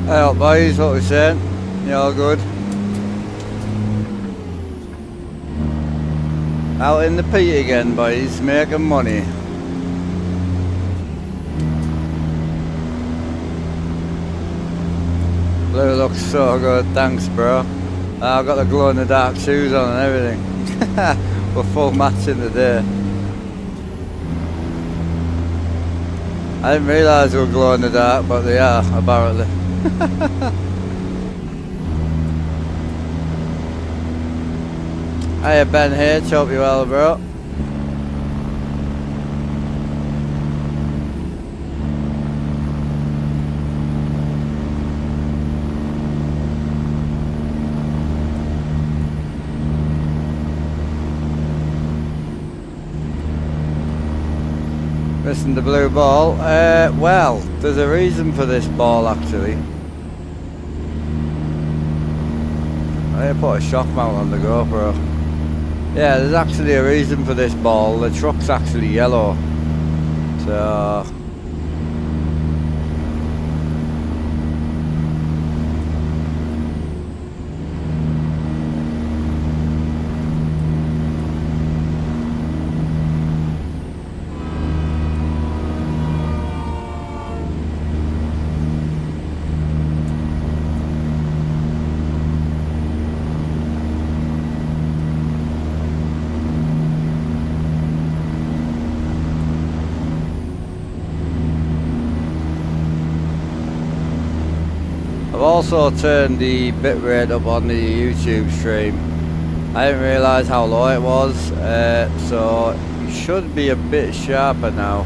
Well, boys, what we're saying? You all good? Out in the peat again, boys, making money. Blue looks so good, thanks, bro. I've got the glow-in-the-dark shoes on and everything. We're full matching today. I didn't realise they were glow-in-the-dark, but they are, apparently. Hiya Ben here, hope you well, bro. Missing the blue ball. Well, there's a reason for this ball actually. I put a shock mount on the GoPro. Yeah, there's actually a reason for this ball. The truck's actually yellow. So I've also turned the bitrate up on the YouTube stream. I didn't realise how low it was, so it should be a bit sharper now.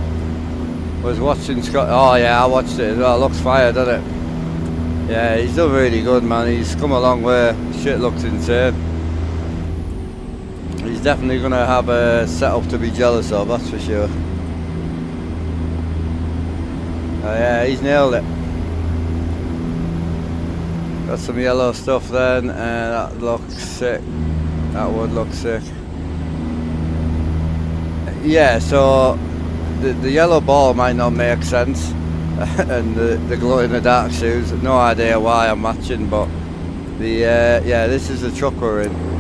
I was watching Scott. Oh yeah, I watched it as well. It looks fire, doesn't it? Yeah, he's done really good, man. He's come a long way. Shit looks insane. He's definitely going to have a setup to be jealous of, that's for sure. Oh yeah, he's nailed it. Got some yellow stuff then, that looks sick. That would look sick. Yeah, so the yellow ball might not make sense, and the glow-in-the-dark shoes, no idea why I'm matching, but the yeah, this is the truck we're in.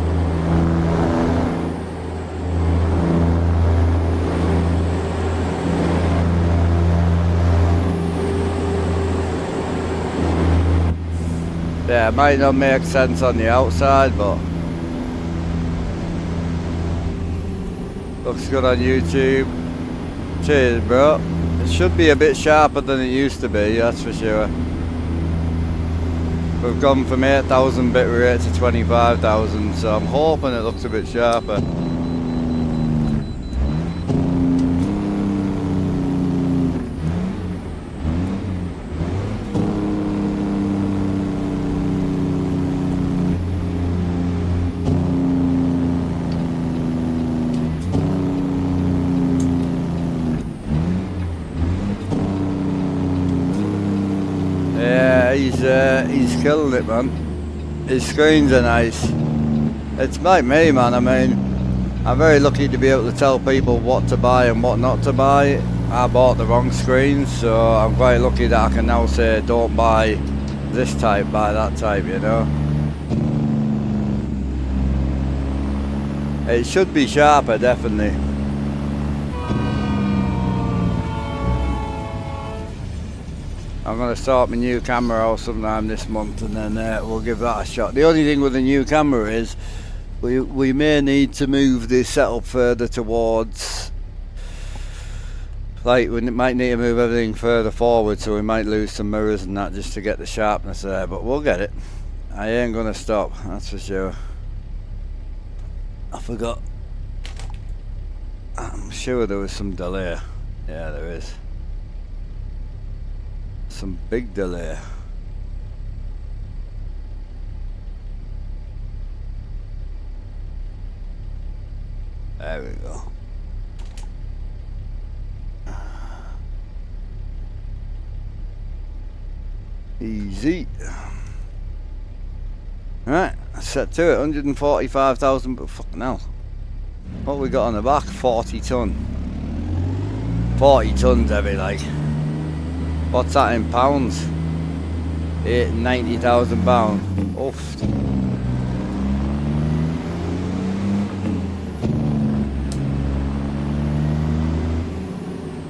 Yeah, it might not make sense on the outside, but looks good on YouTube. Cheers, bro. It should be a bit sharper than it used to be, that's for sure. We've gone from 8,000 bit rate to 25,000, so I'm hoping it looks a bit sharper. He's killing it, man. His screens are nice. It's like me, man. I mean, I'm very lucky to be able to tell people what to buy and what not to buy. I bought the wrong screens, so I'm quite lucky that I can now say don't buy this type, buy that type, you know. It should be sharper, definitely. I'm going to start my new camera out sometime this month, and then we'll give that a shot. The only thing with the new camera is we may need to move the setup further towards, like we might need to move everything further forward, so we might lose some mirrors and that just to get the sharpness there, but we'll get it. I ain't going to stop, that's for sure. I forgot. I'm sure there was some delay. Yeah, there is. Some big delay. There we go. Easy. Right, set to it. 145,000, but fucking hell. What we got on the back? 40 ton. 40 tons heavy, like. What's that in pounds? £90,000. Oof.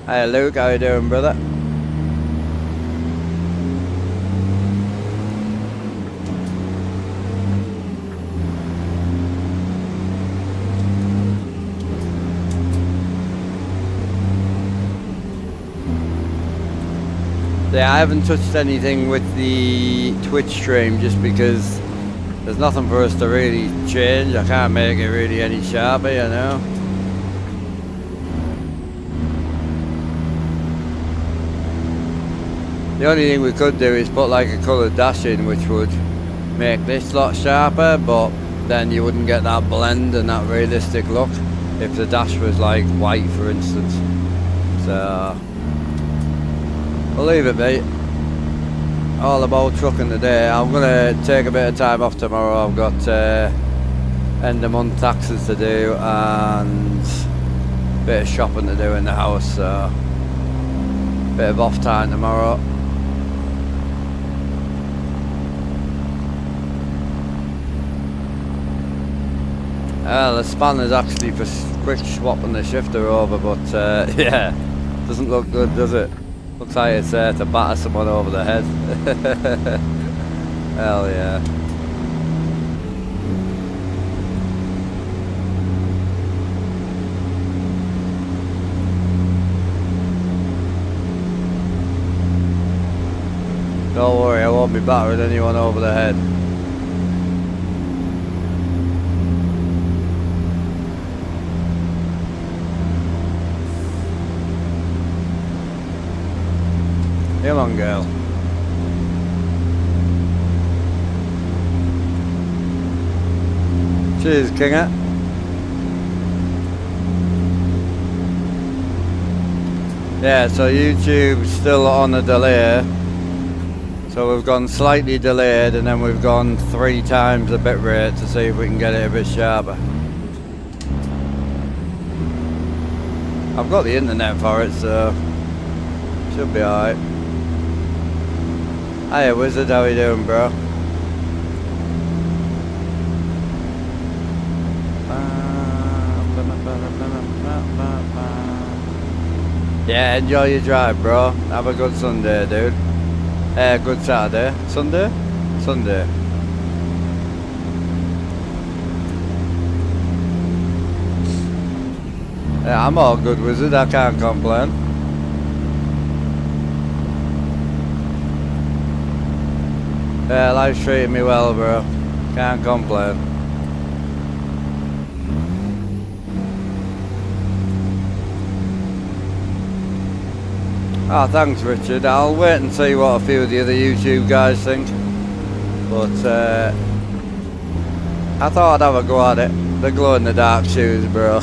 Hey Luke, how you doing, brother? Yeah, I haven't touched anything with the Twitch stream just because there's nothing for us to really change. I can't make it really any sharper, you know. The only thing we could do is put like a coloured dash in, which would make this lot sharper, but then you wouldn't get that blend and that realistic look if the dash was like white, for instance. So we'll leave it be. All about trucking today. I'm gonna take a bit of time off tomorrow. I've got end of month taxes to do and a bit of shopping to do in the house, so bit of off time tomorrow. The spanner's actually for quick swapping the shifter over, but yeah, doesn't look good, does it? Looks like it's there to batter someone over the head. Hell yeah. Don't worry, I won't be battering anyone over the head. Come on, girl. Cheers, Kinger. Yeah, so YouTube's still on a delay. So we've gone slightly delayed and then we've gone 3 times the bitrate to see if we can get it a bit sharper. I've got the internet for it, so should be alright. Hiya Wizard, how you doing, bro? Yeah, enjoy your drive, bro. Have a good Sunday, dude. Good Saturday. Sunday? Sunday. Yeah, I'm all good, Wizard. I can't complain. Yeah, life's treating me well, bro. Can't complain. Oh, thanks, Richard. I'll wait and see what a few of the other YouTube guys think. But I thought I'd have a go at it. The glow-in-the-dark shoes, bro.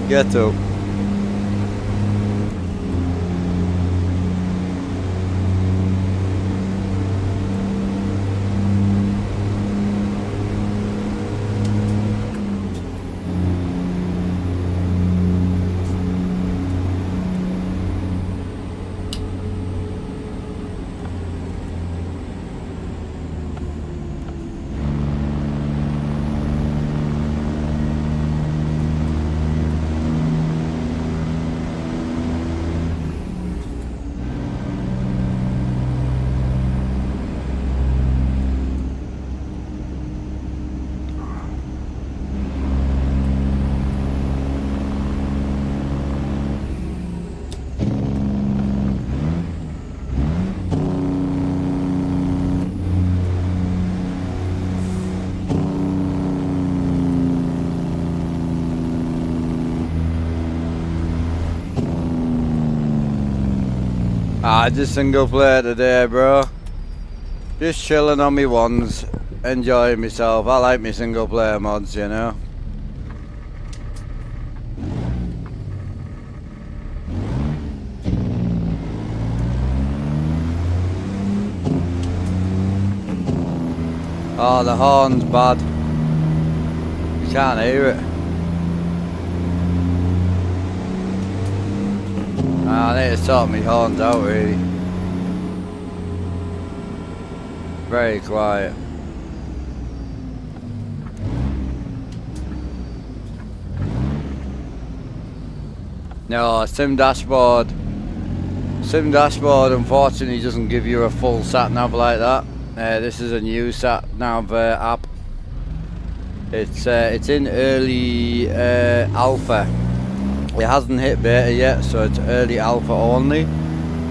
Get up. Just single player today, bro. Just chilling on me ones, enjoying myself. I like me single player mods, you know. Oh, the horn's bad. You can't hear it. I need to sort my horns out, really. Very quiet. No, Sim Dashboard. Sim Dashboard unfortunately doesn't give you a full Satnav like that. This is a new Satnav app. It's in early alpha. It hasn't hit beta yet, so it's early alpha only,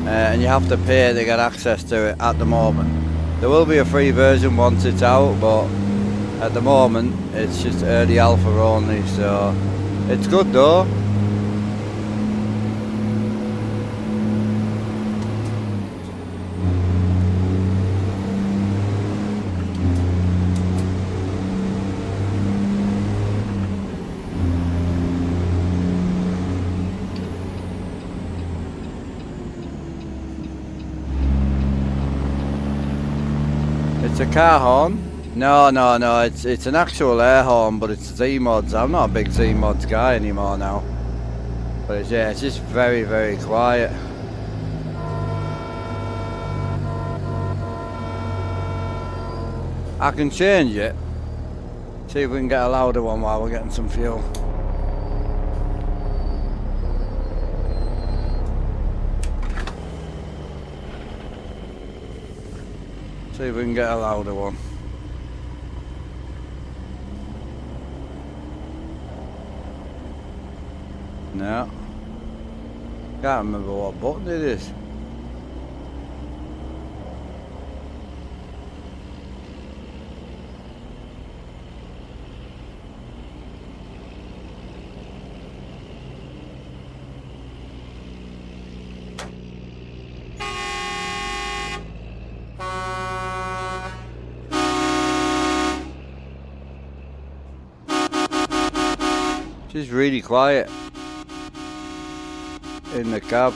and you have to pay to get access to it at the moment. There will be a free version once it's out, but at the moment it's just early alpha only, so it's good though. It's a car horn. No, it's an actual air horn, but it's Z-mods. I'm not a big Z-mods guy anymore now. But yeah, it's just very, very quiet. I can change it. See if we can get a louder one while we're getting some fuel. See if we can get a louder one. No. Can't remember what button it is. Just really quiet in the cab.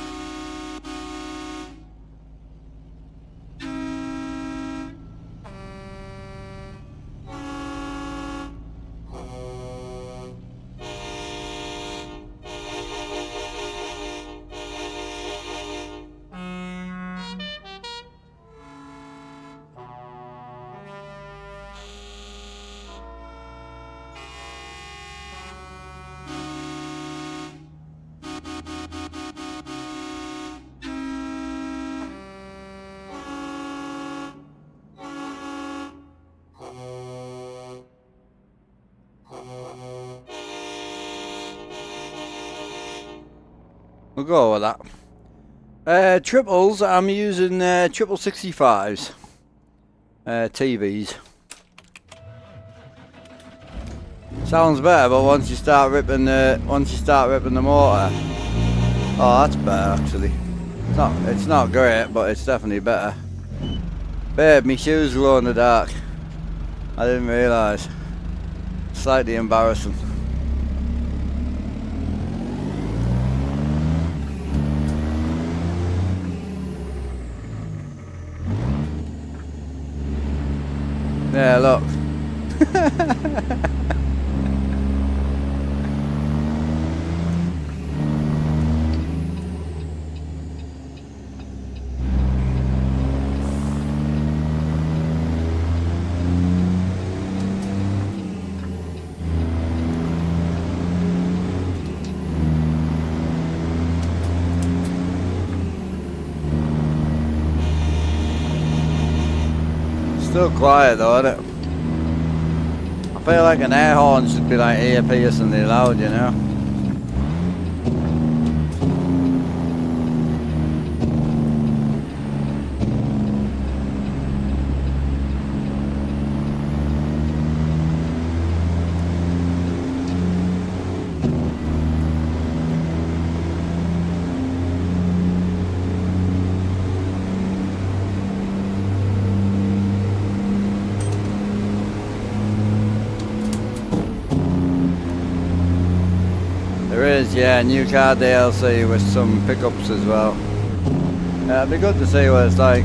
We'll go with that. Triples, I'm using 65s. TVs. Sounds better, but once you start ripping the motor, oh, that's better actually. It's not great, but it's definitely better. Babe, my shoes glow in the dark. I didn't realise. Slightly embarrassing. Yeah, look. Still quiet though, isn't it? I feel like an air horn should be like ear piercingly loud, you know? Yeah, new car DLC with some pickups as well. It'd be good to see what it's like.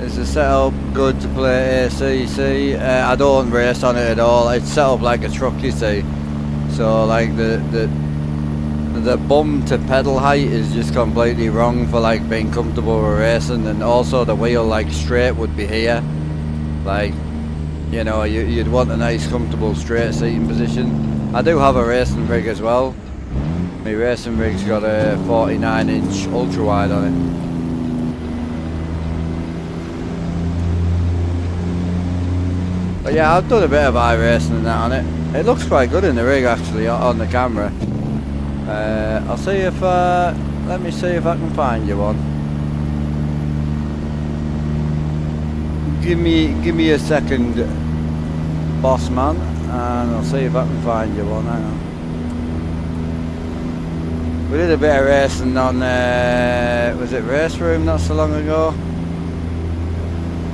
Is the setup good to play ACC? I don't race on it at all. It's set up like a truck, you see. So like the the bum to pedal height is just completely wrong for like being comfortable with racing, and also the wheel like straight would be here. Like, you know, you'd want a nice comfortable straight seating position. I do have a racing rig as well. My racing rig's got a 49-inch ultra wide on it. But yeah, I've done a bit of iRacing and that on it. It looks quite good in the rig actually, on the camera. I'll see if, let me see if I can find you one. Give me a second, boss man, and I'll see if I can find you one. Hang on. We did a bit of racing on, was it Race Room not so long ago?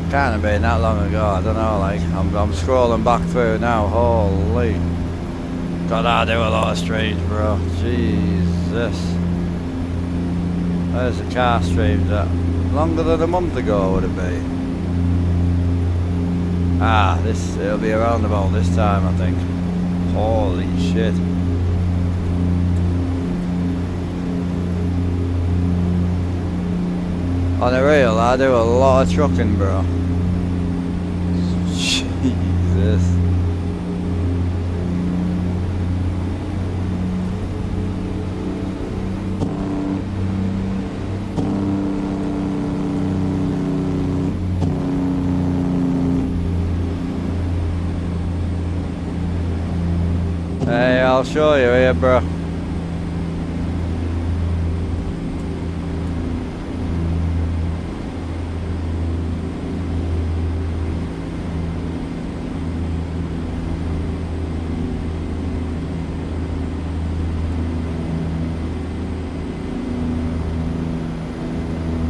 Can't have been that long ago, I don't know, like, I'm scrolling back through now, holy. God, I do a lot of streams, bro, Jesus. There's the car streams that, longer than a month ago would it be? Ah, it'll be around about this time, I think. Holy shit. On the real, I do a lot of trucking, bro. Jesus. Hey, I'll show you here, bro.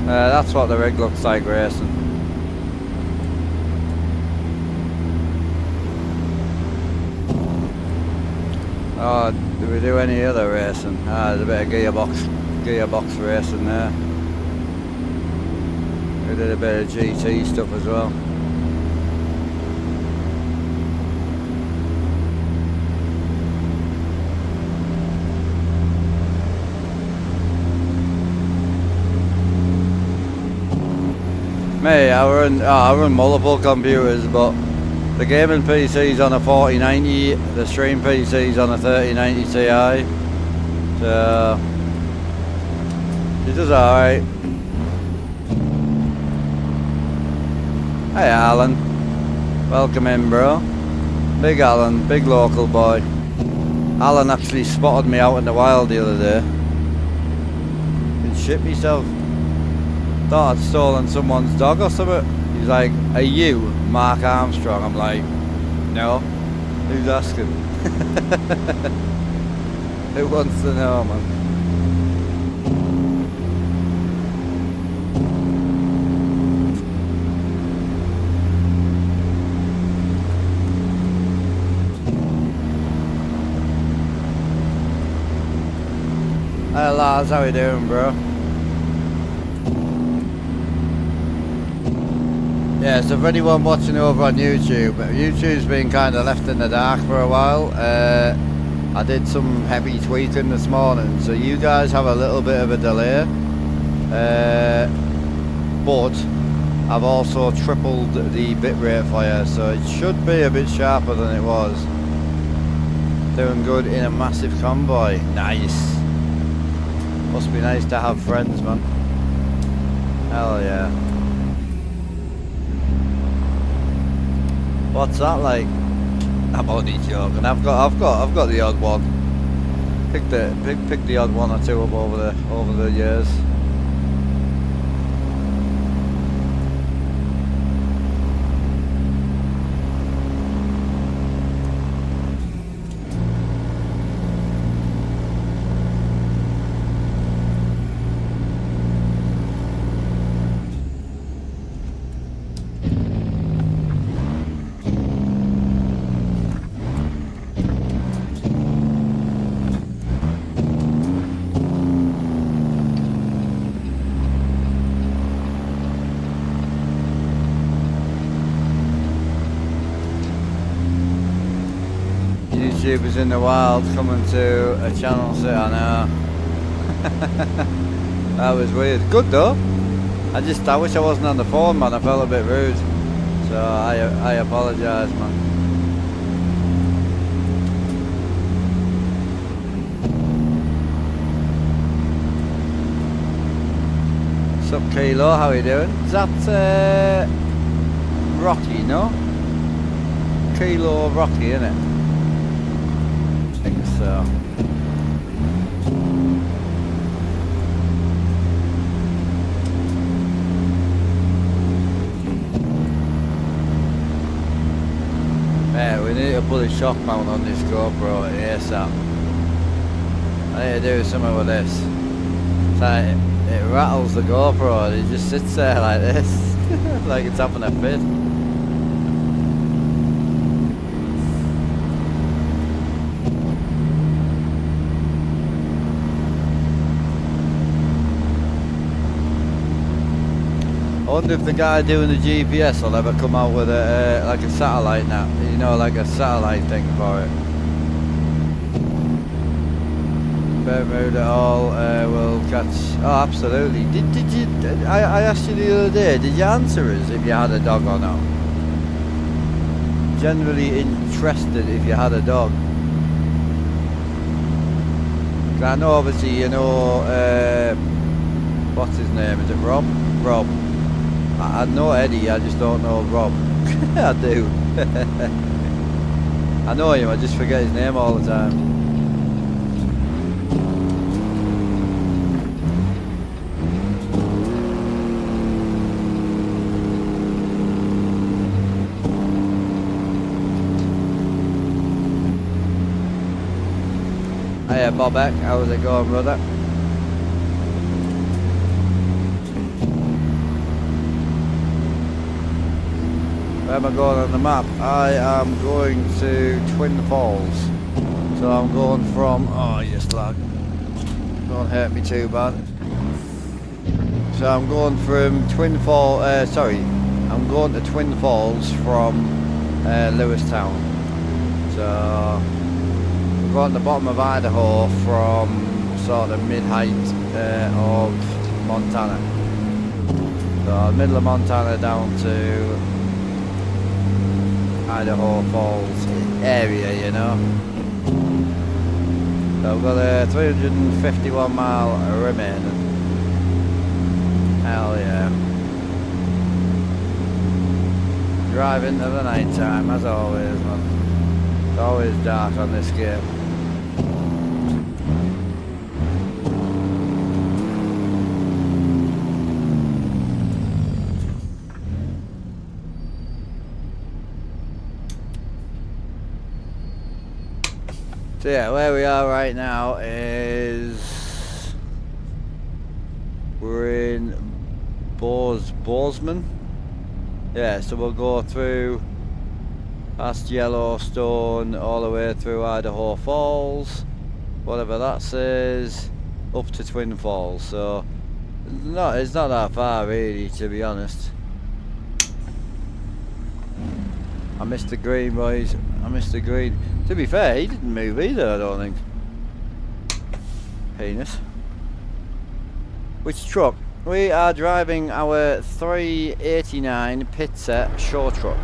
That's what the rig looks like racing. Oh, do we do any other racing? Ah, there's a bit of gearbox racing there. We did a bit of GT stuff as well. Me, I run multiple computers, but the gaming PC's on a 4090, the stream PC's on a 3090 Ti. So it does alright. Hey Alan, welcome in, bro. Big Alan, big local boy. Alan actually spotted me out in the wild the other day. Been shit myself. Thought I'd stolen someone's dog or something. He's like, are you Mark Armstrong? I'm like, no. Who's asking? Who wants to know, man? Hey Lars, how you doing, bro? Yeah, so for anyone watching over on YouTube, YouTube's been kind of left in the dark for a while. I did some heavy tweaking this morning, so you guys have a little bit of a delay. But I've also tripled the bitrate for you, so it should be a bit sharper than it was. Doing good in a massive convoy. Nice. Must be nice to have friends, man. Hell yeah. What's that like? I'm only joking. I've got the odd one. Pick the odd one or two up over the years. YouTubers in the wild coming to a channel sit on now. That was weird. Good though. I wish I wasn't on the phone, man. I felt a bit rude. So I apologise, man. What's up, Kilo? How are you doing? Is that Rocky, no? Kilo Rocky, innit? I think so. Yeah, we need to put a shock mount on this GoPro ASAP. I need to do something with this. It's like it rattles the GoPro and it just sits there like this. Like it's having a fit. I wonder if the guy doing the GPS will ever come out with a like a satellite now, you know, like a satellite thing for it. Don't move at all, will catch. Oh, absolutely. Did you? I asked you the other day. Did you answer us if you had a dog or not? Generally interested if you had a dog. I know, obviously, you know. What's his name? Is it Rob? Rob. I know Eddie, I just don't know Rob. I do. I know him, I just forget his name all the time. Hiya Bobek, how's it going, brother? Where am I going on the map? I am going to Twin Falls. So I'm going from, oh yes lad, don't hurt me too bad. So I'm going from I'm going to Twin Falls from Lewistown. So we're going to the bottom of Idaho from sort of mid-height of Montana. So middle of Montana down to Idaho Falls area, you know. So I've got a 351 mile remaining. Hell yeah. Driving to the night time as always, man. It's always dark on this game. So yeah, where we are right now is we're in Bozeman. Yeah, so we'll go through past Yellowstone all the way through Idaho Falls, whatever that says, up to Twin Falls. So it's not that far really, to be honest. I missed the green, boys. I missed the green. To be fair, he didn't move either, I don't think. Penis. Which truck? We are driving our 389 pit set shore truck.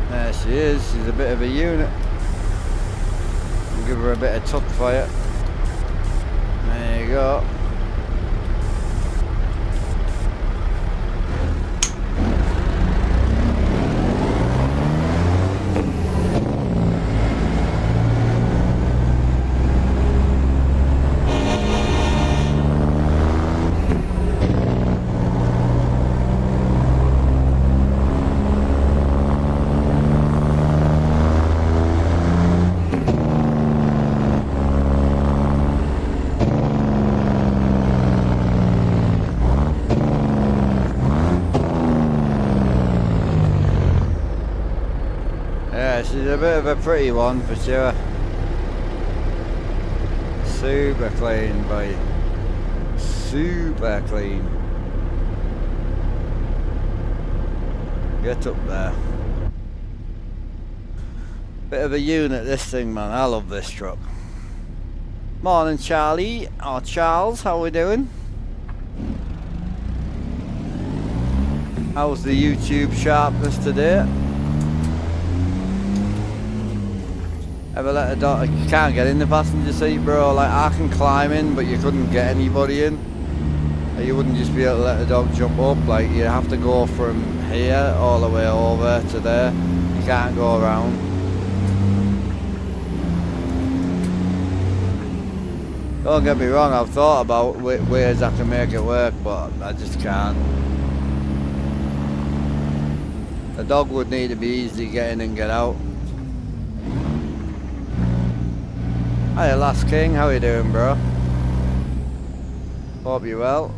There she is. She's a bit of a unit. We'll give her a bit of tuck for you. There you go. She's a bit of a pretty one for sure. Super clean, boy. Super clean. Get up there. Bit of a unit, this thing, man. I love this truck. Morning, Charlie, or Charles, how we doing? How's the YouTube sharpness today? Ever let a dog... You can't get in the passenger seat, bro. Like, I can climb in, but you couldn't get anybody in. You wouldn't just be able to let a dog jump up. Like, you have to go from here all the way over to there. You can't go around. Don't get me wrong, I've thought about ways I can make it work, but I just can't. The dog would need to be easy to get in and get out. Hiya, Last King, how you doing, bro? Hope you're well.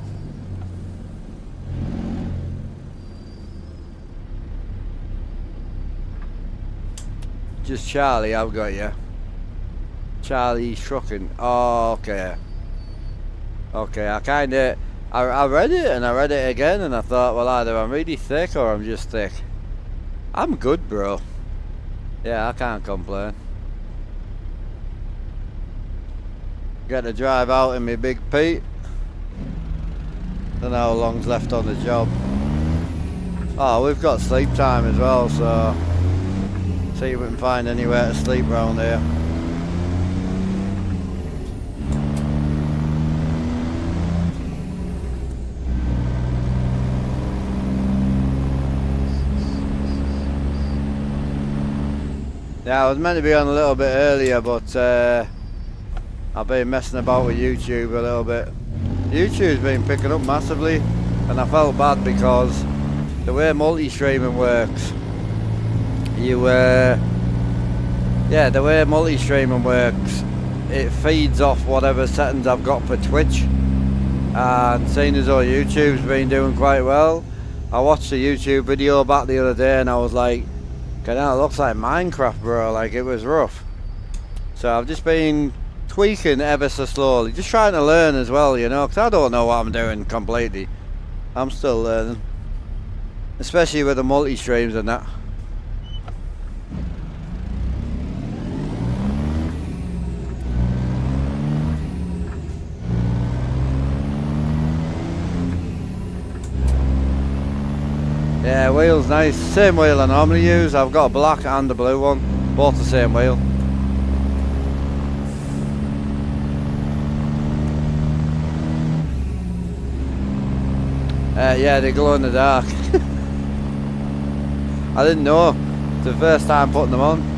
Just Charlie, I've got you. Charlie Trucking. Oh, okay. Okay, I read it and I read it again and I thought, well, either I'm really thick or I'm just thick. I'm good, bro. Yeah, I can't complain. Get to drive out in my Big Pete. Don't know how long's left on the job. Oh, we've got sleep time as well, so see if we can find anywhere to sleep around here. Yeah, I was meant to be on a little bit earlier, but I've been messing about with YouTube a little bit. YouTube's been picking up massively, and I felt bad because the way multi-streaming works, the way multi-streaming works, it feeds off whatever settings I've got for Twitch, and seeing as though YouTube's been doing quite well, I watched a YouTube video back the other day and I was like, okay, now it looks like Minecraft, bro. Like, it was rough. So I've just been tweaking ever so slowly, just trying to learn as well, you know, because I don't know what I'm doing completely. I'm still learning, especially with the multi-streams and that. Yeah, wheel's nice. Same wheel I normally use. I've got a black and a blue one, both the same wheel. Yeah, they glow in the dark. I didn't know. It's the first time putting them on.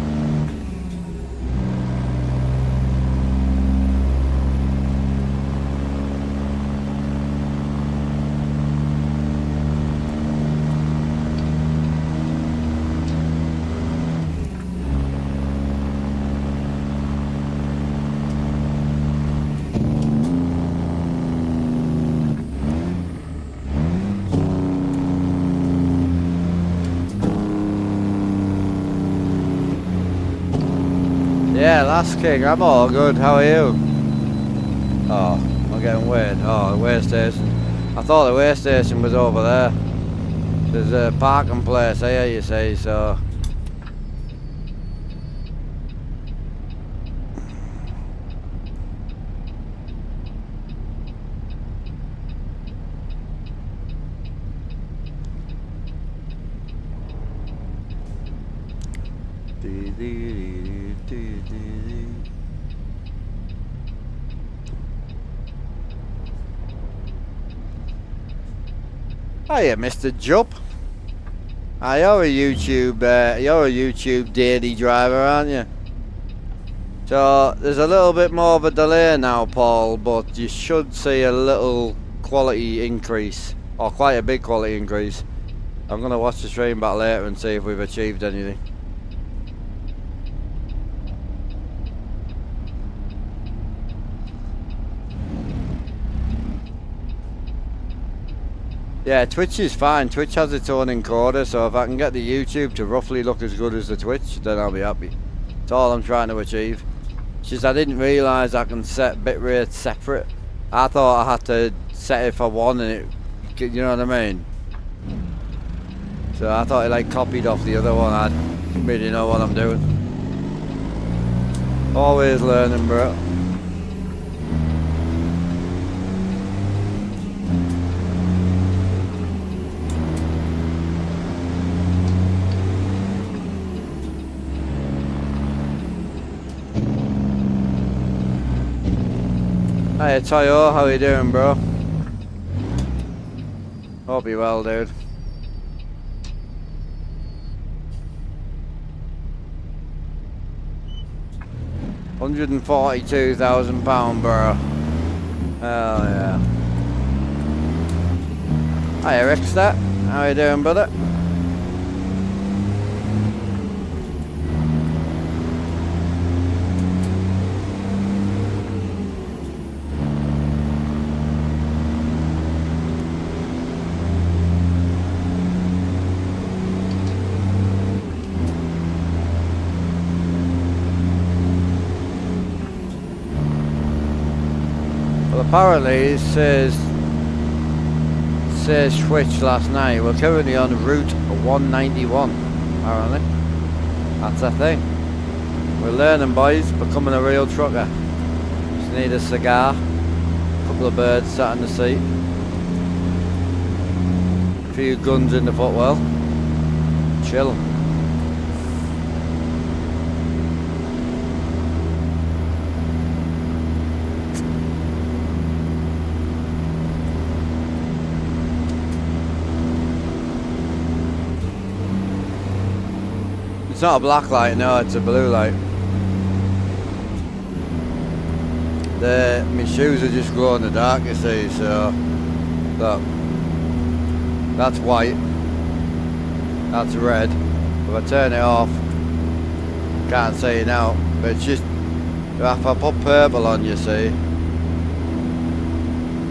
Yeah, Last King, I'm all good. How are you? Oh, I'm getting weird. Oh, the way station. I thought the way station was over there. There's a parking place here, you see, so. Hiya, Mr. Jupp. You're a YouTube daily driver, aren't you? So there's a little bit more of a delay now, Paul, but you should see a little quality increase, or quite a big quality increase. I'm gonna watch the stream back later and see if we've achieved anything. Yeah, Twitch is fine. Twitch has its own encoder, so if I can get the YouTube to roughly look as good as the Twitch, then I'll be happy. That's all I'm trying to achieve. It's just I didn't realise I can set bitrate separate. I thought I had to set it for one and it, you know what I mean? So I thought it like copied off the other one. I didn't really know what I'm doing. Always learning, bro. Hey Tayo, how you doing, bro? Hope you're well, dude. £142,000, bro. Hell yeah. Hi Rickster, how you doing, brother? Well, apparently it says Switch last night. We're currently on route 191. Apparently, that's a thing. We're learning, boys. Becoming a real trucker. Just need a cigar, a couple of birds sat in the seat, a few guns in the footwell. Chill. It's not a black light, no, it's a blue light. My shoes are just glow in the dark, you see, so look, that's white, that's red. If I turn it off, can't see it now, but it's just, if I put purple on, you see,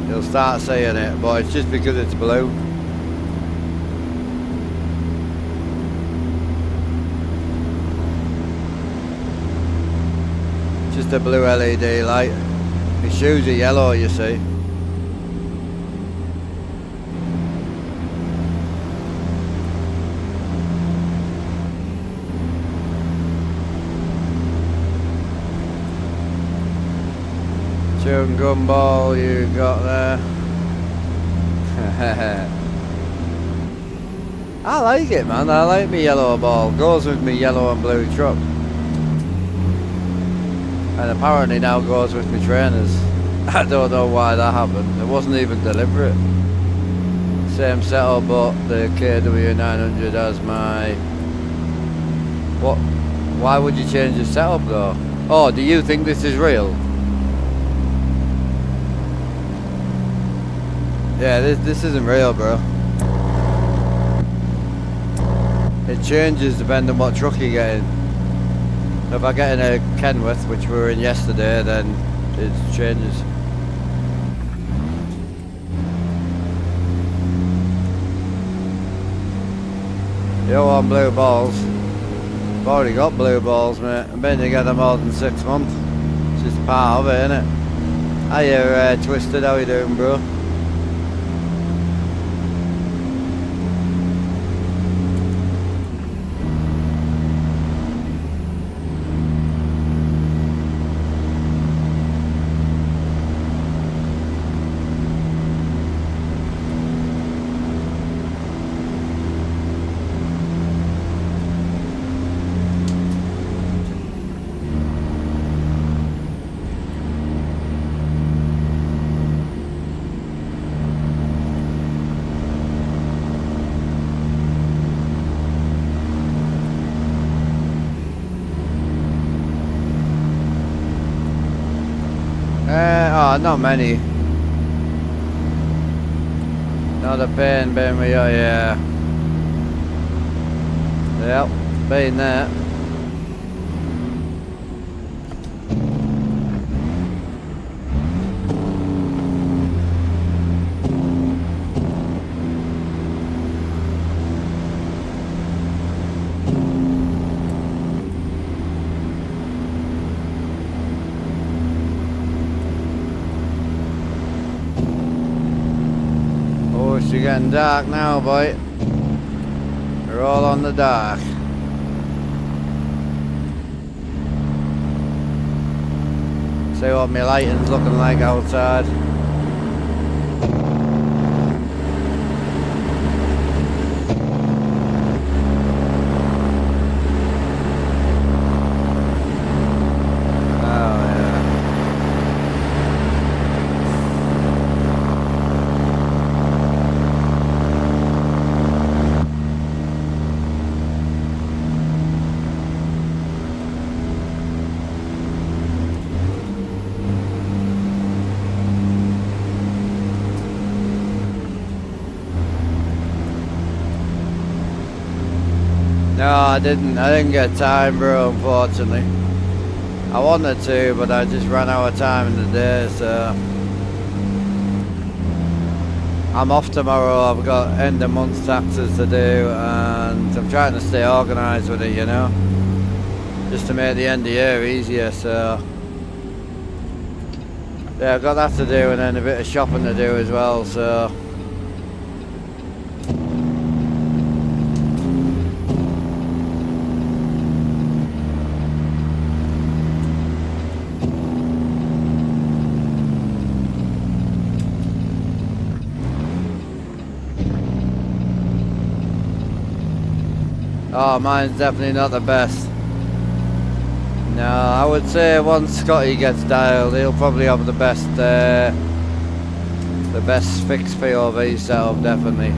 you'll start seeing it, but it's just because it's blue. Just a blue LED light. My shoes are yellow, you see. Chewing gumball you got there. I like it, man. I like my yellow ball. Goes with my yellow and blue truck. And apparently now goes with my trainers. I don't know why that happened. It wasn't even deliberate. Same setup, but the KW900 has my... What? Why would you change the setup though? Oh, do you think this is real? Yeah, this isn't real, bro. It changes depending on what truck you're getting. So if I get in a Kenworth, which we were in yesterday, then it changes. You don't want blue balls. I've already got blue balls, mate. I've been together more than 6 months. It's just part of it, innit? Hiya, Twisted, how you doing, bro? Not many. Not a pain being with you, yeah. Yep, been there. It's getting dark now, boy. We're all on the dark. See what my lighting's looking like outside. No, I didn't get time, bro, unfortunately. I wanted to, but I just ran out of time in the day, so I'm off tomorrow. I've got end of month taxes to do, and I'm trying to stay organised with it, you know, just to make the end of the year easier. So yeah, I've got that to do, and then a bit of shopping to do as well, so oh, mine's definitely not the best. No, I would say once Scotty gets dialed, he'll probably have the best fixed POV setup, definitely.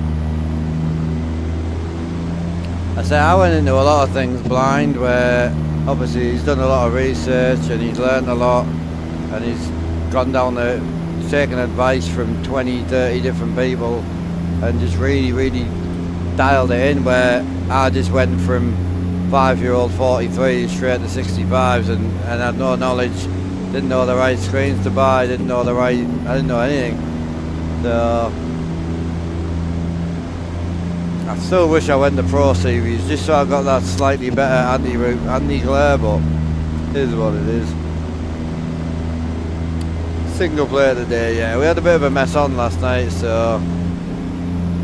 I say I went into a lot of things blind, where obviously he's done a lot of research and he's learned a lot, and he's gone down the taken advice from 20, 30 different people, and just really dialed it in, where I just went from 5-year-old 43 straight to 65s and had no knowledge, didn't know the right screens to buy, I didn't know anything. So I still wish I went the Pro Series just so I got that slightly better anti-glare, but it is what it is. Single player today, yeah. We had a bit of a mess on last night, so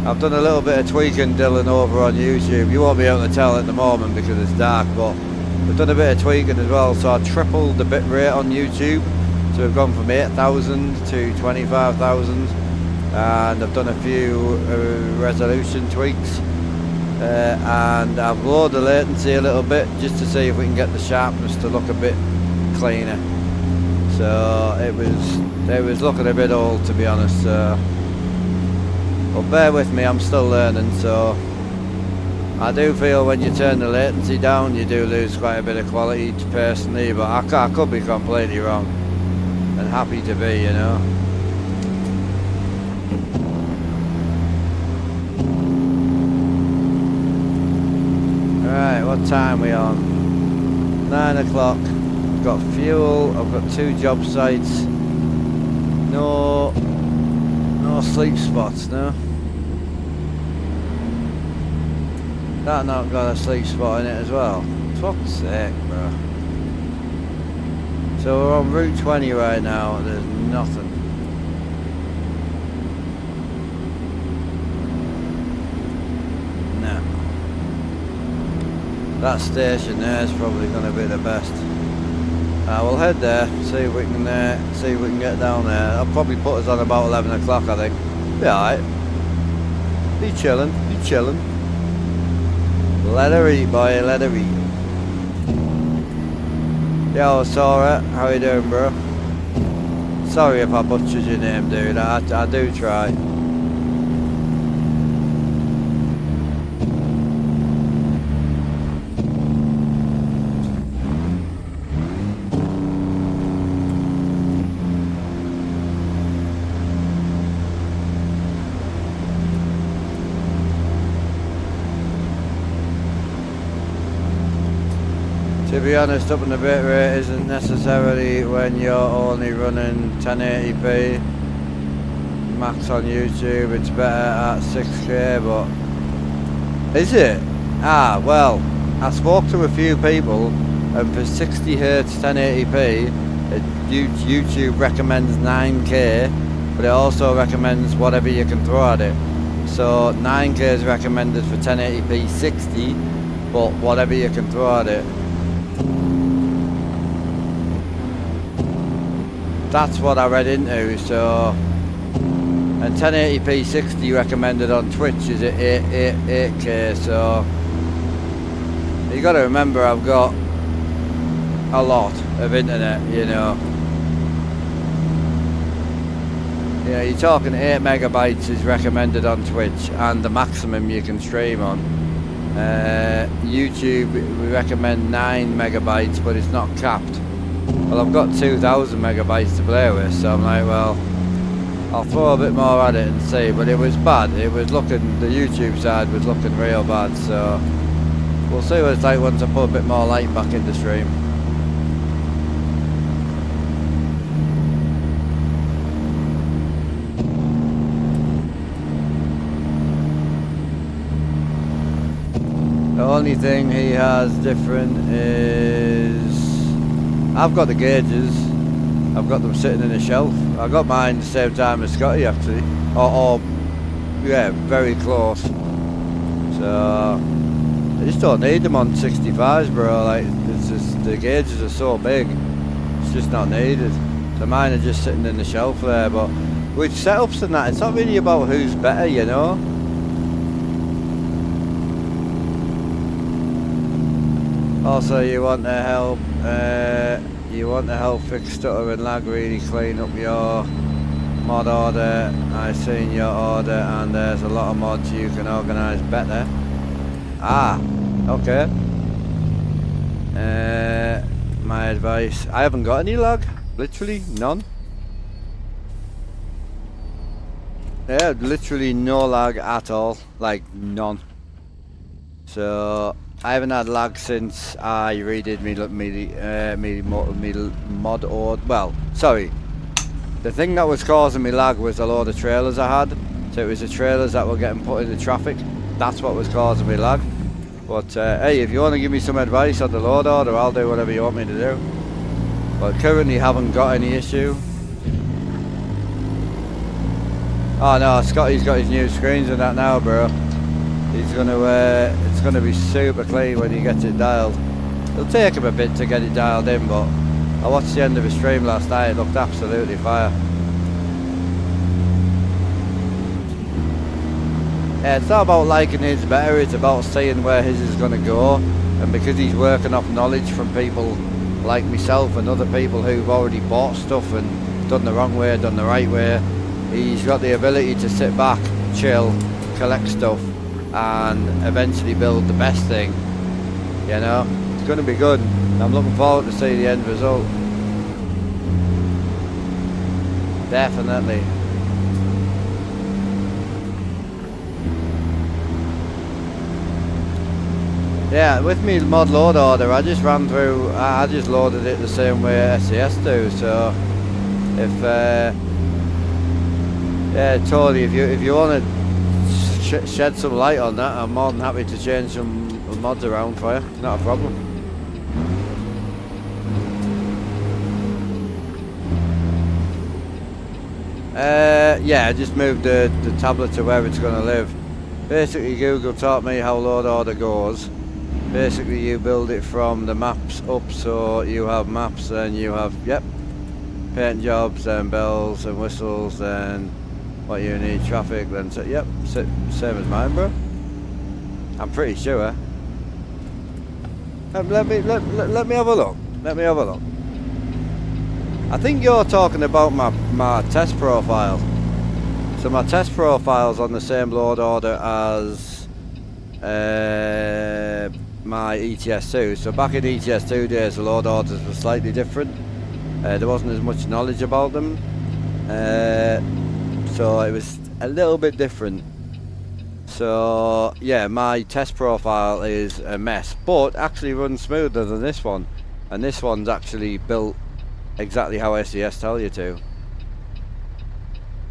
I've done a little bit of tweaking, Dylan, over on YouTube. You won't be able to tell at the moment because it's dark, but we've done a bit of tweaking as well. So I tripled the bit rate on YouTube. So we've gone from 8,000 to 25,000. And I've done a few resolution tweaks. And I've lowered the latency a little bit just to see if we can get the sharpness to look a bit cleaner. So it was looking a bit old, to be honest. But bear with me, I'm still learning, so I do feel when you turn the latency down you do lose quite a bit of quality personally, but I could be completely wrong, and happy to be, you know. Right, what time are we on? 9 o'clock. I've got fuel, I've got 2 job sites. No sleep spots, no. That not got a sleep spot in it as well. Fuck's sake, bro. So we're on Route 20 right now, and there's nothing. No. That station there is probably going to be the best. We'll head there, see if we can get down there. I'll probably put us on about 11 o'clock, I think. Be alright. Be chilling. Let her eat, boy, let her eat. Yo, Sora, how you doing, bro? Sorry if I butchered your name, dude. I do try. To be honest, up in the bit rate isn't necessarily when you're only running 1080p max on YouTube. It's better at 6K, but is it? Ah, well, I spoke to a few people, and for 60Hz 1080p, YouTube recommends 9K, but it also recommends whatever you can throw at it. So 9K is recommended for 1080p 60, but whatever you can throw at it. that's what I read into. So, and 1080p 60 recommended on Twitch is at 8K. So you got to remember, I've got a lot of internet, you know. Yeah, you're talking 8 megabytes is recommended on Twitch, and the maximum you can stream on. YouTube, we recommend 9 megabytes, but it's not capped. Well, I've got 2,000 megabytes to play with, so I'm like, well, I'll throw a bit more at it and see. But it was bad. It was looking, the YouTube side was looking real bad, so we'll see what it's like once I put a bit more light back in the stream. The only thing he has different is I've got the gauges. I've got them sitting in a shelf. I got mine the same time as Scotty actually, or yeah, very close. So I just don't need them on 65s, bro. Like it's just, the gauges are so big, it's just not needed. So mine are just sitting in the shelf there. But with setups and that, it's not really about who's better, you know. Also, you want to help fix stutter and lag, really clean up your mod order. I've seen your order and there's a lot of mods you can organise better. Ah, okay. My advice, I haven't got any lag, literally none. Yeah, literally no lag at all, like none. So I haven't had lag since I redid me mod order. Well, sorry. The thing that was causing me lag was a load of trailers I had. So it was the trailers that were getting put into traffic. That's what was causing me lag. But hey, if you want to give me some advice on the load order, I'll do whatever you want me to do. But currently haven't got any issue. Oh no, Scotty's got his new screens and that now, bro. He's gonna, it's gonna be super clean when he gets it dialed. It'll take him a bit to get it dialed in, but I watched the end of his stream last night. It looked absolutely fire. Yeah, it's not about liking his better. It's about seeing where his is gonna go. And because he's working off knowledge from people like myself and other people who've already bought stuff and done the wrong way, done the right way, he's got the ability to sit back, chill, collect stuff, and eventually build the best thing. You know, it's going to be good. I'm looking forward to see the end result. Definitely. Yeah, with me mod load order, I just ran through, I just loaded it the same way SES do. So if yeah, totally, if you want to shed some light on that, I'm more than happy to change some mods around for you. Not a problem. Yeah, I just moved the tablet to where it's going to live. Basically, Google taught me how load order goes. Basically, you build it from the maps up, so you have maps and you have, yep, paint jobs and bells and whistles and what you need, traffic, then so, yep, same as mine, bro. I'm pretty sure. Let me have a look. Let me have a look. I think you're talking about my test profile. So my test profile's on the same load order as my ETS2. So back in ETS2 days, the load orders were slightly different. There wasn't as much knowledge about them. So it was a little bit different. So yeah, my test profile is a mess, but actually runs smoother than this one. And this one's actually built exactly how SES tell you to.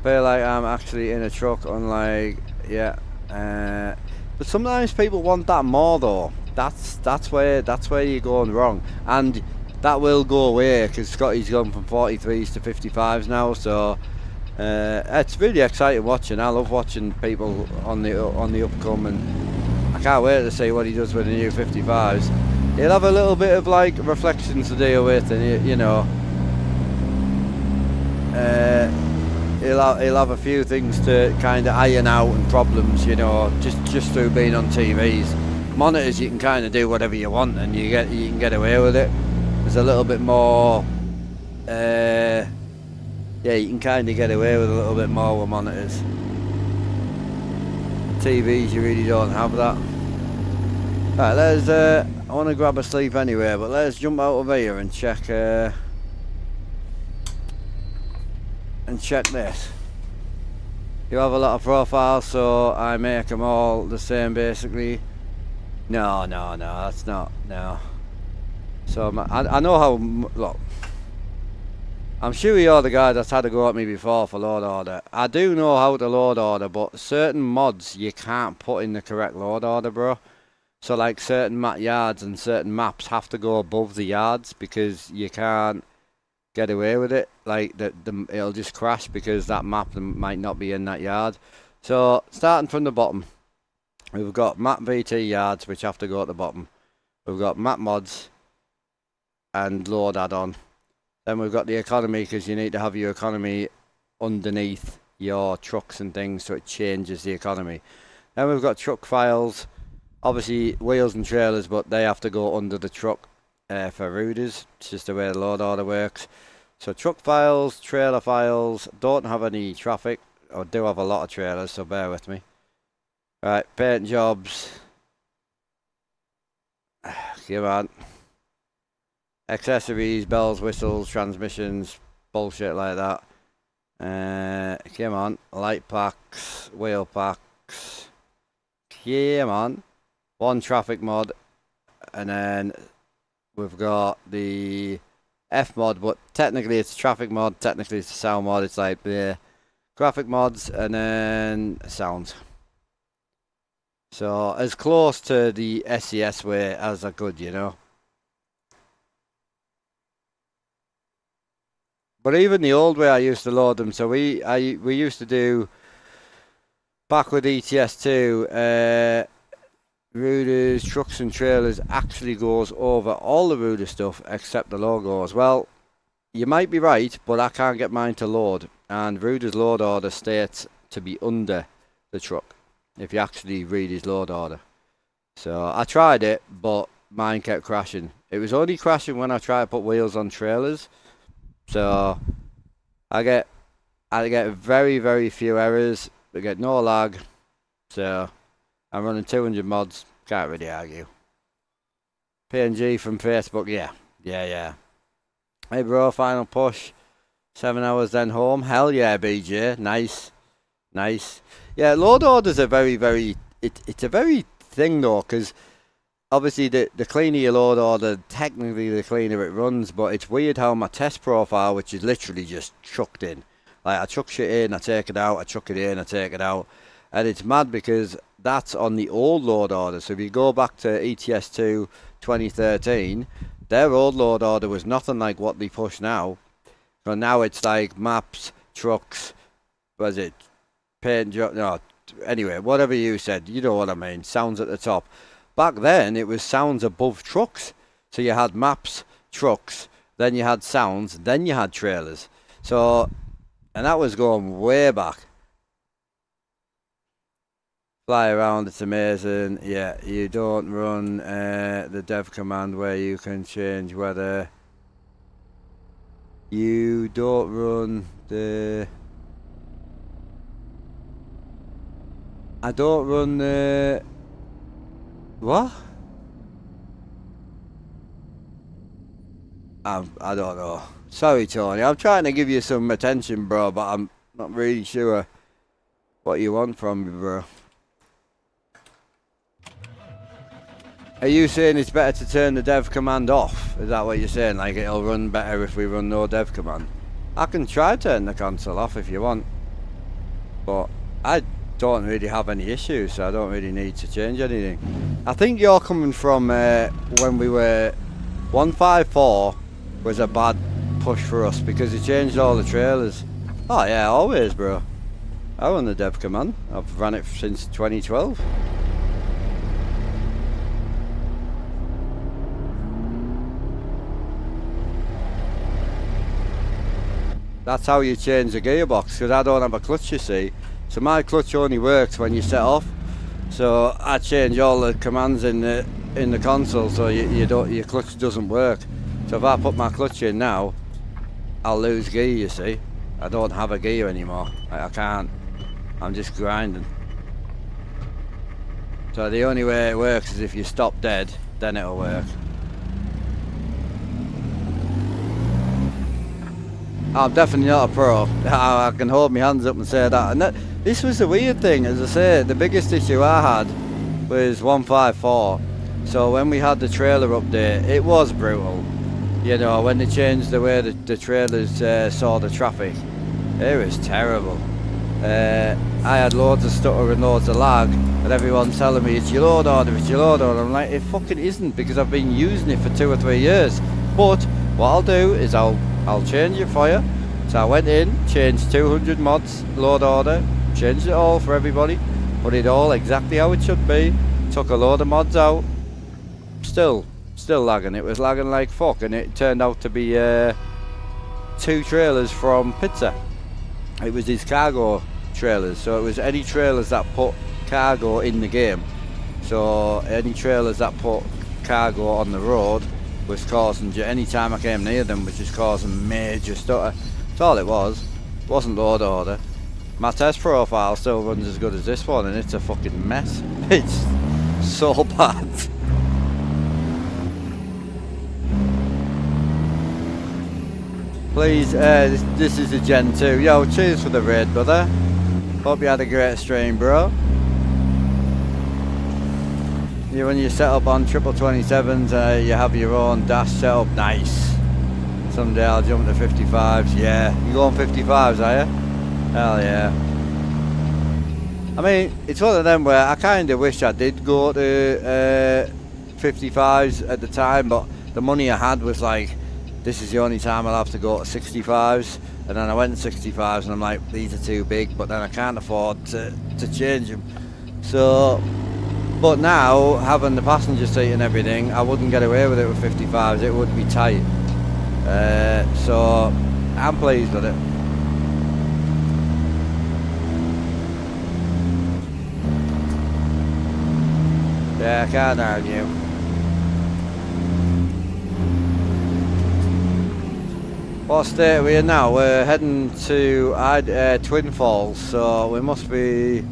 Feel like I'm actually in a truck, unlike, yeah. But sometimes people want that more though. That's where you're going wrong. And that will go away because Scotty's gone from 43s to 55s now, so it's really exciting watching. I love watching people on the upcome, and I can't wait to see what he does with the new 55s. He'll have a little bit of like reflections to deal with, and you know, he'll have a few things to kind of iron out and problems, you know, just through being on TVs. Monitors, you can kind of do whatever you want, and you can get away with it. There's a little bit more. Yeah, you can kind of get away with a little bit more with monitors. TVs, you really don't have that. Right, let's. I want to grab a sleep anyway, but let's jump out of here and check. And check this. You have a lot of profiles, so I make them all the same basically. No, that's not, no. So I know how, look, I'm sure you're the guy that's had a go at me before for load order. I do know how to load order, but certain mods you can't put in the correct load order, bro. So like certain map yards and certain maps have to go above the yards because you can't get away with it. Like it'll just crash because that map might not be in that yard. So starting from the bottom, we've got map VT yards which have to go at the bottom. We've got map mods and load add-on. Then we've got the economy, because you need to have your economy underneath your trucks and things so it changes the economy. Then we've got truck files, obviously wheels and trailers, but they have to go under the truck for routers. It's just the way the load order works. So truck files, trailer files, don't have any traffic, or do have a lot of trailers, so bear with me. Right, paint jobs. Come on. Accessories, bells, whistles, transmissions, bullshit like that. Come on. Light packs, wheel packs. Come on. One traffic mod. And then we've got the F mod, but technically it's a traffic mod, technically it's a sound mod. It's like the graphic mods and then sounds. So as close to the SES way as I could, you know. But even the old way I used to load them, so we used to do back with ETS2, routers, trucks and trailers actually goes over all the router stuff except the logos. Well, you might be right, but I can't get mine to load, and router's load order states to be under the truck if you actually read his load order. So I tried it, but mine kept crashing. It was only crashing when I tried to put wheels on trailers. So I get very, very few errors. I get no lag. So I'm running 200 mods. Can't really argue. PNG from Facebook. Yeah. Hey bro, final push. 7 hours then home. Hell yeah, BJ. Nice. Yeah, load orders are very, very... It's a very thing though, because obviously the cleaner your load order, technically the cleaner it runs, but it's weird how my test profile, which is literally just chucked in. Like I chuck shit in, I take it out, I chuck it in, I take it out. And it's mad because that's on the old load order. So if you go back to ETS2 2013, their old load order was nothing like what they push now. So now it's like maps, trucks, was it paint job? No, anyway, whatever you said, you know what I mean. Sounds at the top. Back then, it was sounds above trucks. So you had maps, trucks, then you had sounds, then you had trailers. So, and that was going way back. Fly around, it's amazing. Yeah, you don't run the dev command where you can change whether... You don't run the... I don't run the... What? I don't know. Sorry, Tony. I'm trying to give you some attention, bro, but I'm not really sure what you want from me, bro. Are you saying it's better to turn the dev command off? Is that what you're saying? Like it'll run better if we run no dev command? I can try turn the console off if you want. But I don't really have any issues, so I don't really need to change anything. I think you're coming from when we were 154 was a bad push for us because it changed all the trailers. Oh yeah, always, bro. I run the dev command. I've run it since 2012. That's how you change the gearbox, because I don't have a clutch, you see. So my clutch only works when you set off. So I change all the commands in the console, so your clutch doesn't work. So if I put my clutch in now, I'll lose gear, you see. I don't have a gear anymore. I can't. I'm just grinding. So the only way it works is if you stop dead, then it'll work. I'm definitely not a pro. I can hold my hands up and say that. And this was the weird thing, as I say, the biggest issue I had was 154. So when we had the trailer update, it was brutal. You know, when they changed the way the trailers saw the traffic, it was terrible. I had loads of stutter and loads of lag, and everyone's telling me it's your load order, it's your load order. I'm like, it fucking isn't, because I've been using it for 2 or 3 years. But what I'll do is I'll change it for you. So I went in, changed 200 mods, load order, changed it all for everybody, put it all exactly how it should be, took a load of mods out, still lagging. It was lagging like fuck, and it turned out to be 2 trailers from Pizza. It was his cargo trailers, so it was any trailers that put cargo in the game. So any trailers that put cargo on the road was causing, any time I came near them was just causing major stutter. That's all it was. It wasn't load order. My test profile still runs as good as this one, and it's a fucking mess. It's so bad. Please, this is a Gen 2. Yo, cheers for the raid, brother. Hope you had a great stream, bro. When you set up on 27s, you have your own dash set up. Nice. Someday I'll jump to 55s. Yeah, you go on 55s, are you? Hell yeah. I mean, it's one of them where I kind of wish I did go to 55s at the time, but the money I had was like, this is the only time I'll have to go to 65s. And then I went to 65s and I'm like, these are too big, but then I can't afford to change them. So, but now, having the passenger seat and everything, I wouldn't get away with it with 55s, it would be tight. So, I'm pleased with it. Yeah, I can't argue. What state are we in now? We're heading to Twin Falls, so we must be...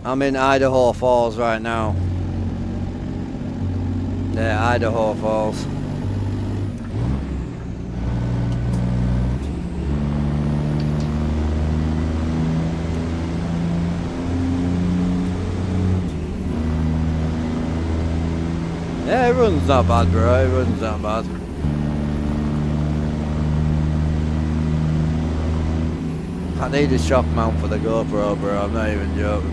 I'm in Idaho Falls right now. Yeah, Idaho Falls. Yeah, it runs not bad, bro. It runs not bad. I need a shock mount for the GoPro, bro. I'm not even joking.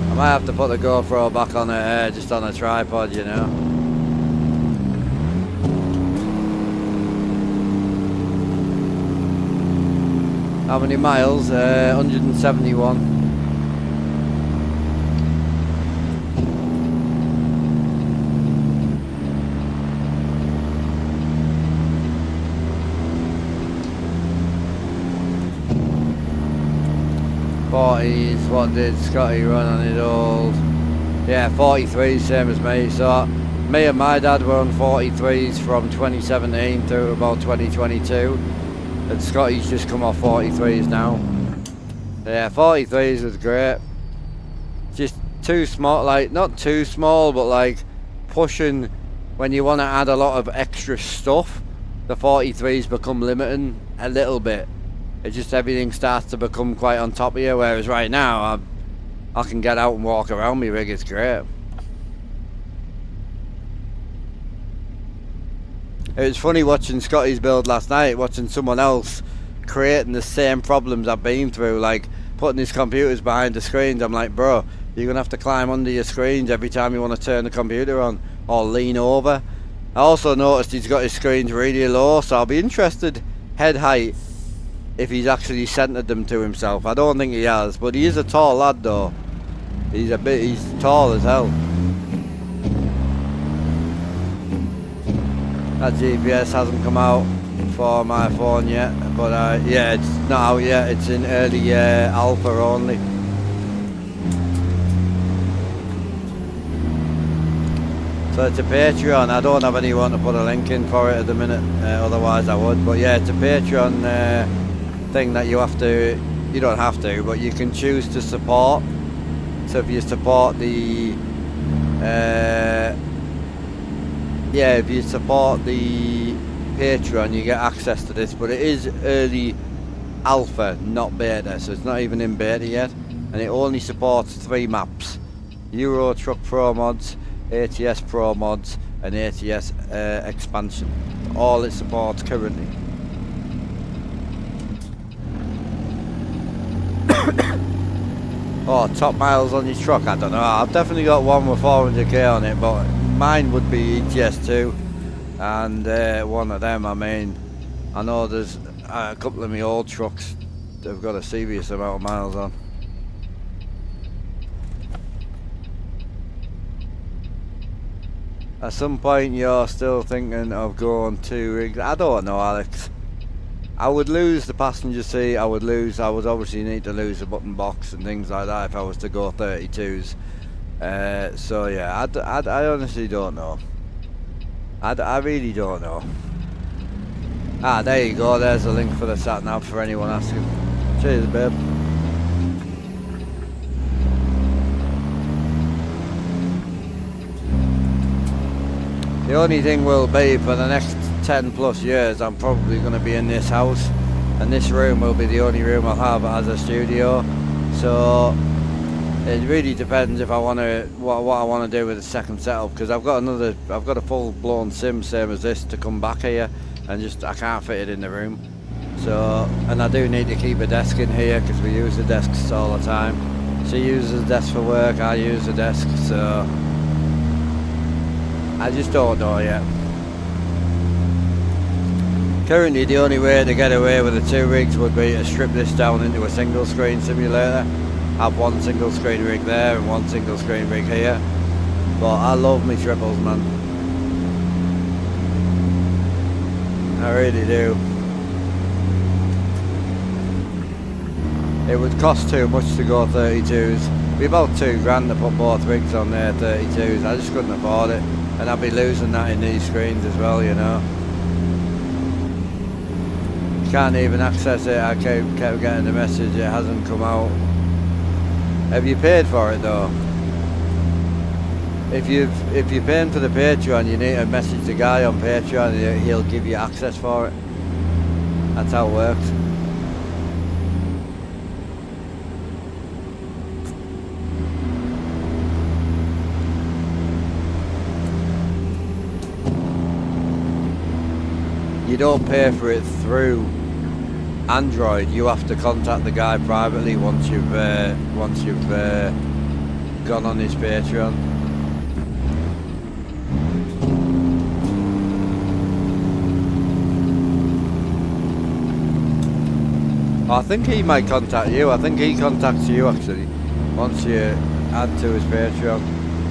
I might have to put the GoPro back on it, just on a tripod, you know. How many miles? 171. What did Scotty run on it old? Yeah, 43, same as me. So me and my dad were on 43s from 2017 through about 2022, and Scotty's just come off 43s now. Yeah, 43s was great. Just too small, like not too small, but like pushing when you want to add a lot of extra stuff. The 43s become limiting a little bit. It just, everything starts to become quite on top of you, whereas right now I can get out and walk around my rig. It's great. It was funny watching Scotty's build last night, watching someone else creating the same problems I've been through, like putting his computers behind the screens. I'm like, bro, you're gonna have to climb under your screens every time you want to turn the computer on or lean over. I also noticed he's got his screens really low, so I'll be interested head height if he's actually centered them to himself. I don't think he has, but he is a tall lad though. He's tall as hell. That GPS hasn't come out for my phone yet, but yeah, it's not out yet. It's in early alpha only. So it's a Patreon. I don't have anyone to put a link in for it at the minute, otherwise I would. But yeah, it's a Patreon thing that you have to, you don't have to, but you can choose to support. So if you support the, yeah, if you support the Patreon, you get access to this. But it is early alpha, not beta, so it's not even in beta yet. And it only supports 3 maps: Euro Truck Pro mods, ATS Pro mods, and ATS expansion. All it supports currently. Oh, top miles on your truck, I don't know. I've definitely got one with 400k on it, but mine would be ETS2, and one of them, I mean, I know there's a couple of my old trucks that have got a serious amount of miles on. At some point you're still thinking of going 2 rigs. I don't know, Alex. I would lose the passenger seat, I would obviously need to lose the button box and things like that if I was to go 32s. So yeah, I honestly don't know. I really don't know. Ah, there you go, there's a link for the Satnav for anyone asking. Cheers, babe. The only thing will be, for the next 10 plus years, I'm probably going to be in this house, and this room will be the only room I'll have as a studio. So it really depends if I want to, what I want to do with the second setup, because I've got a full blown sim same as this to come back here, and just I can't fit it in the room. So, and I do need to keep a desk in here because we use the desks all the time. She uses the desk for work, I use the desk, so I just don't know yet. Currently the only way to get away with the 2 rigs would be to strip this down into a single screen simulator. Have 1 single screen rig there and 1 single screen rig here. But I love me triples, man. I really do. It would cost too much to go 32s. It'd be about $2 to put both rigs on there, 32s. I just couldn't afford it. And I'd be losing that in these screens as well, you know. Can't even access it. I kept getting the message it hasn't come out. Have you paid for it though? If you're paying for the Patreon, you need to message the guy on Patreon and he'll give you access for it. That's how it works. You don't pay for it through Android. You have to contact the guy privately once you've gone on his Patreon. I think he might contact you. I think he contacts you actually once you add to his Patreon.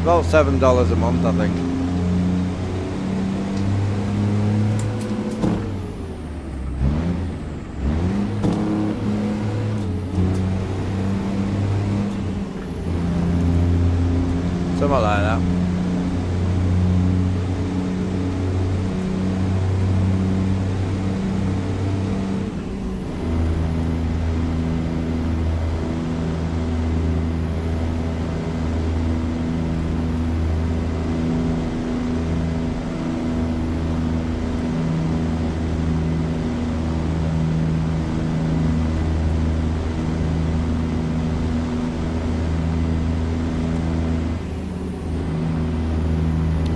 About $7 a month, I think. Something like that.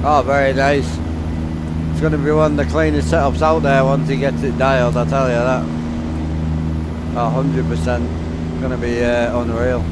Oh, very nice. It's going to be one of the cleanest setups out there once he gets it dialed, I tell you that. 100%. Going to be unreal.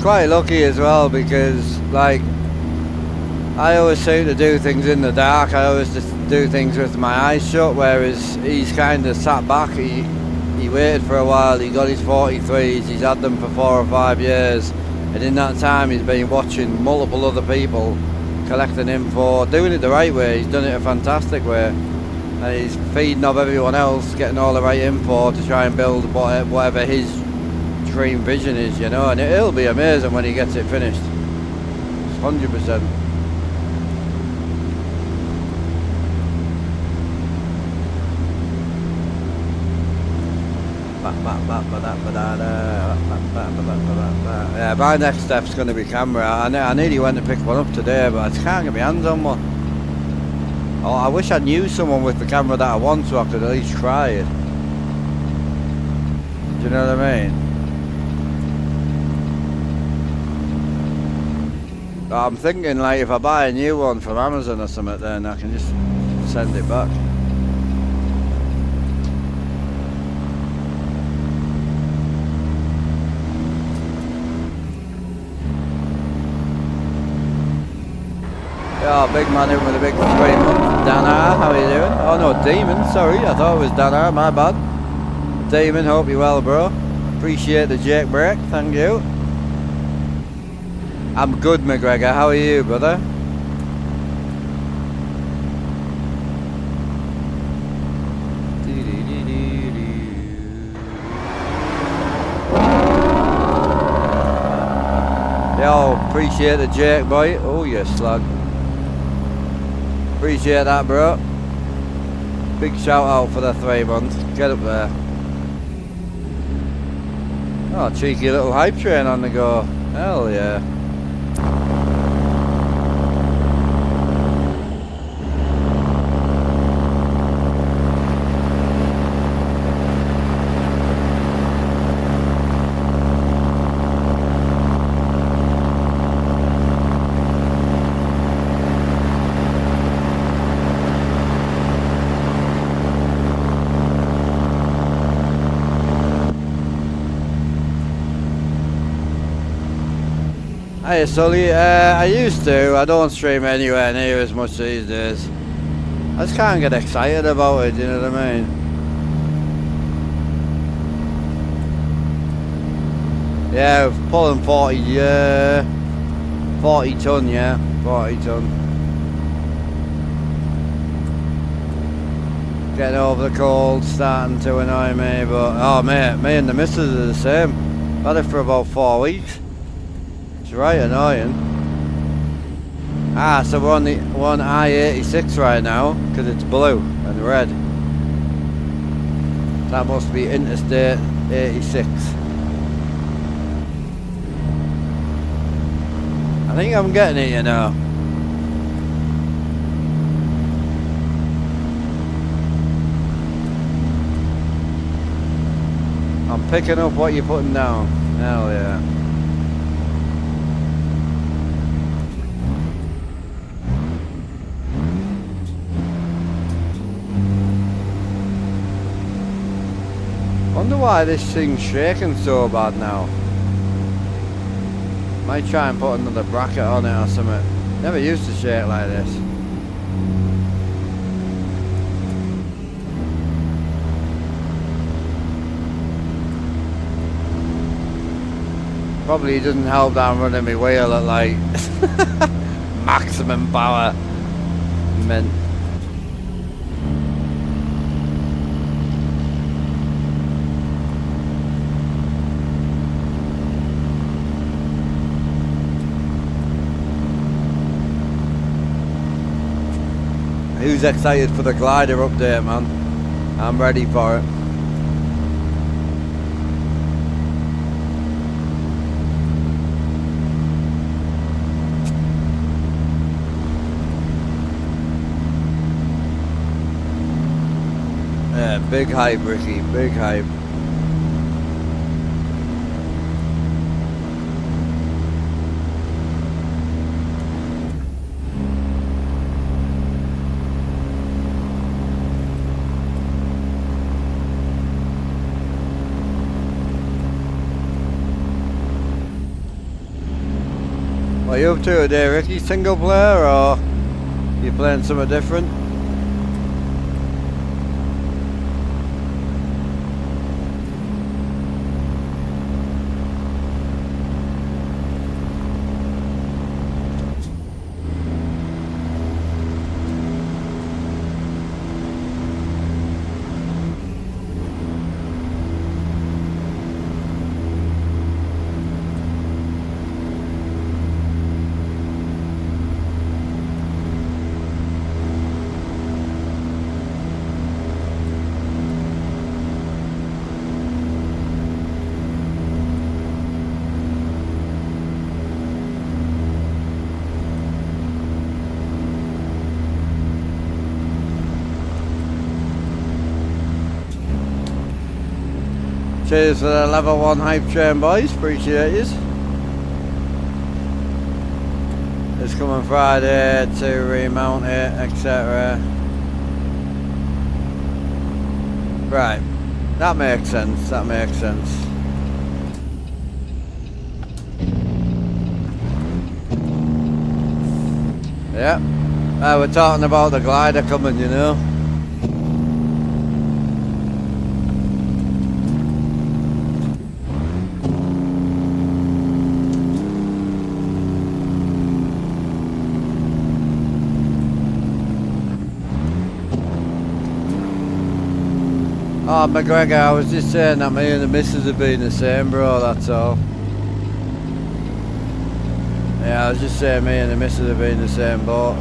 quite lucky as well because, like, I always seem to do things in the dark. I always just do things with my eyes shut, whereas he's kind of sat back. He waited for a while. He got his 43s. He's had them for 4 or 5 years, and in that time he's been watching multiple other people collecting info, doing it the right way. He's done it a fantastic way, and he's feeding off everyone else, getting all the right info to try and build whatever his dream vision is, you know. And it'll be amazing when he gets it finished. 100%. Yeah, my next step's going to be camera. I nearly went to pick one up today, but I just can't get my hands on one. Oh, I wish I knew someone with the camera that I want, so I could at least try it. Do you know what I mean? But I'm thinking, like, if I buy a new one from Amazon or something, then I can just send it back. Oh, big man in with a big 3-month. Danar, how are you doing? Oh no, Demon, sorry, I thought it was Danar, my bad. Demon, hope you're well, bro. Appreciate the Jake break, thank you. I'm good, McGregor, how are you, brother? Yo, appreciate the Jake, boy. Oh, you slug. Appreciate that, bro. Big shout out for the 3 months. Get up there. Oh, cheeky little hype train on the go. Hell yeah. Hey Sully, I used to. I don't stream anywhere near as much these days. I just can't get excited about it, you know what I mean? Yeah, pulling 40 ton, yeah, 40 ton. Getting over the cold, starting to annoy me, but oh mate, me and the missus are the same. Had it for about 4 weeks. It's right annoying. Ah, so we're on I-86 right now, because it's blue and red. That must be Interstate 86. I think I'm getting it, you know. I'm picking up what you're putting down. Hell yeah. Wonder why this thing's shaking so bad now. Might try and put another bracket on it or something. Never used to shake like this. Probably doesn't help that I'm running my wheel at like maximum power. Mint. Who's excited for the glider update, man? I'm ready for it. Yeah, big hype, Ricky, big hype. What are you up to today, Ricky? Single player or you playing something different? Cheers for the level 1 hype train, boys. Appreciate yous. It's coming Friday to remount it, etc. Right. That makes sense. That makes sense. Yeah. We're talking about the glider coming, you know. Oh, McGregor, I was just saying that me and the missus have been the same, bro, that's all. Yeah, I was just saying me and the missus have been the same boat.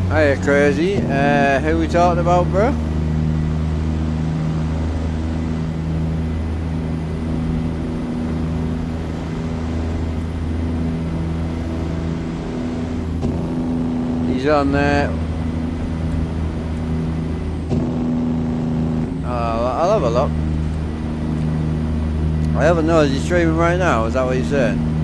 Hiya, crazy. Who we talking about, bro? He's on there. I'll have a look. I haven't know. Is he streaming right now? Is that what you're saying?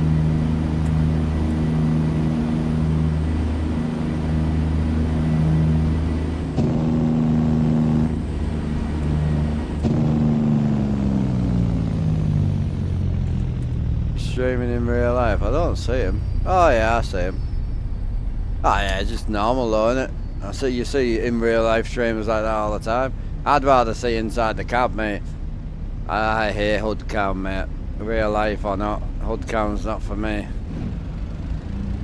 Streaming in real life. I don't see him. Oh yeah, I see him. Oh yeah, it's just normal though, isn't it? You see in real life streamers like that all the time. I'd rather see inside the cab, mate. I hate hood cam, mate. Real life or not, hood cam's not for me.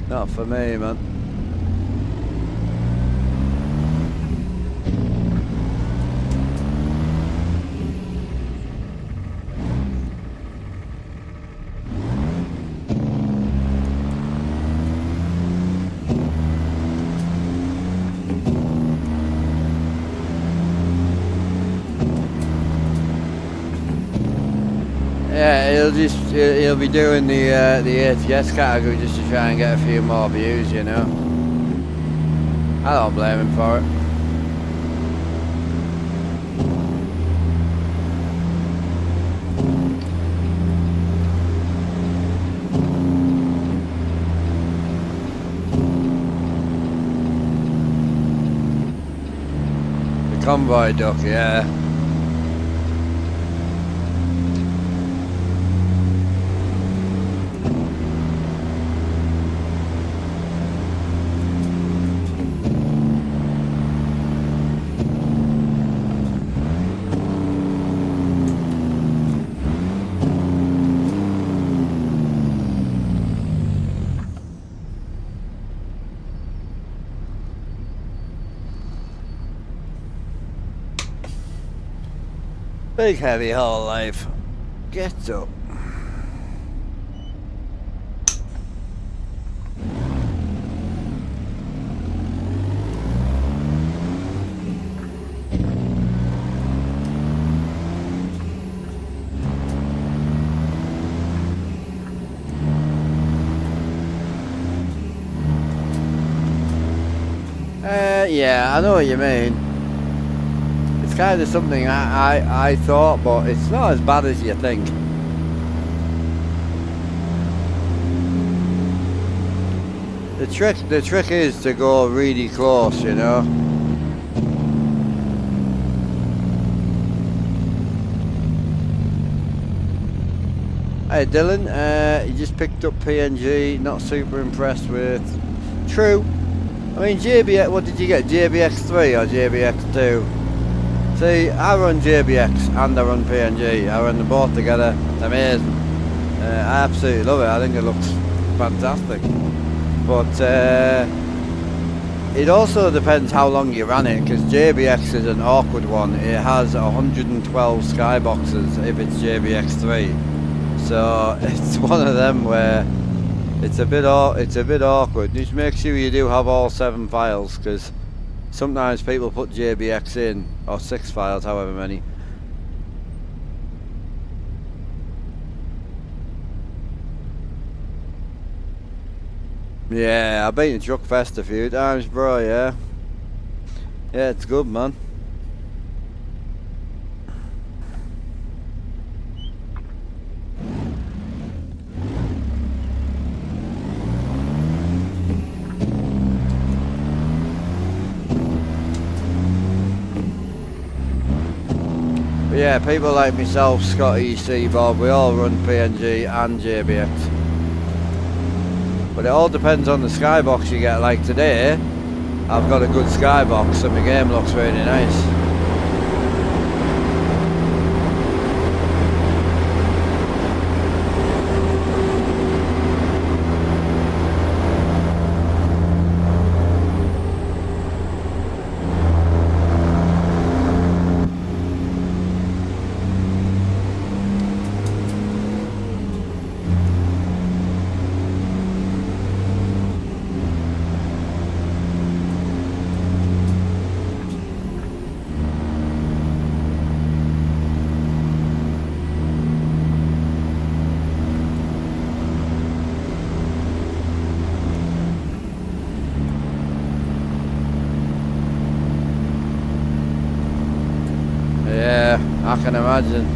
Not for me, man. Yeah, he'll be doing the ATS category just to try and get a few more views, you know. I don't blame him for it. The convoy duck, yeah. Big heavy haul life. Get up. Yeah, I know what you mean. It's kind of something I thought, but it's not as bad as you think. The trick is to go really close, you know. Hey Dylan, you just picked up PNG, not super impressed with. True. I mean JBX, what did you get? JBX3 or JBX2? See, I run JBX and I run PNG. I run them both together. It's amazing. I absolutely love it. I think it looks fantastic. But it also depends how long you ran it, because JBX is an awkward one. It has 112 skyboxes if it's JBX3. So it's one of them where it's a bit awkward. Just make sure you do have all 7 files, because sometimes people put JBX in, or 6 files, however many. Yeah, I've been to Truck Fest a few times, bro. Yeah, it's good, man. Yeah, people like myself, Scotty, C Bob, we all run PNG and JBX. But it all depends on the skybox you get. Like today, I've got a good skybox and my game looks really nice. I can imagine.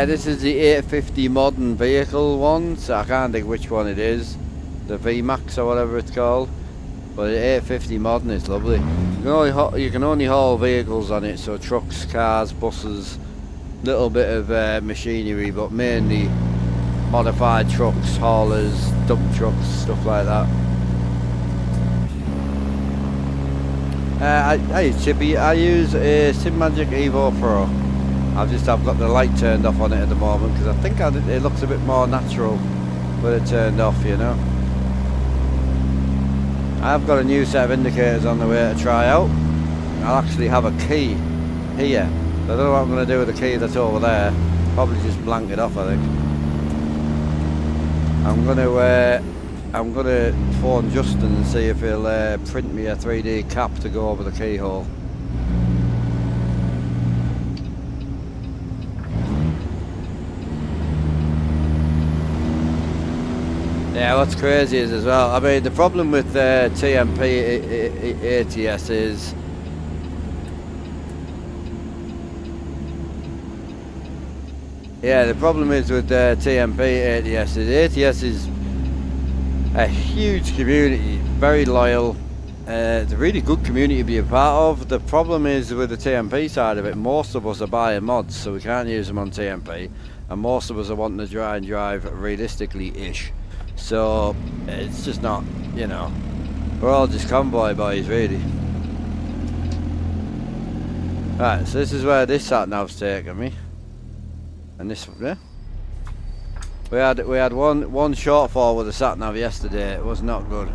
This is the 850 modern vehicle one, so I can't think which one it is. The VMAX or whatever it's called. But the 850 modern is lovely. You can only haul vehicles on it, so trucks, cars, buses, little bit of machinery, but mainly modified trucks, haulers, dump trucks, stuff like that. Hey Chippy, I use a SimMagic Evo Pro. I've got the light turned off on it at the moment because I think it looks a bit more natural with it turned off, you know. I've got a new set of indicators on the way to try out. I'll actually have a key here. I don't know what I'm going to do with the key that's over there. Probably just blank it off, I think. I'm gonna phone Justin and see if he'll print me a 3D cap to go over the keyhole. Yeah, what's crazy is as well, I mean, the problem with TMP ATS is the problem is with TMP ATS is a huge community, very loyal. It's a really good community to be a part of. The problem is with the TMP side of it, most of us are buying mods, so we can't use them on TMP, and most of us are wanting to try and drive realistically-ish. So it's just not, you know, we're all just convoy boys, really. Right, so this is where this Satnav's taken me, and this one, yeah. We had one shortfall with the Satnav yesterday. It was not good.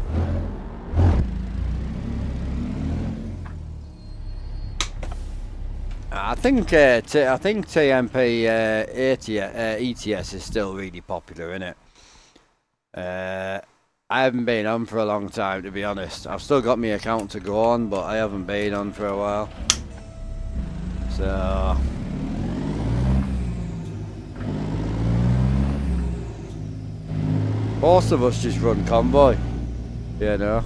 I think TMP ETS is still really popular, isn't it? I haven't been on for a long time, to be honest. I've still got my account to go on, but I haven't been on for a while. So. Most of us just run convoy, you know.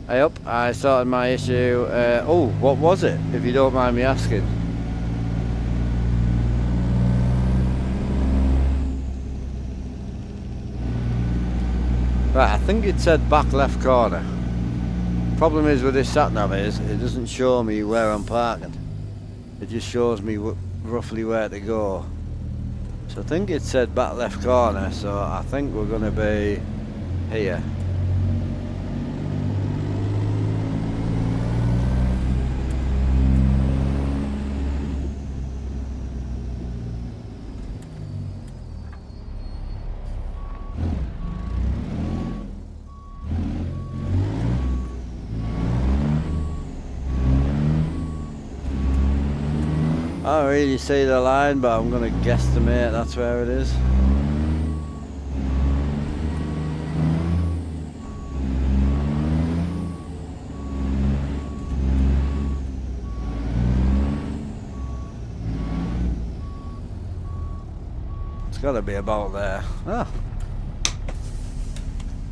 Hey up, I sorted my issue. Oh, what was it, if you don't mind me asking? Right, I think it said back left corner. Problem is with this Satnav is, it doesn't show me where I'm parking. It just shows me roughly where to go. So I think it said back left corner, so I think we're going to be here. I don't really see the line, but I'm going to guesstimate that's where it is. It's got to be about there. Ah.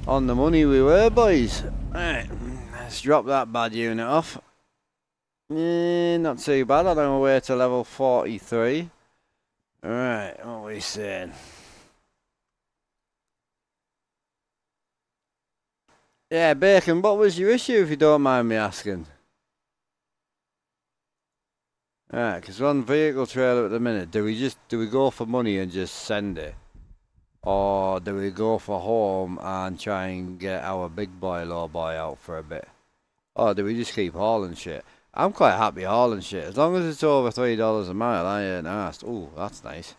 On the money we were, boys. Right, let's drop that bad unit off. Not too bad. I'm on my way to level 43. Alright, what are we saying? Yeah, Bacon, what was your issue, if you don't mind me asking? Alright, because we're on vehicle trailer at the minute. Do we go for money and just send it? Or do we go for home and try and get our big boy, low boy out for a bit? Or do we just keep hauling shit? I'm quite happy hauling shit. As long as it's over $3 a mile, I ain't asked. Ooh, that's nice.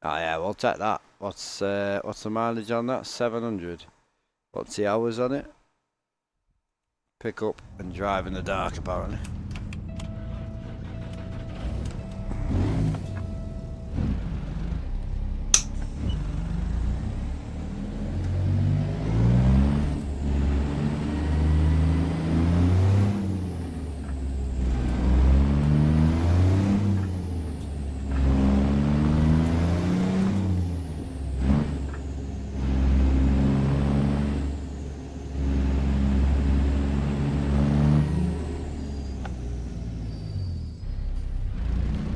Oh yeah, we'll take that. What's the mileage on that? 700. What's the hours on it? Pick up and drive in the dark, apparently.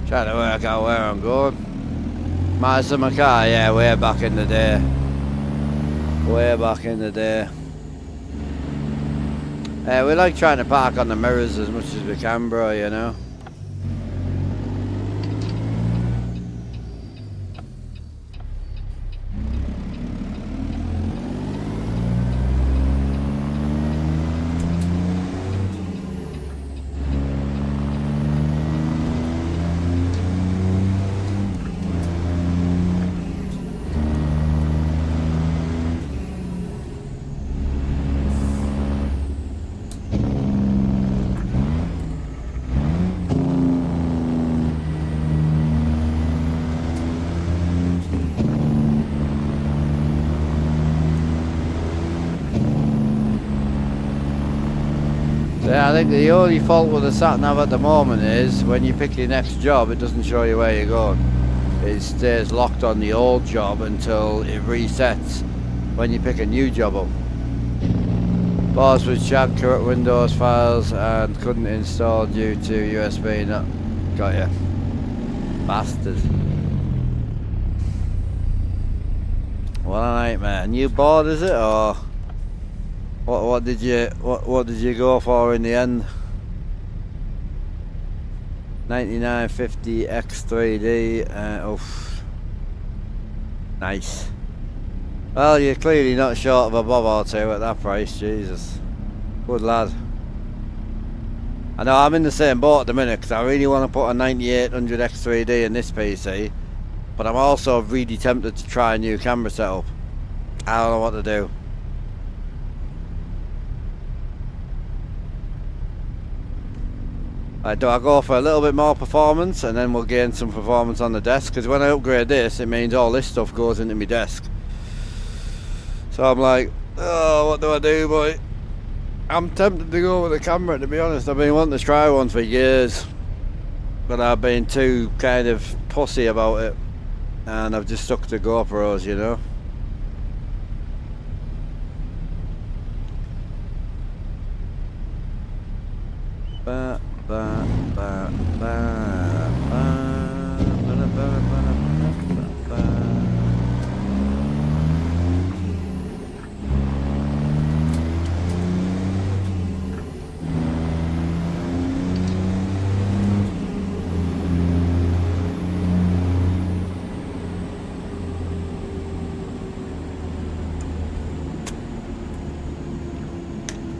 Trying to work out where I'm going. Mazda my car, yeah, way back in the day. Way back in the day. We like trying to park on the mirrors as much as we can, bro, you know. Yeah, I think the only fault with the Satnav at the moment is when you pick your next job, it doesn't show you where you're going. It stays locked on the old job until it resets when you pick a new job up. Boss was shared corrupt Windows files and couldn't install due to USB not. Got ya. Bastard. What a nightmare. New board is it, or what did you go for in the end? 9950 X3D. Oof. Nice. Well, you're clearly not short of a bob or two at that price. Jesus. Good lad. I know I'm in the same boat at the minute because I really want to put a 9800 X3D in this PC, but I'm also really tempted to try a new camera setup. I don't know what to do. Do I go for a little bit more performance and then we'll gain some performance on the desk? Because when I upgrade this, it means all this stuff goes into my desk. So I'm like, oh, what do I do, boy? I'm tempted to go with the camera, to be honest. I've been wanting to try one for years, but I've been too kind of pussy about it. and I've just stuck to GoPros, you know. Ba, ba, ba, ba, ba, ba, ba, ba, ba, ba.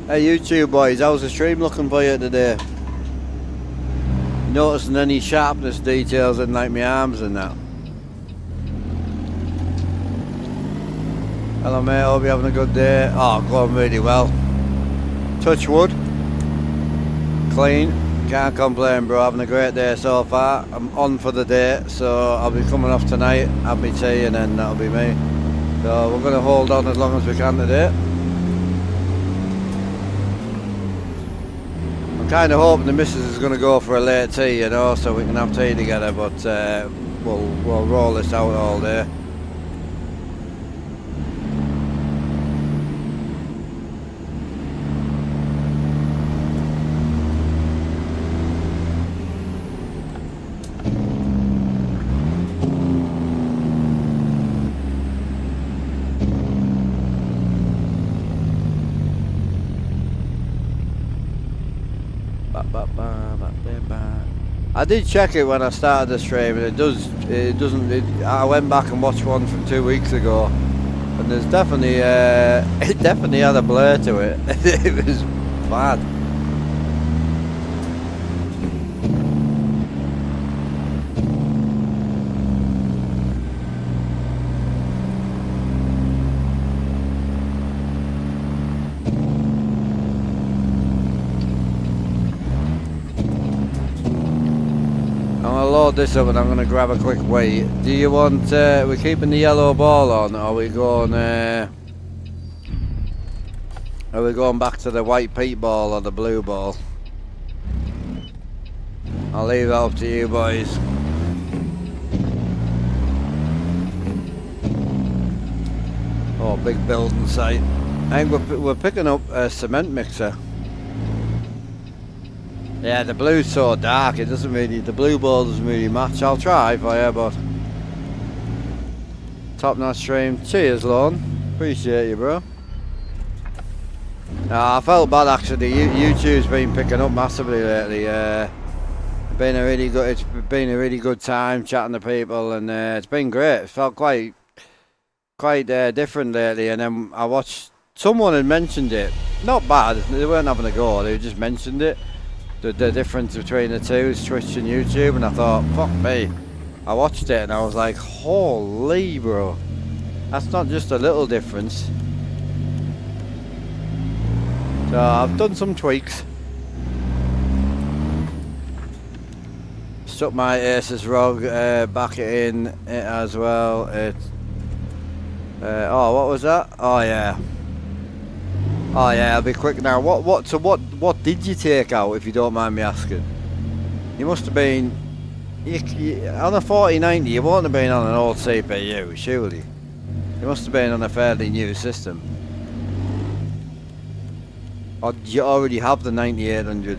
Hey YouTube boys, how's the stream looking for you today? Noticing any sharpness details in like my arms and that? Hello mate, hope you're having a good day. Oh, going really well. Touch wood. Clean. Can't complain bro, having a great day so far. I'm on for the day, so I'll be coming off tonight, have me tea and then that'll be me. So we're going to hold on as long as we can today. I'm kind of hoping the missus is going to go for a late tea, you know, so we can have tea together, but we'll roll this out all day. I did check it when I started the stream, and it doesn't. I went back and watched one from 2 weeks ago, and there's definitely it definitely had a blur to it. It was bad. Load this up and I'm going to grab a quick wait. Do you want, we're keeping the yellow ball on, or are we going back to the white peat ball or the blue ball? I'll leave that up to you boys. Oh, big building site. I think we're picking up a cement mixer. Yeah, the blue's so dark, it doesn't really, the blue ball doesn't really match. I'll try for you, but top notch stream. Cheers, Lon. Appreciate you, bro. I felt bad actually. YouTube's been picking up massively lately. It's been a really good time chatting to people, and it's been great. It felt quite different lately. And then I watched, someone had mentioned it. Not bad. They weren't having a go. They just mentioned it. The difference between the two is Twitch and YouTube, and I thought, fuck me. I watched it and I was like, holy bro, that's not just a little difference. So I've done some tweaks. Stuck my Asus ROG back in it as well. Oh, what was that? Oh yeah. Oh yeah, I'll be quick now. What did you take out, if you don't mind me asking? You must have been on a 4090. You won't have been on an old CPU, surely. You must have been on a fairly new system. Or do you already have the 9800?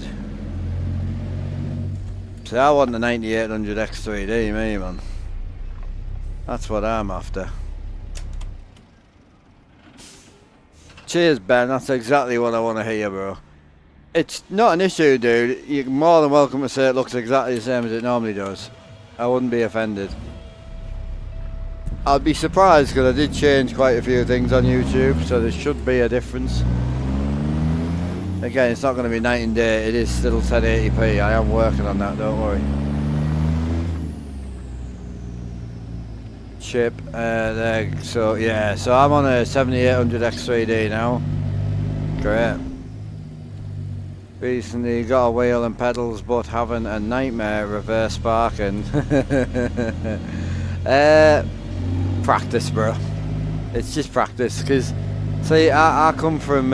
So I want the 9800 X3D, me man. That's what I'm after. Cheers, Ben. That's exactly what I want to hear, bro. It's not an issue, dude. You're more than welcome to say it looks exactly the same as it normally does. I wouldn't be offended. I'd be surprised because I did change quite a few things on YouTube, so there should be a difference. Again, it's not going to be night and day. It is still 1080p. I am working on that, don't worry. Chip there, so yeah, so I'm on a 7800 X3D now. Great. Recently got a wheel and pedals, but having a nightmare reverse parking. Practice, bro. It's just practice, because see, I come from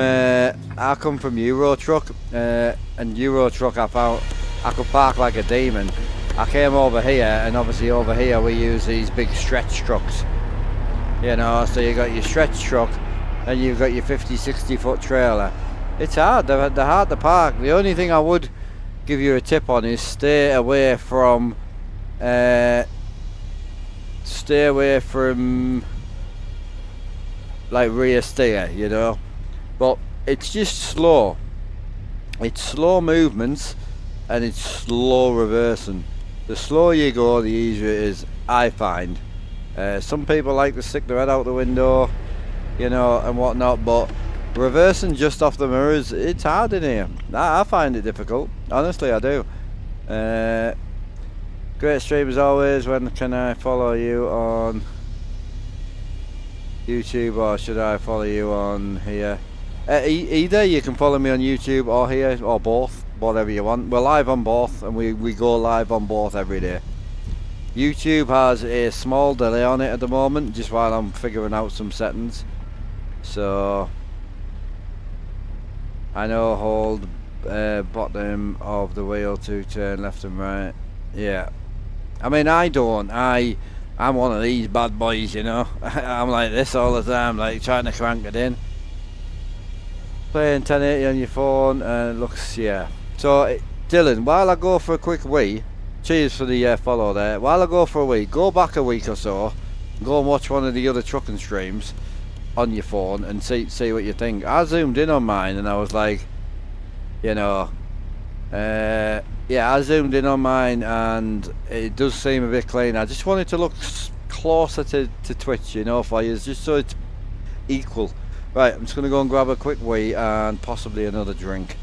Euro Truck, and Euro Truck I found I could park like a demon. I came over here, and obviously over here we use these big stretch trucks. You know, so you got your stretch truck, and you've got your 50-60 foot trailer. It's hard, they're hard to park. The only thing I would give you a tip on is stay away from like rear steer, you know. But it's just slow. It's slow movements, and it's slow reversing. The slower you go, the easier it is, I find. Some people like to stick their head out the window, you know, and whatnot, but reversing just off the mirrors, it's hard in here. I find it difficult. Honestly, I do. Great stream as always. When can I follow you on YouTube, or should I follow you on here? Either you can follow me on YouTube or here, or both, whatever you want. We're live on both, and we go live on both every day. YouTube has a small delay on it at the moment, just while I'm figuring out some settings. So I know hold bottom of the wheel to turn left and right. Yeah, I mean, I'm one of these bad boys, you know. I'm like this all the time, like trying to crank it in. Playing 1080 on your phone, and it looks, yeah. So Dylan, while I go for a quick wee, cheers for the follow there. While I go for a wee, go back a week or so, go and watch one of the other trucking streams on your phone and see what you think. I zoomed in on mine and I was like, you know, yeah, I zoomed in on mine and it does seem a bit clean. I just wanted to look closer to Twitch, you know, for you, just so it's equal. Right, I'm just going to go and grab a quick wee and possibly another drink.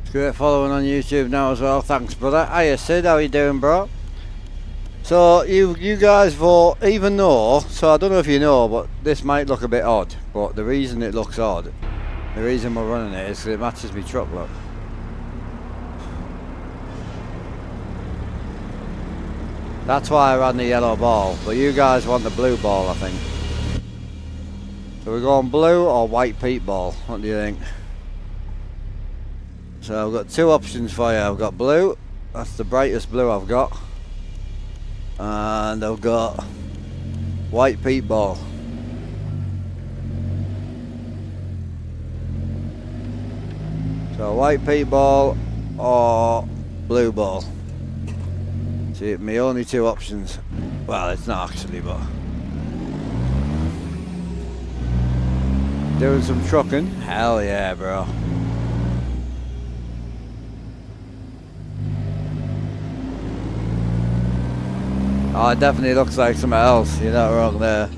It's great following on YouTube now as well. Thanks, brother. Hiya, Sid. How you doing, bro? So you guys vote, even though, so I don't know if you know, but this might look a bit odd, but the reason it looks odd, the reason we're running it is because it matches my truck, look. That's why I ran the yellow ball, but you guys want the blue ball, I think. So we're going blue or white peat ball, what do you think? So I've got two options for you. I've got blue, that's the brightest blue I've got. And I've got white peat ball. So white peat ball or blue ball. See, my only two options. Well, it's not actually, but doing some trucking. Hell yeah, bro. Oh, it definitely looks like something else. You're not wrong there.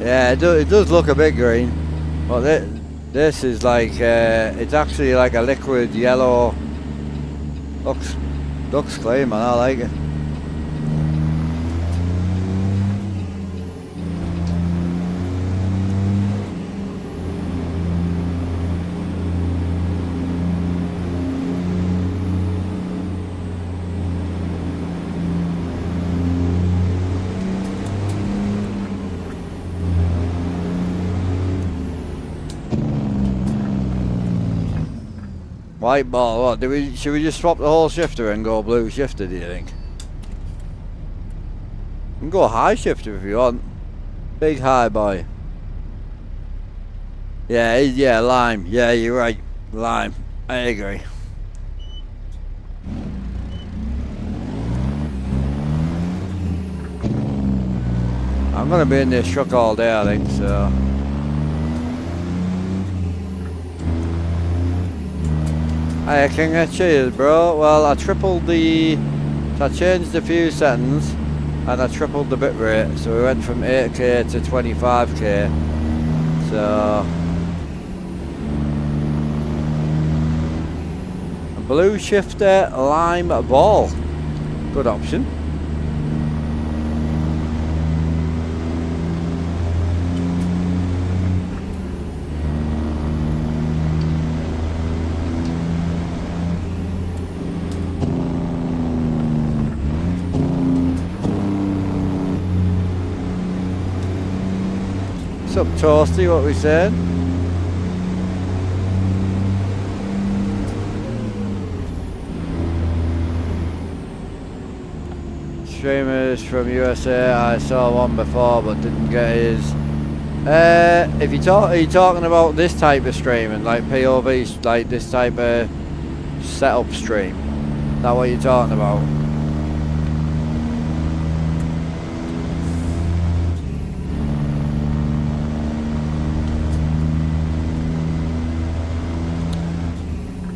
Yeah, it does look a bit green. But this is like, it's actually like a liquid yellow. Looks clean, man. I like it. White ball, what? Should we just swap the whole shifter and go blue shifter, do you think? You can go high shifter if you want. Big high boy. Yeah, lime. Yeah, you're right. Lime. I agree. I'm gonna be in this truck all day, I think, so. Hiya King, cheers bro. Well, I tripled so I changed a few settings and I tripled the bit rate, so we went from 8k to 25k. So a blue shifter, lime ball, good option. Up Toasty, what we said. Streamers from USA, I saw one before but didn't get his. If you are you talking about this type of streaming, like POV, like this type of setup stream? Is that what you're talking about?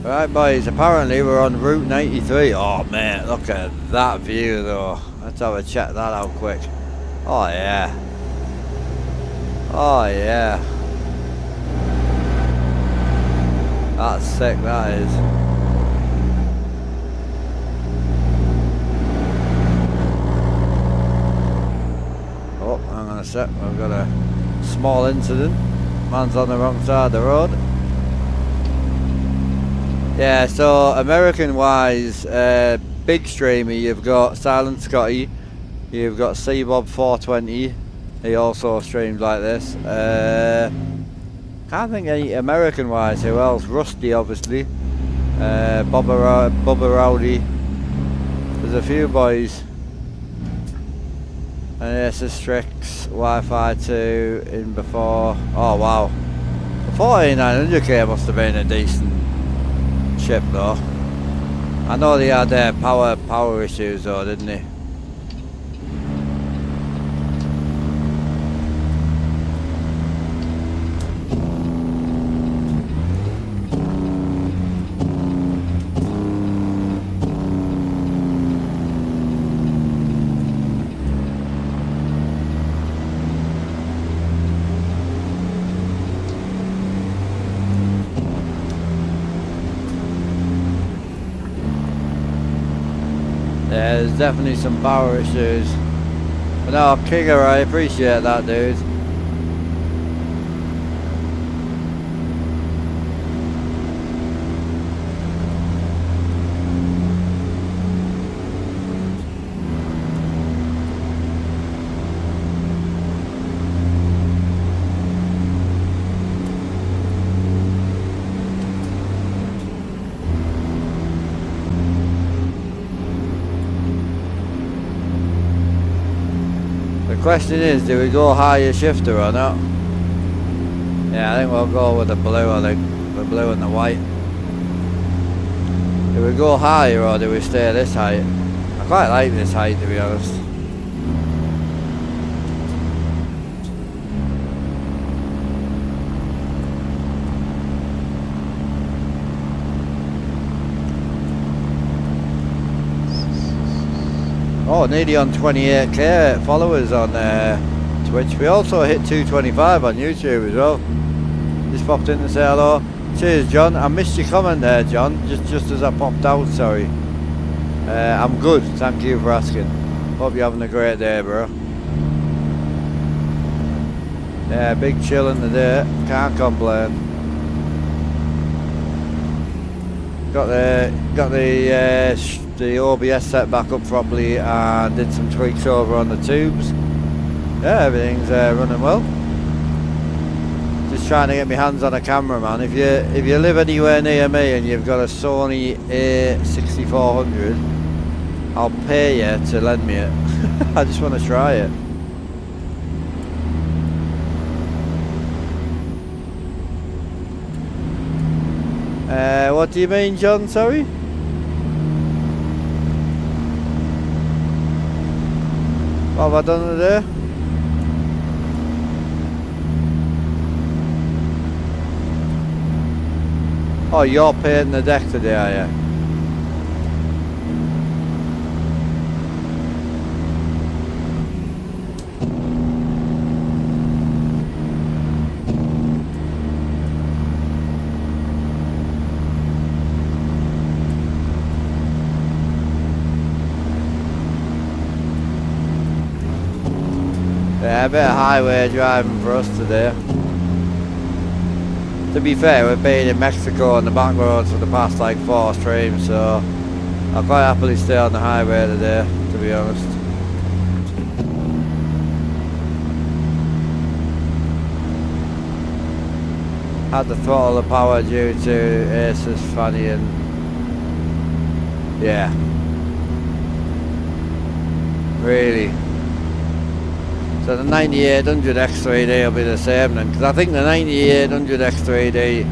Right boys, apparently we're on Route 93. Oh man, look at that view though. Let's have a check that out quick. Oh yeah. Oh yeah. That's sick, that is. Oh, hang on a sec, we've got a small incident. Man's on the wrong side of the road. Yeah, so American wise, big streamer, you've got Silent Scotty, you've got C-Bob 420, he also streams like this. Can't think any American wise, who else? Rusty obviously, Bubba Rowdy, there's a few boys. And this is Strix, Wi-Fi 2 in before. Oh wow, the 4900K must have been a decent ship though. I know they had power issues though, didn't they? there's definitely some power issues. But no, Kinger, I appreciate that, dude. The question is, do we go higher shifter or not? Yeah, I think we'll go with the blue, I think. The blue and the white. Do we go higher or do we stay this height? I quite like this height, to be honest. Oh, nearly on 28k followers on Twitch. We also hit 225 on YouTube as well. Just popped in to say hello. Cheers, John. I missed your comment there, John. Just as I popped out. Sorry. I'm good. Thank you for asking. Hope you're having a great day, bro. Yeah, big chill in the day. Can't complain. Got the OBS set back up properly and did some tweaks over on the tubes. Yeah, everything's running well. Just trying to get my hands on a camera, man. If you live anywhere near me and you've got a Sony A6400, I'll pay you to lend me it. I just want to try it. What do you mean, John? Sorry? What have I done today? Oh, you're painting the deck today, are you? Yeah, a bit of highway driving for us today. To be fair, we've been in Mexico on the back roads for the past like 4 streams, so I'll quite happily stay on the highway today, to be honest. Had to throttle the power due to Asus Fanny and yeah. Really. So the 9800 X3D will be the same then, because I think the 9800 X3D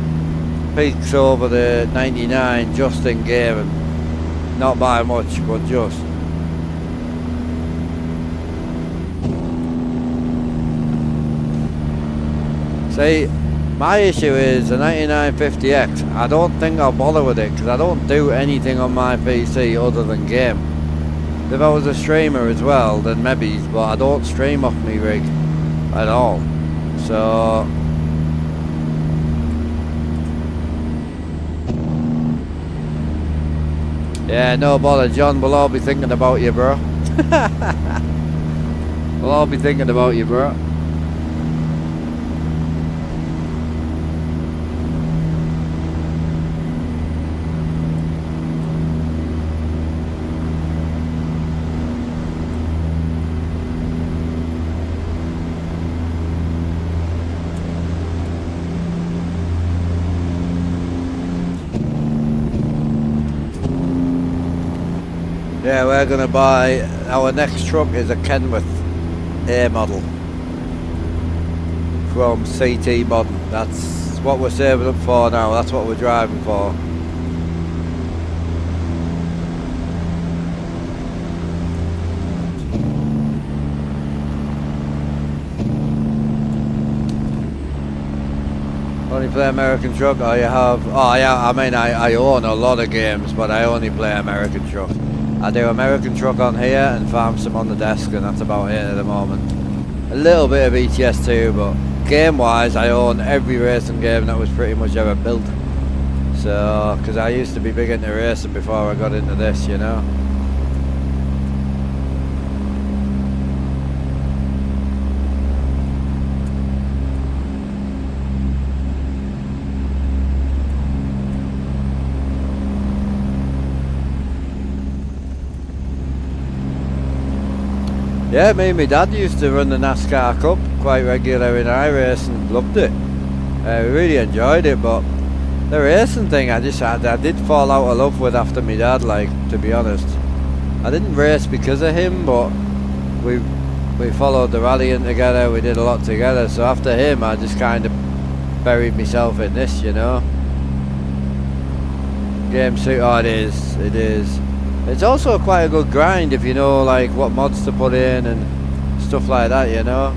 peaks over the 99 just in game, and not by much, but just. See, my issue is the 9950X, I don't think I'll bother with it, because I don't do anything on my PC other than game. If I was a streamer as well, then maybe, but I don't stream off me rig at all. So yeah, no bother, John. We'll all be thinking about you, bro. We'll all be thinking about you, bro. Yeah, we're going to buy, our next truck is a Kenworth A model from CT Modern. That's what we're saving up for now, that's what we're driving for. Only play American truck, or you have, oh yeah, I mean I own a lot of games, but I only play American truck. I do American truck on here and farm some on the desk, and that's about it at the moment. A little bit of ETS2, but game wise I own every racing game that was pretty much ever built. So, because I used to be big into racing before I got into this, you know. Yeah, me and my dad used to run the NASCAR Cup quite regular in iRace and loved it. We really enjoyed it, but the racing thing, I did fall out of love with after my dad, like, to be honest. I didn't race because of him, but we followed the rallying together, we did a lot together, so after him I just kind of buried myself in this, you know. Game suit, oh it is. It's also quite a good grind if you know like what mods to put in and stuff like that, you know.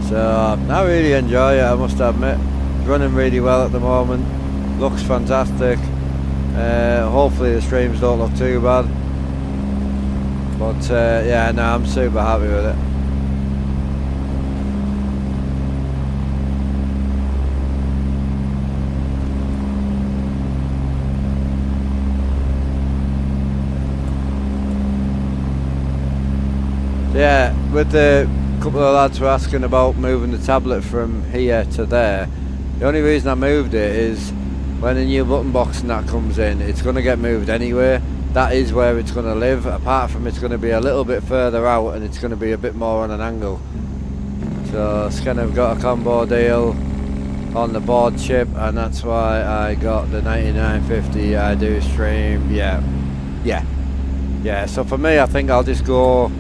So I really enjoy it, I must admit. It's running really well at the moment, looks fantastic. Hopefully the streams don't look too bad, but yeah, no, I'm super happy with it. Yeah, with the couple of lads were asking about moving the tablet from here to there. The only reason I moved it is when the new button box and that comes in, it's going to get moved anyway. That is where it's going to live, apart from it's going to be a little bit further out and it's going to be a bit more on an angle. So it's kind of got a combo deal on the board chip, and that's why I got the 9950 I do stream. Yeah, so for me I think I'll just go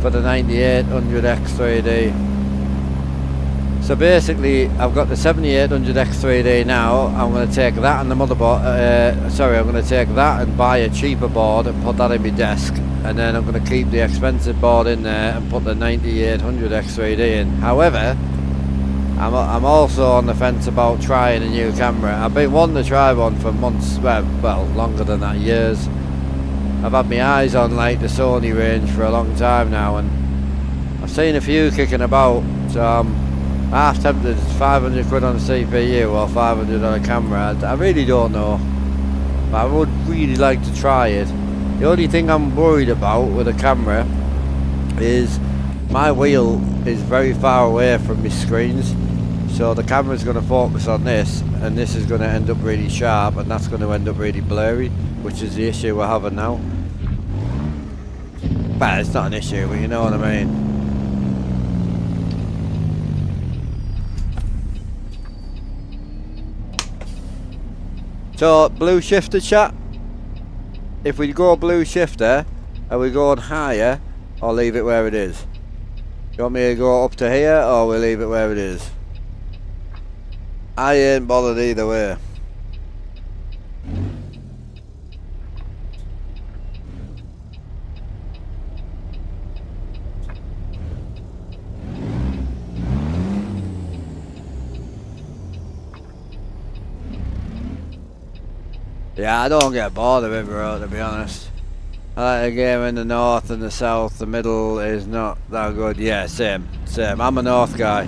for the 9800X3D. So basically I've got the 7800X3D now. I'm going to take that and the motherboard, I'm going to take that and buy a cheaper board and put that in my desk, and then I'm going to keep the expensive board in there and put the 9800X3D in. However, I'm also on the fence about trying a new camera. I've been wanting to try one for months, well longer than that, years. I've had my eyes on like the Sony range for a long time now, and I've seen a few kicking about, so I'm half tempted. 500 quid on a CPU or 500 on a camera, I really don't know, but I would really like to try it. The only thing I'm worried about with a camera is my wheel is very far away from my screens, so the camera's going to focus on this, and this is going to end up really sharp, and that's going to end up really blurry, which is the issue we're having now. Well, it's not an issue, but you know what I mean. So, blue shifter chat. If we go blue shifter, are we going higher or leave it where it is? You want me to go up to here or we leave it where it is? I ain't bothered either way. Yeah, I don't get bored of it, bro, to be honest. I like the game in the north and the south. The middle is not that good. Yeah, same. I'm a north guy.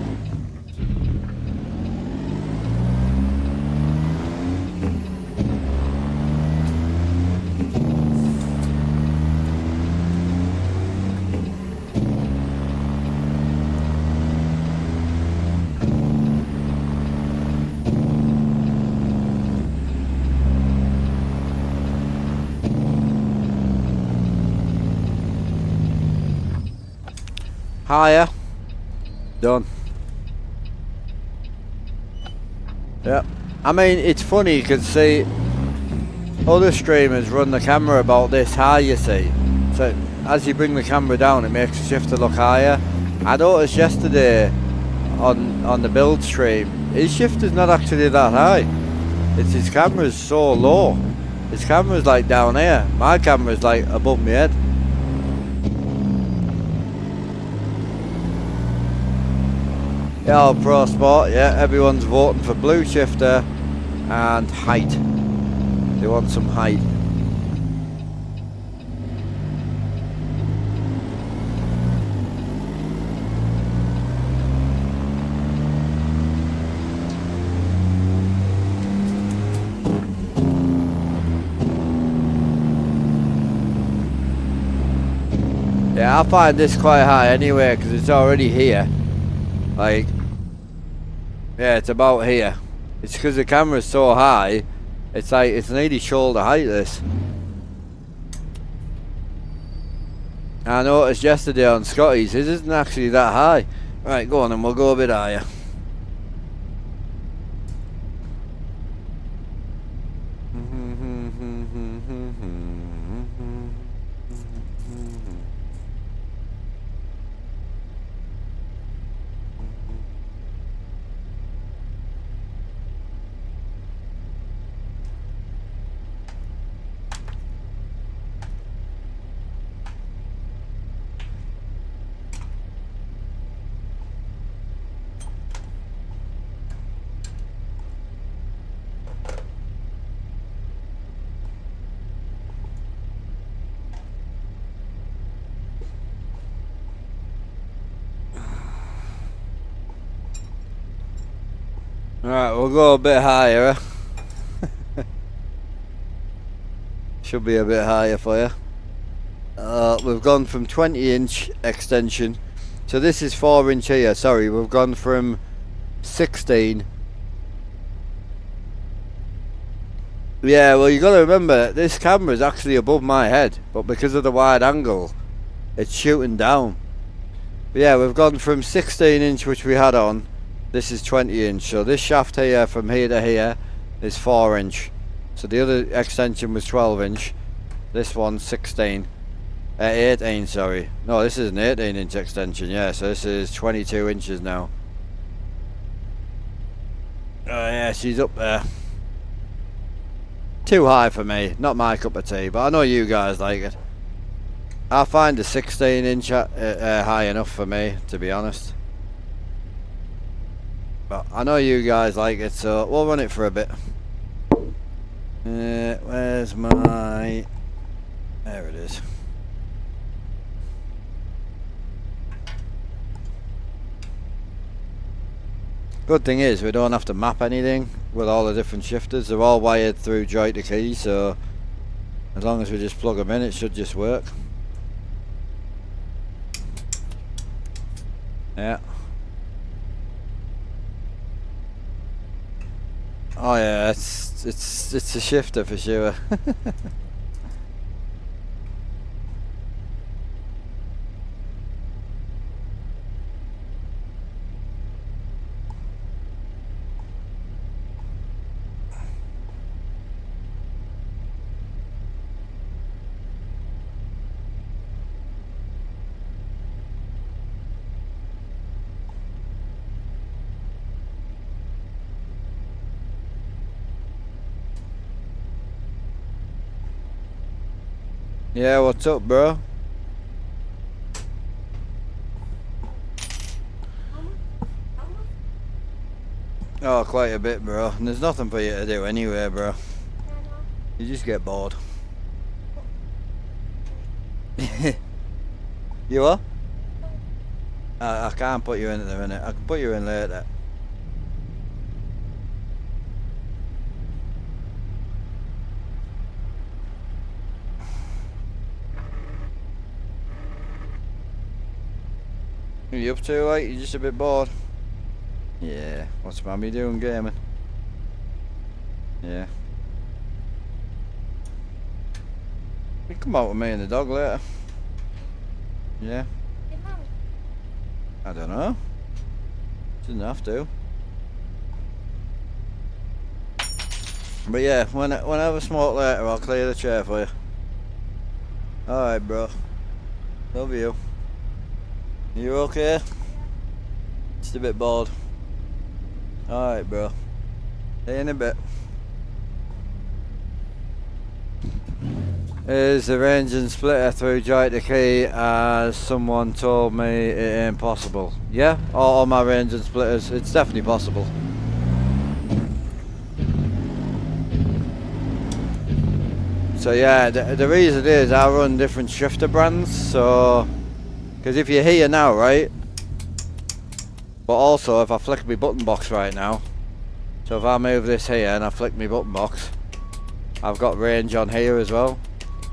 Higher. Done. Yeah. I mean, it's funny because, see, other streamers run the camera about this high, you see. So, as you bring the camera down, it makes the shifter look higher. I noticed yesterday on the build stream, his shifter's not actually that high. His camera's so low. His camera's like down here. My camera's like above my head. Yeah, Pro Sport, yeah, everyone's voting for blue shifter and height. They want some height. Yeah, I find this quite high anyway because it's already here. Like, yeah, it's about here. It's because the camera's so high, it's like, it's nearly shoulder height, this. I noticed yesterday on Scotty's, his isn't actually that high. Right, go on and we'll go a bit higher. Alright, we'll go a bit higher. Should be a bit higher for you. We've gone from 20-inch extension. So this is 4-inch here. Sorry, we've gone from 16. Yeah, well, you got to remember, this camera is actually above my head, but because of the wide angle, it's shooting down. But yeah, we've gone from 16-inch, which we had on. This is 20-inch, so this shaft here from here to here is 4-inch. So the other extension was 12-inch. This one's 18, sorry. No, this is an 18-inch extension, yeah, so this is 22 inches now. Oh yeah, she's up there. Too high for me, not my cup of tea, but I know you guys like it. I find the 16-inch high enough for me, to be honest. But I know you guys like it, so we'll run it for a bit. Where's my... There it is. Good thing is we don't have to map anything with all the different shifters. They're all wired through joint to key, so as long as we just plug them in, it should just work. Yeah. Oh yeah, it's a shifter for sure. Yeah, what's up, bro? Oh, quite a bit, bro. And there's nothing for you to do anyway, bro. You just get bored. You what? I can't put you in at the minute. I can put you in later. What are you up to, like? You just a bit bored? Yeah. What's mommy doing gaming? Yeah. You come out with me and the dog later. Yeah. I don't know. Doesn't have to. But yeah, when I have a smoke later, I'll clear the chair for you. Alright, bro. Love you. You okay? Just a bit bored. Alright, bro. See you in a bit. Is the range and splitter through joint to key as someone told me it ain't possible? Yeah, all my range and splitters, it's definitely possible. So yeah, the reason is I run different shifter brands, so because if you're here now, right, but also if I flick my button box right now, so if I move this here and I flick my button box, I've got range on here as well.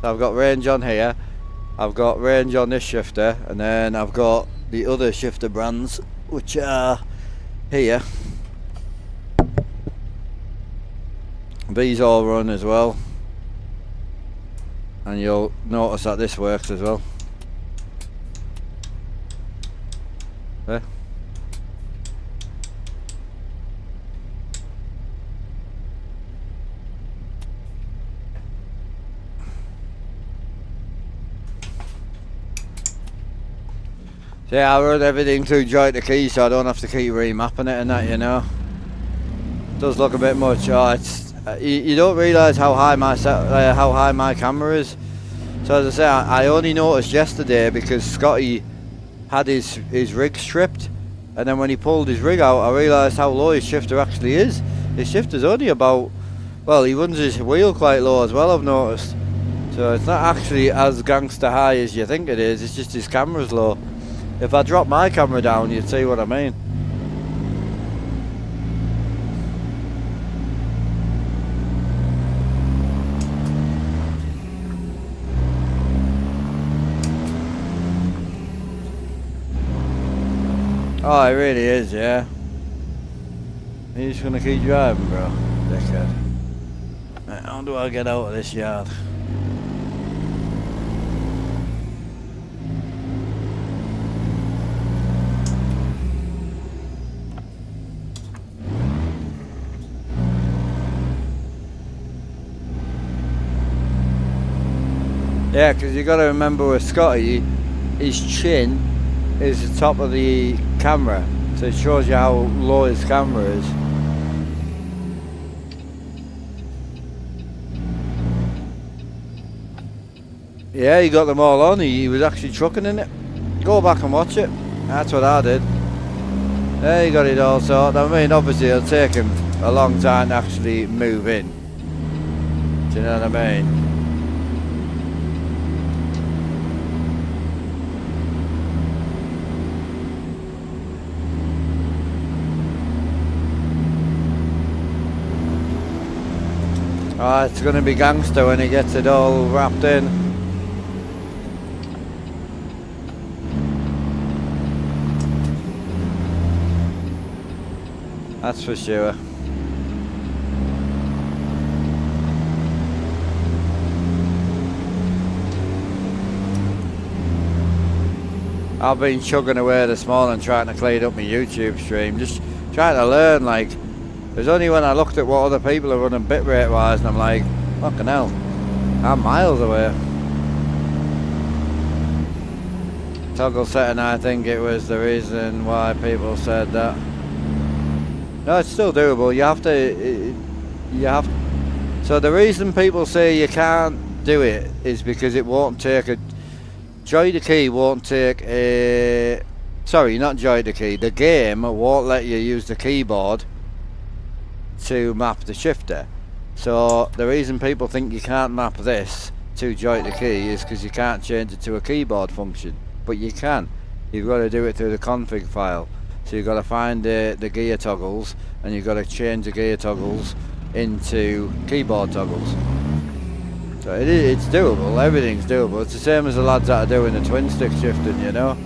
So I've got range on here, I've got range on this shifter, and then I've got the other shifter brands which are here. These all run as well, and you'll notice that this works as well. Huh? Yeah, I run everything through joint the key, so I don't have to keep remapping it and that, you know. Does look a bit much. Oh, it's you don't realise how high my camera is. So as I say, I only noticed yesterday because Scotty had his rig stripped, and then when he pulled his rig out, I realised how low his shifter actually is. His shifter's only about, well, he runs his wheel quite low as well, I've noticed. So it's not actually as gangster high as you think it is. It's just his camera's low. If I drop my camera down, you'd see what I mean. Oh, it really is, yeah. You're just gonna keep driving, bro. Dickhead. Right, how do I get out of this yard? Yeah, because you got to remember with Scotty, his chin is the top of the camera, so it shows you how low his camera is. Yeah, he got them all on. He was actually trucking in it. Go back and watch it. That's what I did. There, he got it all sorted. I mean, obviously it'll take him a long time to actually move in. Do you know what I mean? Oh, it's going to be gangster when he gets it all wrapped in. That's for sure. I've been chugging away this morning trying to clean up my YouTube stream, just trying to learn. Like, there's only when I looked at what other people are running bitrate wise and I'm like, fucking hell, I'm miles away. Toggle setting, I think it was the reason why people said that. No, it's still doable. You have to. So the reason people say you can't do it is because it won't take a. Joy the key won't take a. Sorry, not joy the key. The game won't let you use the keyboard to map the shifter. So the reason people think you can't map this to joy the key is because you can't change it to a keyboard function. But you can. You've got to do it through the config file. So you've got to find the gear toggles, and you've got to change the gear toggles into keyboard toggles. So it's doable, everything's doable. It's the same as the lads that are doing the twin stick shifting, you know.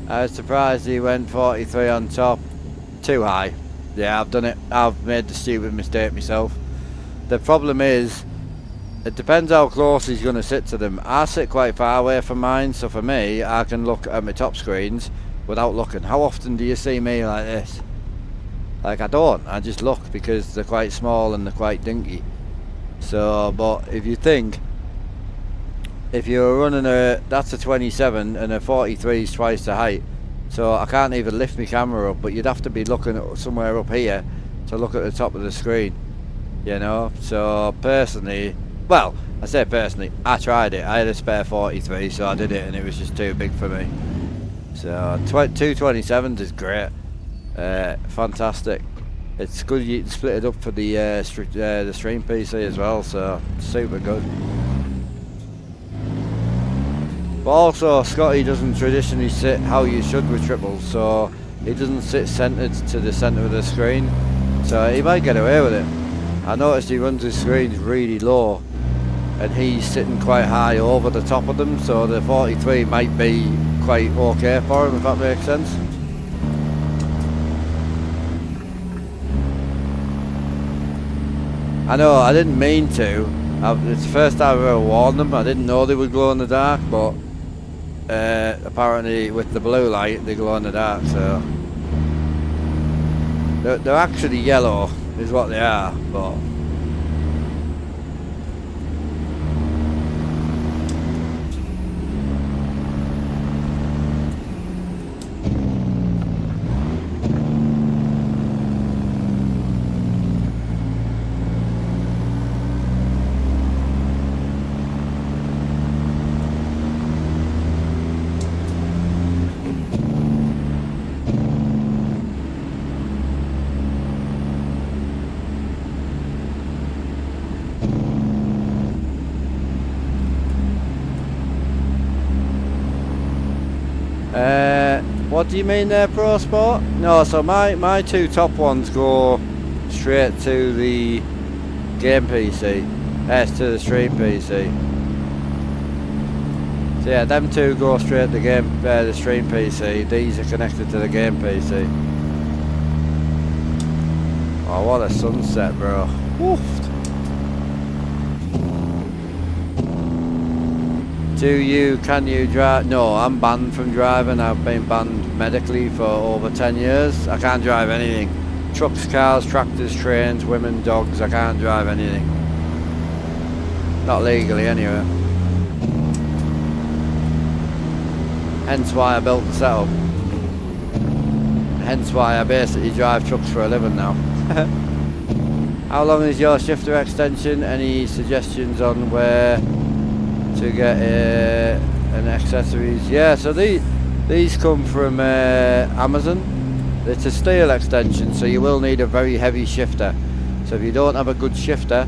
I was surprised he went 43 on top. Too high. Yeah, I've done it. I've made the stupid mistake myself. The problem is, it depends how close he's going to sit to them. I sit quite far away from mine, so for me, I can look at my top screens without looking. How often do you see me like this? Like, I don't. I just look because they're quite small and they're quite dinky. So, but if you think, if you're running that's a 27 and a 43 is twice the height, so I can't even lift my camera up, but you'd have to be looking at somewhere up here to look at the top of the screen, you know. So personally, well, I say personally, I tried it. I had a spare 43, so I did it, and it was just too big for me. So 227s is great, fantastic. It's good you can split it up for the stream PC as well, so super good. But also, Scotty doesn't traditionally sit how you should with triples, so he doesn't sit centered to the center of the screen, so he might get away with it. I noticed he runs his screens really low, and he's sitting quite high over the top of them, so the 43 might be quite okay for him, if that makes sense. I know, I didn't mean to. It's the first time I've ever warned them. I didn't know they would glow in the dark, but apparently with the blue light they glow in the dark, so they're actually yellow is what they are, but what do you mean there, Pro Sport? No, so my two top ones go straight to the game PC, to the stream PC. So yeah, them two go straight to the stream PC. These are connected to the game PC. Oh, what a sunset, bro! Woofed. Can you drive? No, I'm banned from driving. I've been banned medically for over 10 years. I can't drive anything. Trucks, cars, tractors, trains, women, dogs. I can't drive anything. Not legally anyway. Hence why I built the setup. Hence why I basically drive trucks for a living now. How long is your shifter extension? Any suggestions on where to get an accessories? Yeah, so these come from Amazon. It's a steel extension, so you will need a very heavy shifter. So if you don't have a good shifter,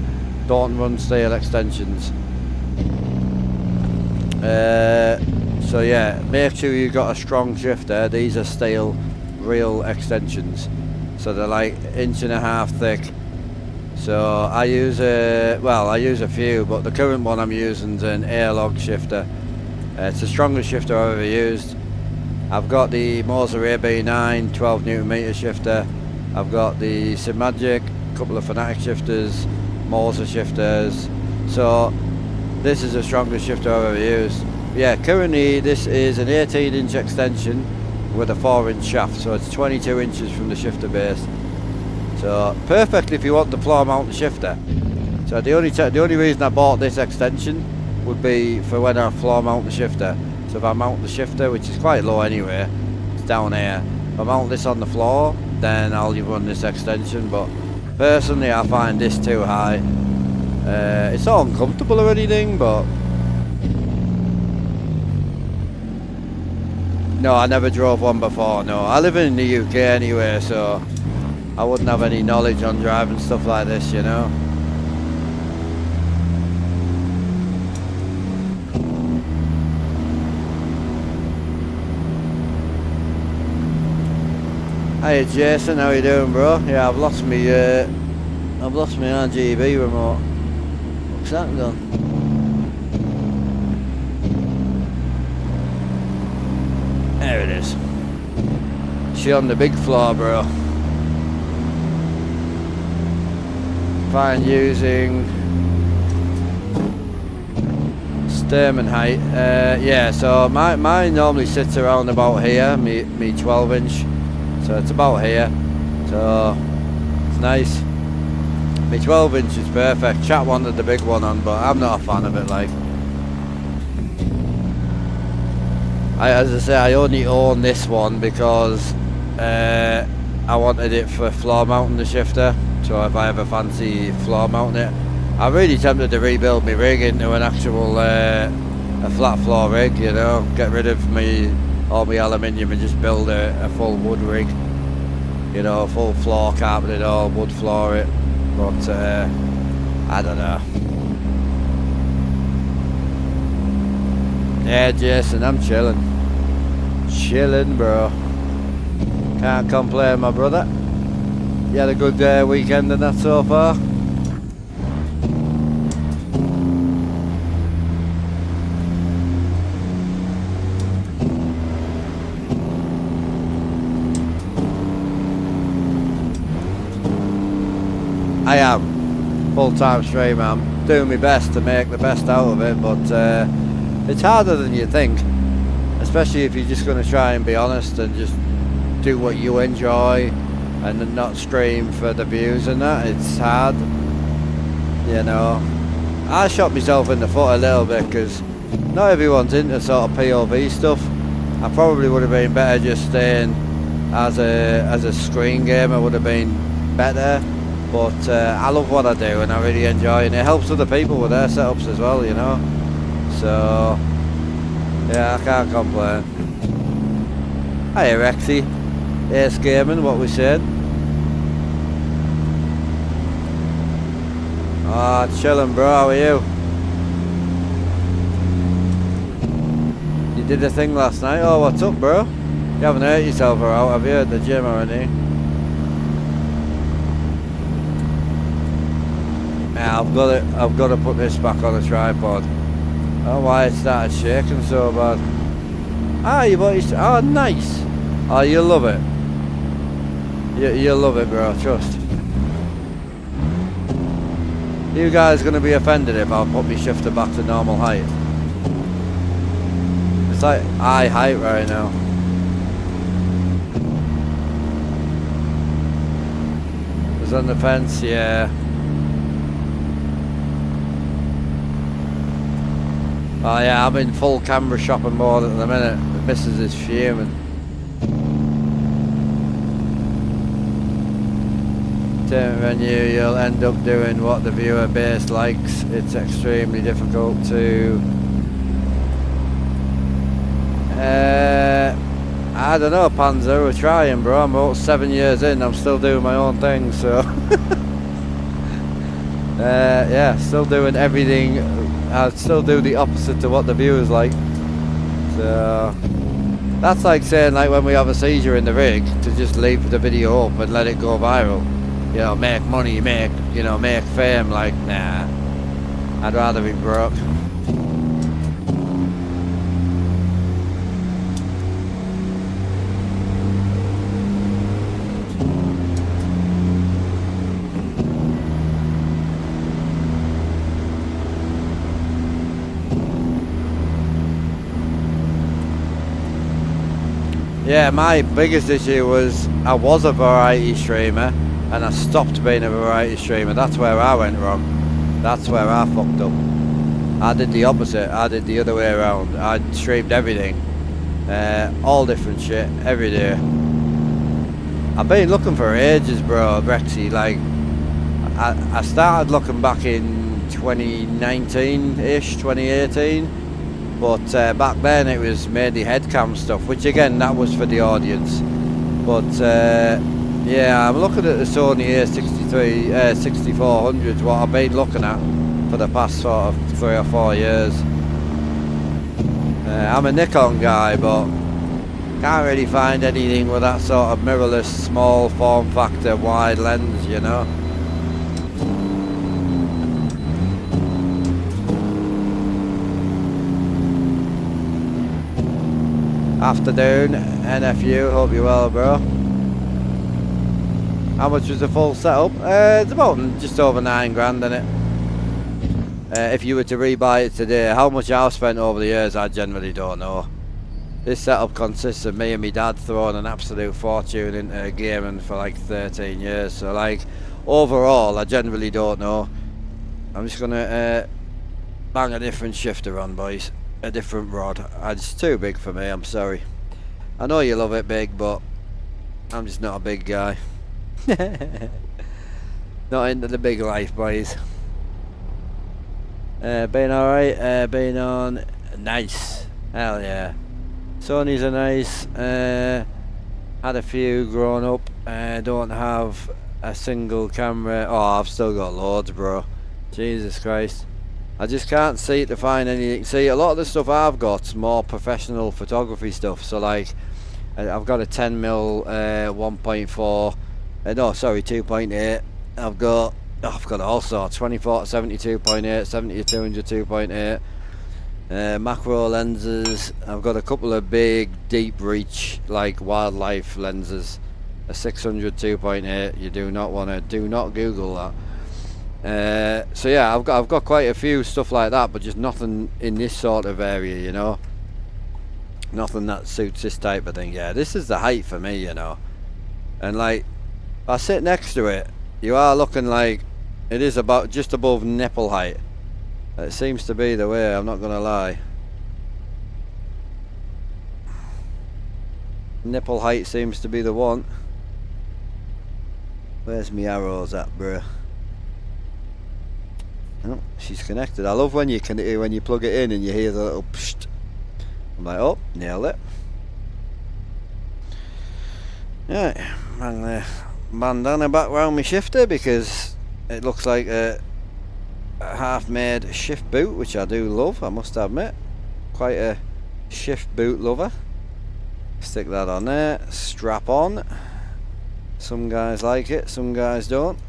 don't run steel extensions. So yeah, make sure you've got a strong shifter. These are steel real extensions, so they're like 1.5 inches thick. So I use a few, but the current one I'm using is an air-log shifter. It's the strongest shifter I've ever used. I've got the Moser AB9 12 Nm shifter. I've got the Simagic, a couple of Fanatic shifters, Moser shifters. So this is the strongest shifter I've ever used. Yeah, currently this is an 18-inch extension with a 4-inch shaft, so it's 22 inches from the shifter base. So perfect if you want the floor mount shifter. So the only reason I bought this extension would be for when I floor mount the shifter. So if I mount the shifter, which is quite low anyway, it's down here. If I mount this on the floor, then I'll run this extension. But personally, I find this too high. It's not uncomfortable or anything, but no, I never drove one before. No, I live in the UK anyway, so I wouldn't have any knowledge on driving stuff like this, you know. Hey Jason, how you doing, bro? Yeah, I've lost my RGB remote. What's that gone? There it is. She on the big floor, bro. Fine using Sturman height. Yeah, so mine normally sits around about here, me 12-inch. So it's about here. So it's nice. My 12-inch is perfect. Chat wanted the big one on, but I'm not a fan of it. Like, as I say, I only own this one because I wanted it for floor mounting the shifter. So if I ever fancy floor mounting it, I'm really tempted to rebuild my rig into an actual a flat floor rig, you know, get rid of all my aluminium and just build a full wood rig, you know, full floor, carpeted all, wood floor it. But I don't know. Yeah, Jason, I'm chilling, bro. Can't complain, my brother. You had a good weekend and that so far? full-time streamer. I'm doing my best to make the best out of it, but it's harder than you think, especially if you're just going to try and be honest and just do what you enjoy and then not stream for the views and that. It's hard, you know. I shot myself in the foot a little bit because not everyone's into sort of POV stuff. I probably would have been better just staying as a screen gamer, would have been better, but I love what I do and I really enjoy it, and it helps other people with their setups as well, you know. So yeah, I can't complain. Hiya Rexy, Ace Gaming, what we said. Ah, chillin' bro, how are you? You did a thing last night. Oh, what's up bro? You haven't hurt yourself or out, have you, at the gym or anything? Yeah, I've got to put this back on a tripod. Oh, why it started shaking so bad. Ah, you bought your... Oh, nice. Oh, you'll love it. You'll love it, bro, trust. You guys going to be offended if I put my shifter back to normal height? It's like high height right now. It's on the fence, yeah. Oh yeah, I'm in full camera shopping mode at the minute. The missus is fuming. Turn menu, you'll end up doing what the viewer base likes. It's extremely difficult to... I don't know, Panzer, we're trying bro. I'm about 7 years in, I'm still doing my own thing, so... yeah, still doing everything. I still do the opposite to what the viewers like. So that's like saying, like when we have a seizure in the rig, to just leave the video up and let it go viral. You know, make money, make fame. Like, nah, I'd rather be broke. Yeah, my biggest issue was I was a variety streamer and I stopped being a variety streamer. That's where I went wrong. That's where I fucked up. I did the opposite. I did the other way around. I streamed everything. All different shit, every day. I've been looking for ages, bro, Brexy. Like, I started looking back in 2019-ish, 2018. But back then it was mainly headcam stuff, which again, that was for the audience. But yeah, I'm looking at the Sony A63, 6400s, what I've been looking at for the past sort of 3 or 4 years. I'm a Nikon guy, but can't really find anything with that sort of mirrorless, small form factor, wide lens, you know. Afternoon, NFU, hope you're well, bro. How much was the full setup? It's about just over 9 grand, isn't it? If you were to rebuy it today, how much I've spent over the years, I generally don't know. This setup consists of me and my dad throwing an absolute fortune into gaming for like 13 years. So like, overall, I generally don't know. I'm just gonna bang a different shifter on, boys. A different rod. It's too big for me, I'm sorry. I know you love it big, but I'm just not a big guy. Not into the big life, boys. Been alright, been on nice. Hell yeah. Sony's are nice. Had a few growing up. Don't have a single camera. Oh, I've still got loads, bro. Jesus Christ. I just can't see to find anything. See, a lot of the stuff I've got's more professional photography stuff. So like, I've got a 10mm 1.4. No, sorry, 2.8. I've got all sorts. 24 to 72.8, 70 to 200 2.8. Macro lenses. I've got a couple of big, deep reach, like wildlife lenses. A 600 2.8. You do not Google that. So yeah, I've got quite a few stuff like that, but just nothing in this sort of area, you know. Nothing that suits this type of thing. Yeah, this is the height for me, you know. And like, if I sit next to it, you are looking like it is about just above nipple height. It seems to be the way, I'm not gonna lie. Nipple height seems to be the one. Where's my arrows at, bruh? Oh, she's connected. I love when you plug it in and you hear the little psht. I'm like, oh, nailed it. Right, bang the bandana back round my shifter because it looks like a half-made shift boot, which I do love, I must admit. Quite a shift boot lover. Stick that on there, strap on. Some guys like it, some guys don't.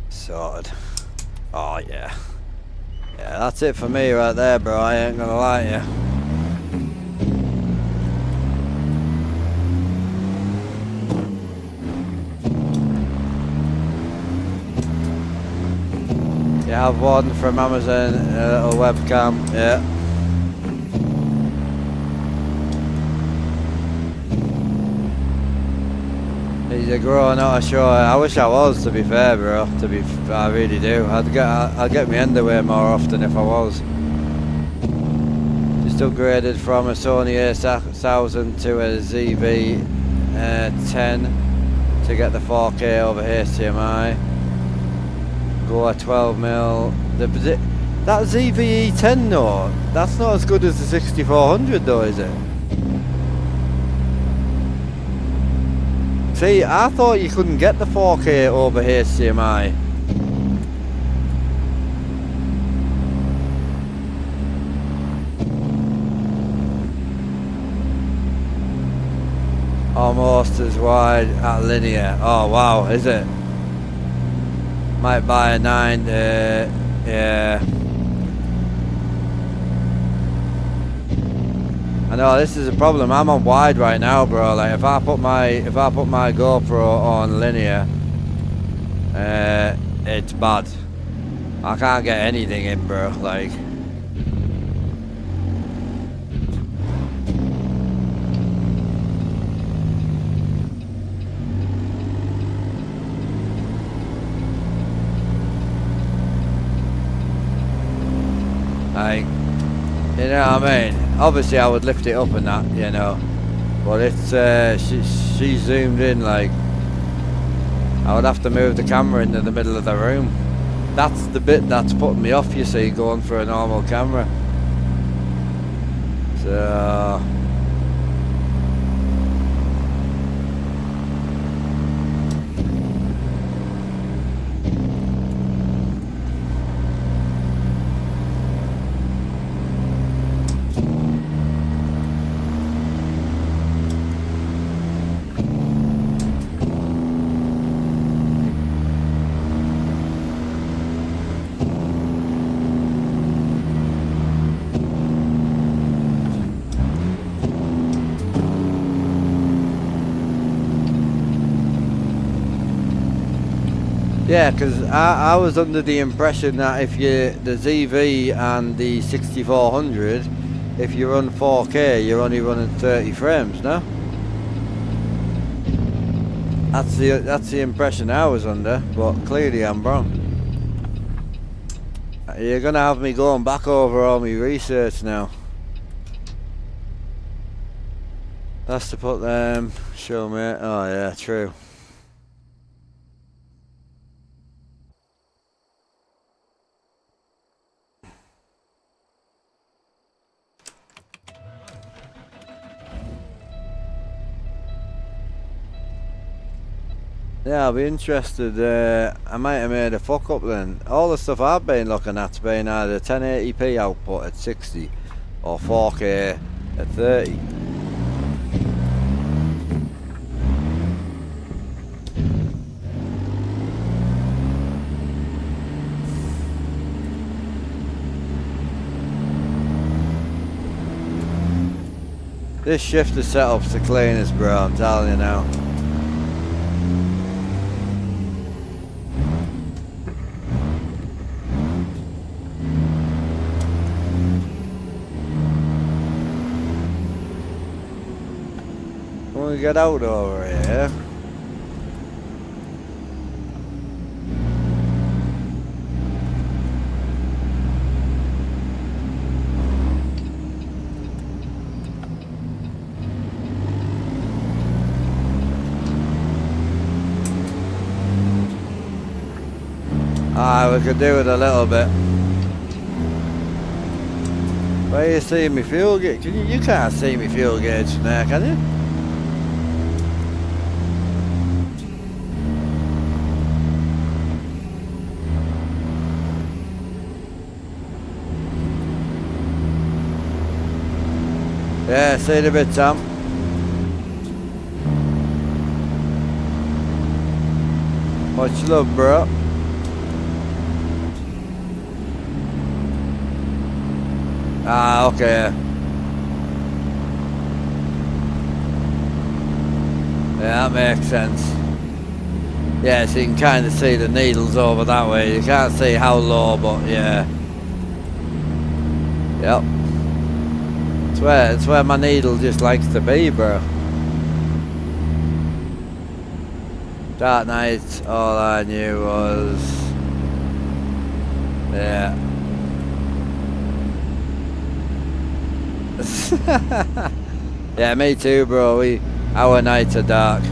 Sorted. Oh yeah. Yeah, that's it for me right there, bro. I ain't gonna lie to you. You have one from Amazon, a little webcam, yeah. He's a grown out, sure. I wish I was, to be fair, bro. I really do. I'd get my end away more often if I was. Just upgraded from a Sony A1000 to a ZV-10 to get the 4K over HDMI. Go at 12mm. That ZV-10 though, that's not as good as the 6400 though, is it? See, I thought you couldn't get the 4K over HDMI. Almost as wide at linear. Oh wow, is it? Might buy a 9, yeah. I know this is a problem. I'm on wide right now, bro. Like if I put my GoPro on linear, it's bad. I can't get anything in, bro. Like. You know what I mean? Obviously I would lift it up and that, you know, but it's she zoomed in, like I would have to move the camera into the middle of the room. That's the bit that's putting me off, you see, going for a normal camera. So yeah, because I was under the impression that if the ZV and the 6400, if you run 4K, you're only running 30 frames, no? That's the impression I was under, but clearly I'm wrong. You're gonna have me going back over all my research now. That's to put them. Show me. Oh yeah, true. Yeah, I'll be interested. I might have made a fuck up then. All the stuff I've been looking at's been either 1080p output at 60 or 4K at 30. This shifter setup's the cleanest, bro, I'm telling you now. we get out over here? We could do it a little bit. Where you see me fuel gauge? You can't see me fuel gauge from there, can you? Yeah, see it a bit, Tom. Much love, bro. Ah, okay. Yeah, that makes sense. Yeah, so you can kind of see the needles over that way. You can't see how low, but yeah. Yep. It's where my needle just likes to be, bro. That night, all I knew was... Yeah. Yeah, me too, bro. Our nights are dark.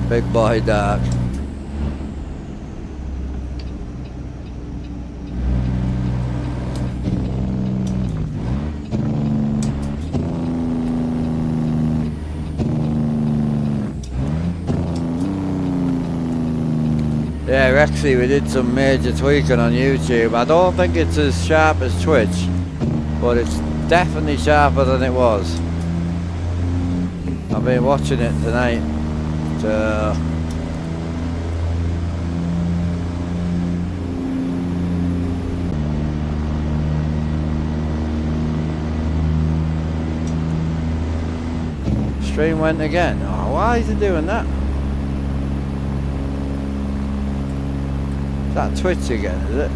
Big boy dark. Yeah, Rexy, we did some major tweaking on YouTube. I don't think it's as sharp as Twitch, but it's definitely sharper than it was. I've been watching it tonight. Stream went again. Oh, why is it doing that? Is that Twitch again, is it?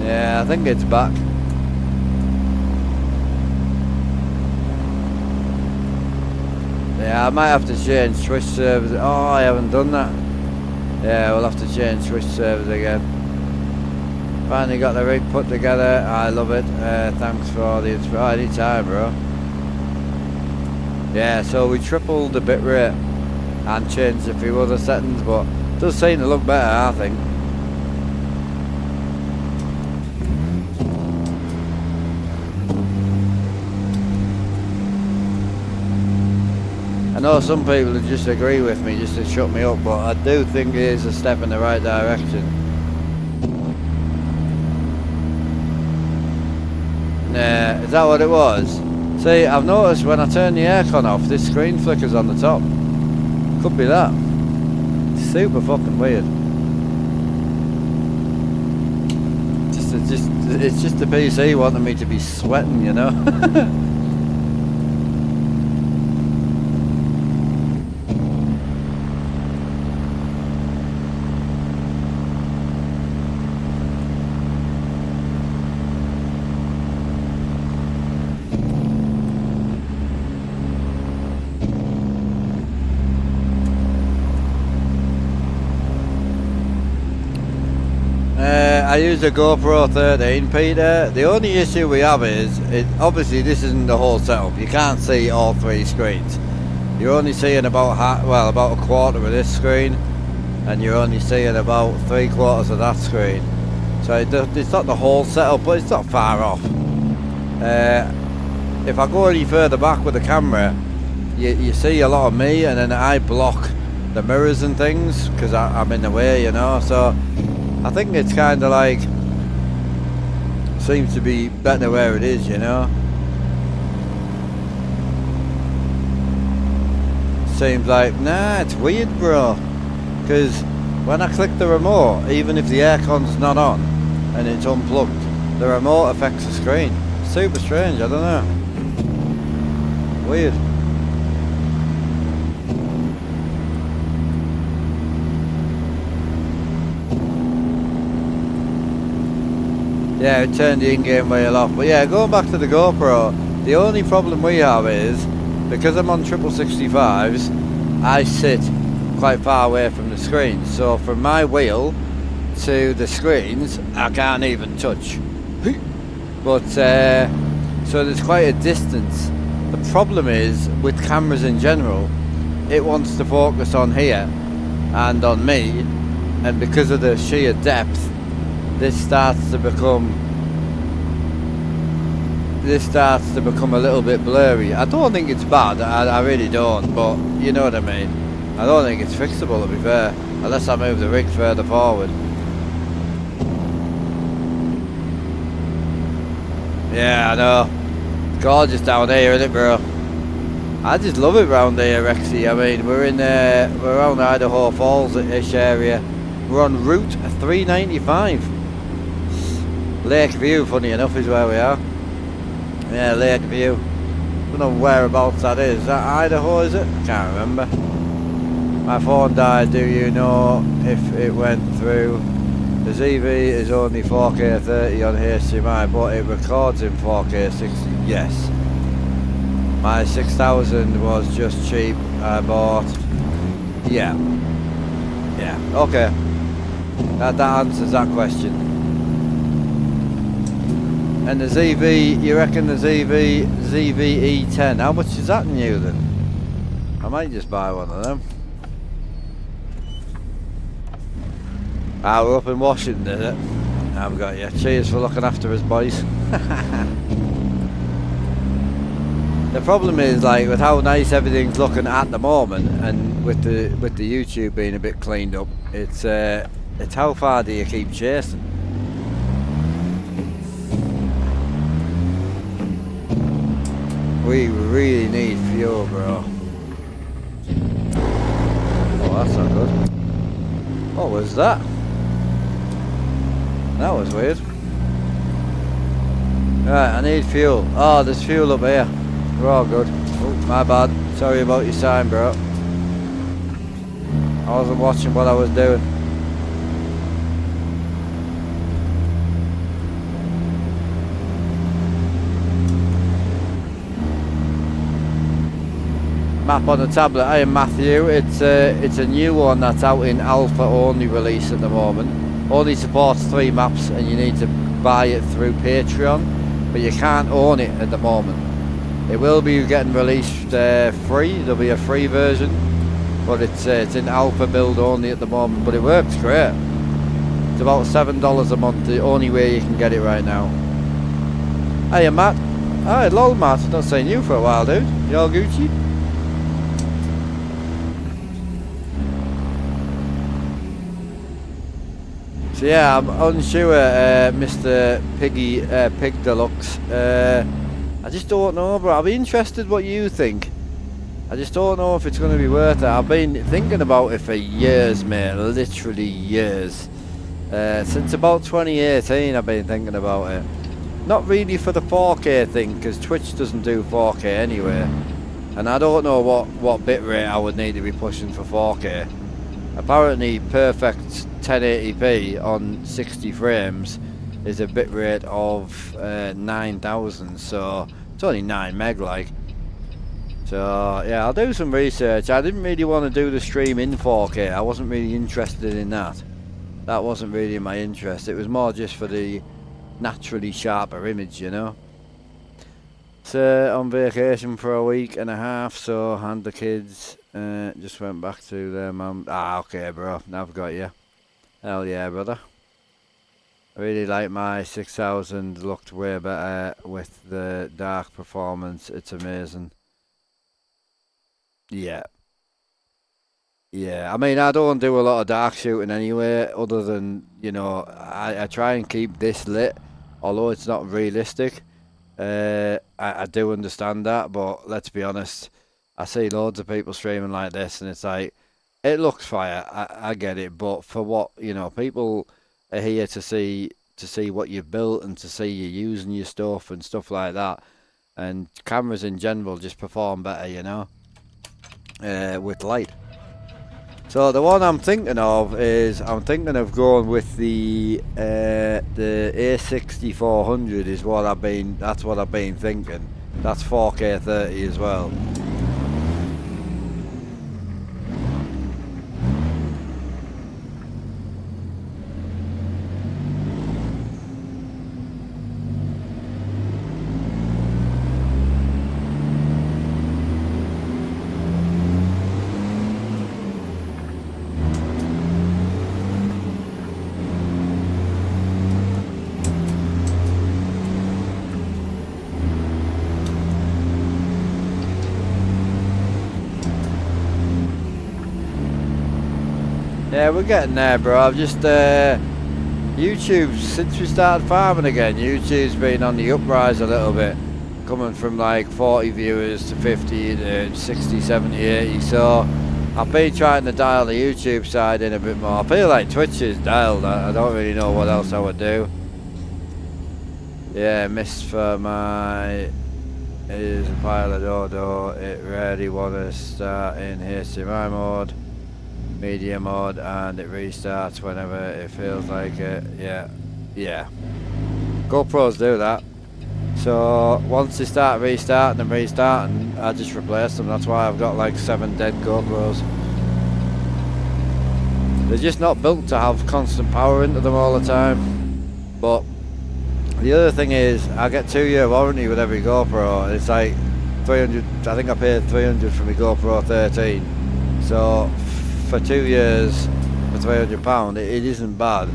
Yeah, I think it's back. Yeah, I might have to change Twitch servers. Oh, I haven't done that. Yeah, we'll have to change Twitch servers again. Finally got the rig put together. I love it. Thanks for all the inspiration. Anytime, bro. Yeah, so we tripled the bitrate and changed a few other settings, but it does seem to look better, I think. I know some people would just agree with me just to shut me up, but I do think it is a step in the right direction. Yeah, is that what it was? See, I've noticed when I turn the aircon off, this screen flickers on the top. Could be that. It's super fucking weird. It's just the PC wanting me to be sweating, you know? I use a GoPro 13, Peter. The only issue we have is, obviously this isn't the whole setup. You can't see all three screens. You're only seeing about about a quarter of this screen, and you're only seeing about 3/4 of that screen. So it's not the whole setup, but it's not far off. If I go any further back with the camera, you see a lot of me, and then I block the mirrors and things because I'm in the way, you know. So I think it's kind of like, seems to be better where it is, you know. Seems like, nah, it's weird, bro. Because when I click the remote, even if the aircon's not on and it's unplugged, the remote affects the screen. Super strange, I don't know. Weird. Yeah, it turned the in-game wheel off. But yeah, going back to the GoPro, the only problem we have is, because I'm on 65s, I sit quite far away from the screen. So from my wheel to the screens, I can't even touch. But, so there's quite a distance. The problem is, with cameras in general, it wants to focus on here and on me, and because of the sheer depth, this starts to become a little bit blurry. I don't think it's bad, I really don't, but you know what I mean. I don't think it's fixable, to be fair, unless I move the rig further forward. Yeah, I know. It's gorgeous down here, isn't it, bro? I just love it round here, Rexy. I mean, we're around Idaho Falls-ish area. We're on Route 395. Lake View, funny enough, is where we are. Yeah, Lake View. Don't know whereabouts that is. Is that Idaho, is it? Can't remember. My phone died. Do you know if it went through? The ZV is only 4K 30 on HDMI, but it records in 4K 60. Yes. My 6000 was just cheap. I bought. Yeah. Yeah. Okay. That answers that question. And the ZV, you reckon the ZVE10? How much is that new then? I might just buy one of them. Ah, we're up in Washington, is it? I've got you. Cheers for looking after us, boys. The problem is, like, with how nice everything's looking at the moment, and with the YouTube being a bit cleaned up, it's how far do you keep chasing? We really need fuel, bro. Oh, that's not good. What was that? That was weird. Right, I need fuel. Oh, there's fuel up here. We're all good. Oh, my bad. Sorry about your sign, bro. I wasn't watching what I was doing. Map on the tablet. I am Matthew. It's a new one that's out in alpha only release at the moment. Only supports 3 maps, and you need to buy it through Patreon, but you can't own it at the moment. It will be getting released free. There'll be a free version, but it's in alpha build only at the moment. But it works great. It's about $7 a month. The only way you can get it right now. Hiya, Matt. Hi, lol, Matt. Not saying you for a while, dude. You all Gucci? So yeah, I'm unsure, Mr. Pig Deluxe. I just don't know, bro. I'll be interested what you think. I just don't know if it's going to be worth it. I've been thinking about it for years, mate. Literally years. Since about 2018 I've been thinking about it. Not really for the 4K thing, because Twitch doesn't do 4K anyway. And I don't know what bitrate I would need to be pushing for 4K. Apparently perfect 1080p on 60 frames is a bitrate of 9000, so it's only 9 meg like. So yeah, I'll do some research. I didn't really want to do the stream in 4K. I wasn't really interested in that. That wasn't really my interest. It was more just for the naturally sharper image, you know. So on vacation for a week and a half, so and the kids just went back to their mum. Ah, okay, bro. Now I've got you. Hell yeah, brother. I really like my 6000. Looked way better with the dark performance. It's amazing. Yeah. Yeah, I mean, I don't do a lot of dark shooting anyway, other than, you know, I try and keep this lit, although it's not realistic. I do understand that, but let's be honest, I see loads of people streaming like this, and it's like, it looks fire, I get it, but for what, you know, people are here to see what you've built and to see you using your stuff and stuff like that, and cameras in general just perform better, you know, with light. So the one I'm thinking of is going with the A6400 is what that's what I've been thinking. That's 4K 30 as well. Yeah, we're getting there, bro. I've just YouTube, since we started farming again, YouTube's been on the uprise a little bit, coming from like 40 viewers to 50 to 60, 70, 80. So I've been trying to dial the YouTube side in a bit more. I feel like Twitch is dialed. I don't really know what else I would do. Yeah, missed for my is a pile of dodo. It rarely want to start in HDMI mode, media mode, and it restarts whenever it feels like it. Yeah, GoPros do that. So once they start restarting, I just replace them. That's why I've got like 7 dead GoPros. They're just not built to have constant power into them all the time. But the other thing is, I get 2-year warranty with every GoPro. It's like 300. I think I paid 300 for my GoPro 13. So for 2 years for £300, it isn't bad.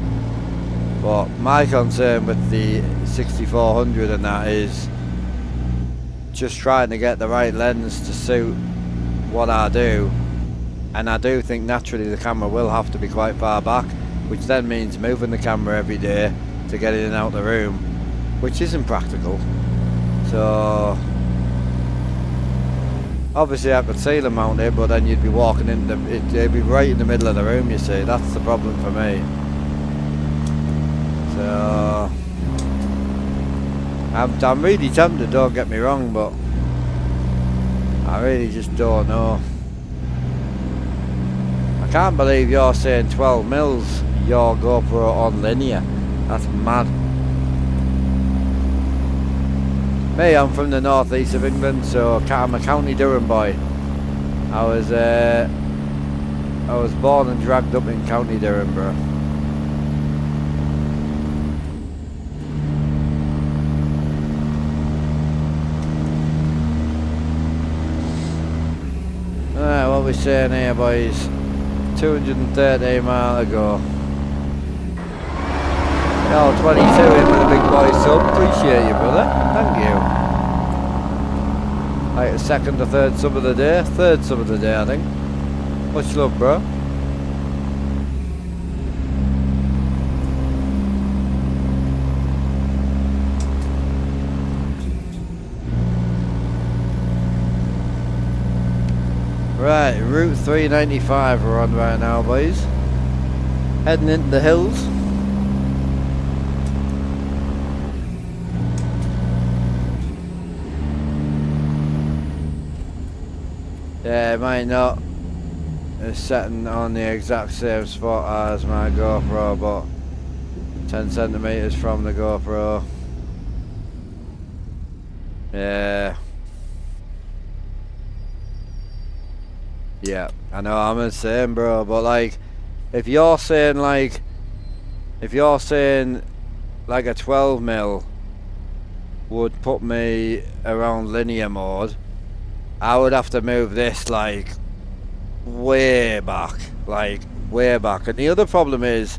But my concern with the 6400 and that is just trying to get the right lens to suit what I do. And I do think naturally the camera will have to be quite far back, which then means moving the camera every day to get in and out the room, which isn't practical. So obviously I could ceiling mount it, but then you'd be walking in it'd be right in the middle of the room, you see. That's the problem for me. So I'm really tempted, don't get me wrong, but I really just don't know. I can't believe you're saying 12 mils your GoPro on linear. That's mad. Me, I'm from the northeast of England, so I'm a County Durham boy. I was born and dragged up in County Durham, bro. Alright, what we saying here, boys? 230 miles ago. Oh, 22 in with a big boy sub. Appreciate you, brother. Thank you. Like the second or third sub of the day. Third sub of the day, I think. Much love, bro. Right, Route 395 we're on right now, boys. Heading into the hills. Yeah, it might not is setting on the exact same spot as my GoPro, but 10 centimeters from the GoPro. Yeah. Yeah, I know, I'm the same, bro, but like, if you're saying like a 12 mil would put me around linear mode, I would have to move this like way back. And the other problem is,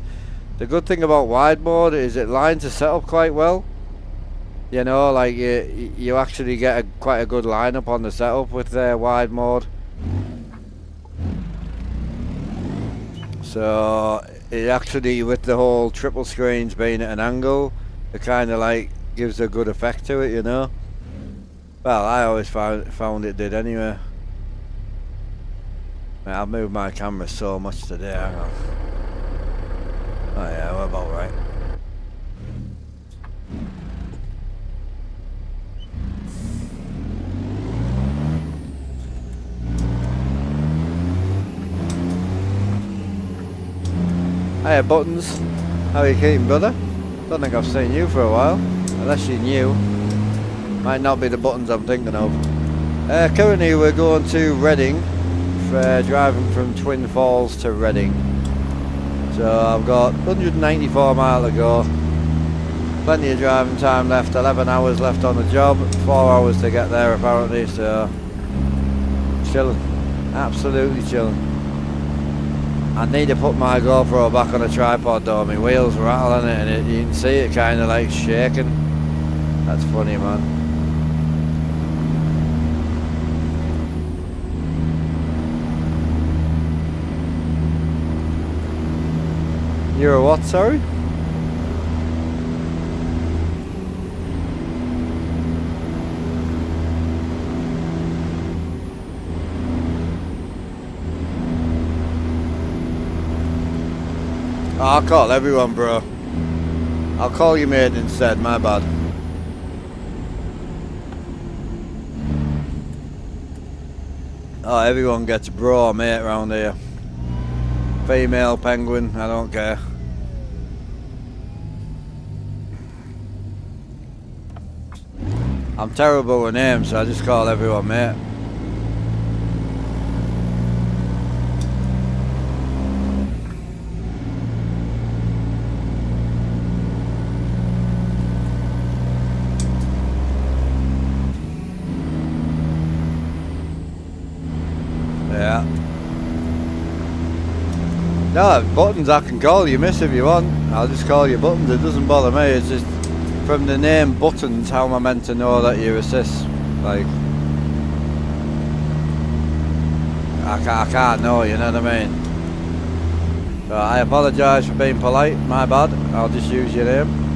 the good thing about wide mode is it lines the setup quite well. You know, like you actually get quite a good lineup on the setup with wide mode. So it actually, with the whole triple screens being at an angle, it kind of like gives a good effect to it, you know. Well, I always found it did anyway. Man, I've moved my camera so much today. Hang on. Oh yeah, we're about right. Hiya Buttons, how are you keeping, brother? Don't think I've seen you for a while, unless you're new. Might not be the Buttons I'm thinking of. Currently we're going to Reading, driving from Twin Falls to Reading. So I've got 194 miles to go, plenty of driving time left, 11 hours left on the job, 4 hours to get there apparently, so chilling, absolutely chilling. I need to put my GoPro back on a tripod though, my wheels rattling it and you can see it kind of like shaking. That's funny, man. You're a what, sorry? Oh, I'll call everyone, bro. I'll call you mate instead, my bad. Oh, everyone gets bro or mate around here. Female, penguin, I don't care. I'm terrible with names, so I just call everyone mate. Yeah. No, Buttons I can call you miss if you want. I'll just call you Buttons, it doesn't bother me. It's just from the name Buttons, how am I meant to know that you're a sis? Like, I can't know, you know what I mean? So I apologise for being polite, my bad. I'll just use your name.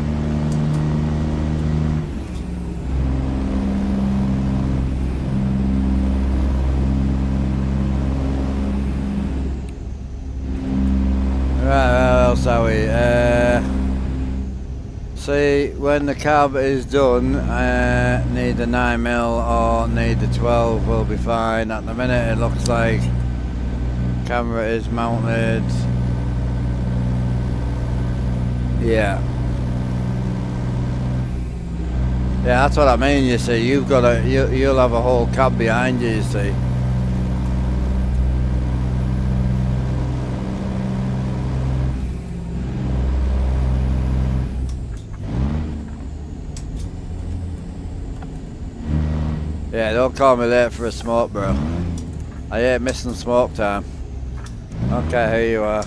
Right, where else are we? See, when the cab is done, need the 9mm or need the 12 will be fine. At the minute it looks like camera is mounted. Yeah. Yeah, that's what I mean, you see. You've got you'll have a whole cab behind you, you see. Yeah, don't call me late for a smoke, bro. I hate missing smoke time. Okay, here you are.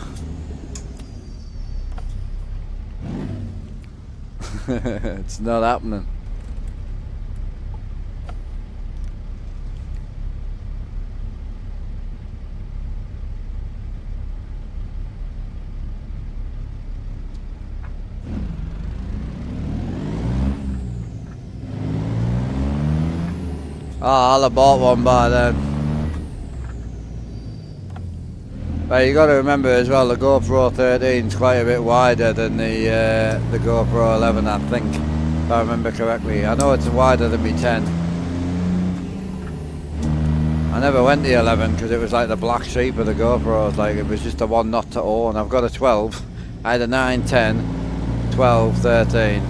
It's not happening. Oh, I'll have bought one by then. But you got to remember as well, the GoPro 13 is quite a bit wider than the GoPro 11, I think, if I remember correctly. I know it's wider than my 10. I never went the 11 because it was like the black sheep of the GoPros, like it was just the one not to own. I've got a 12. I had a 9, 10, 12, 13.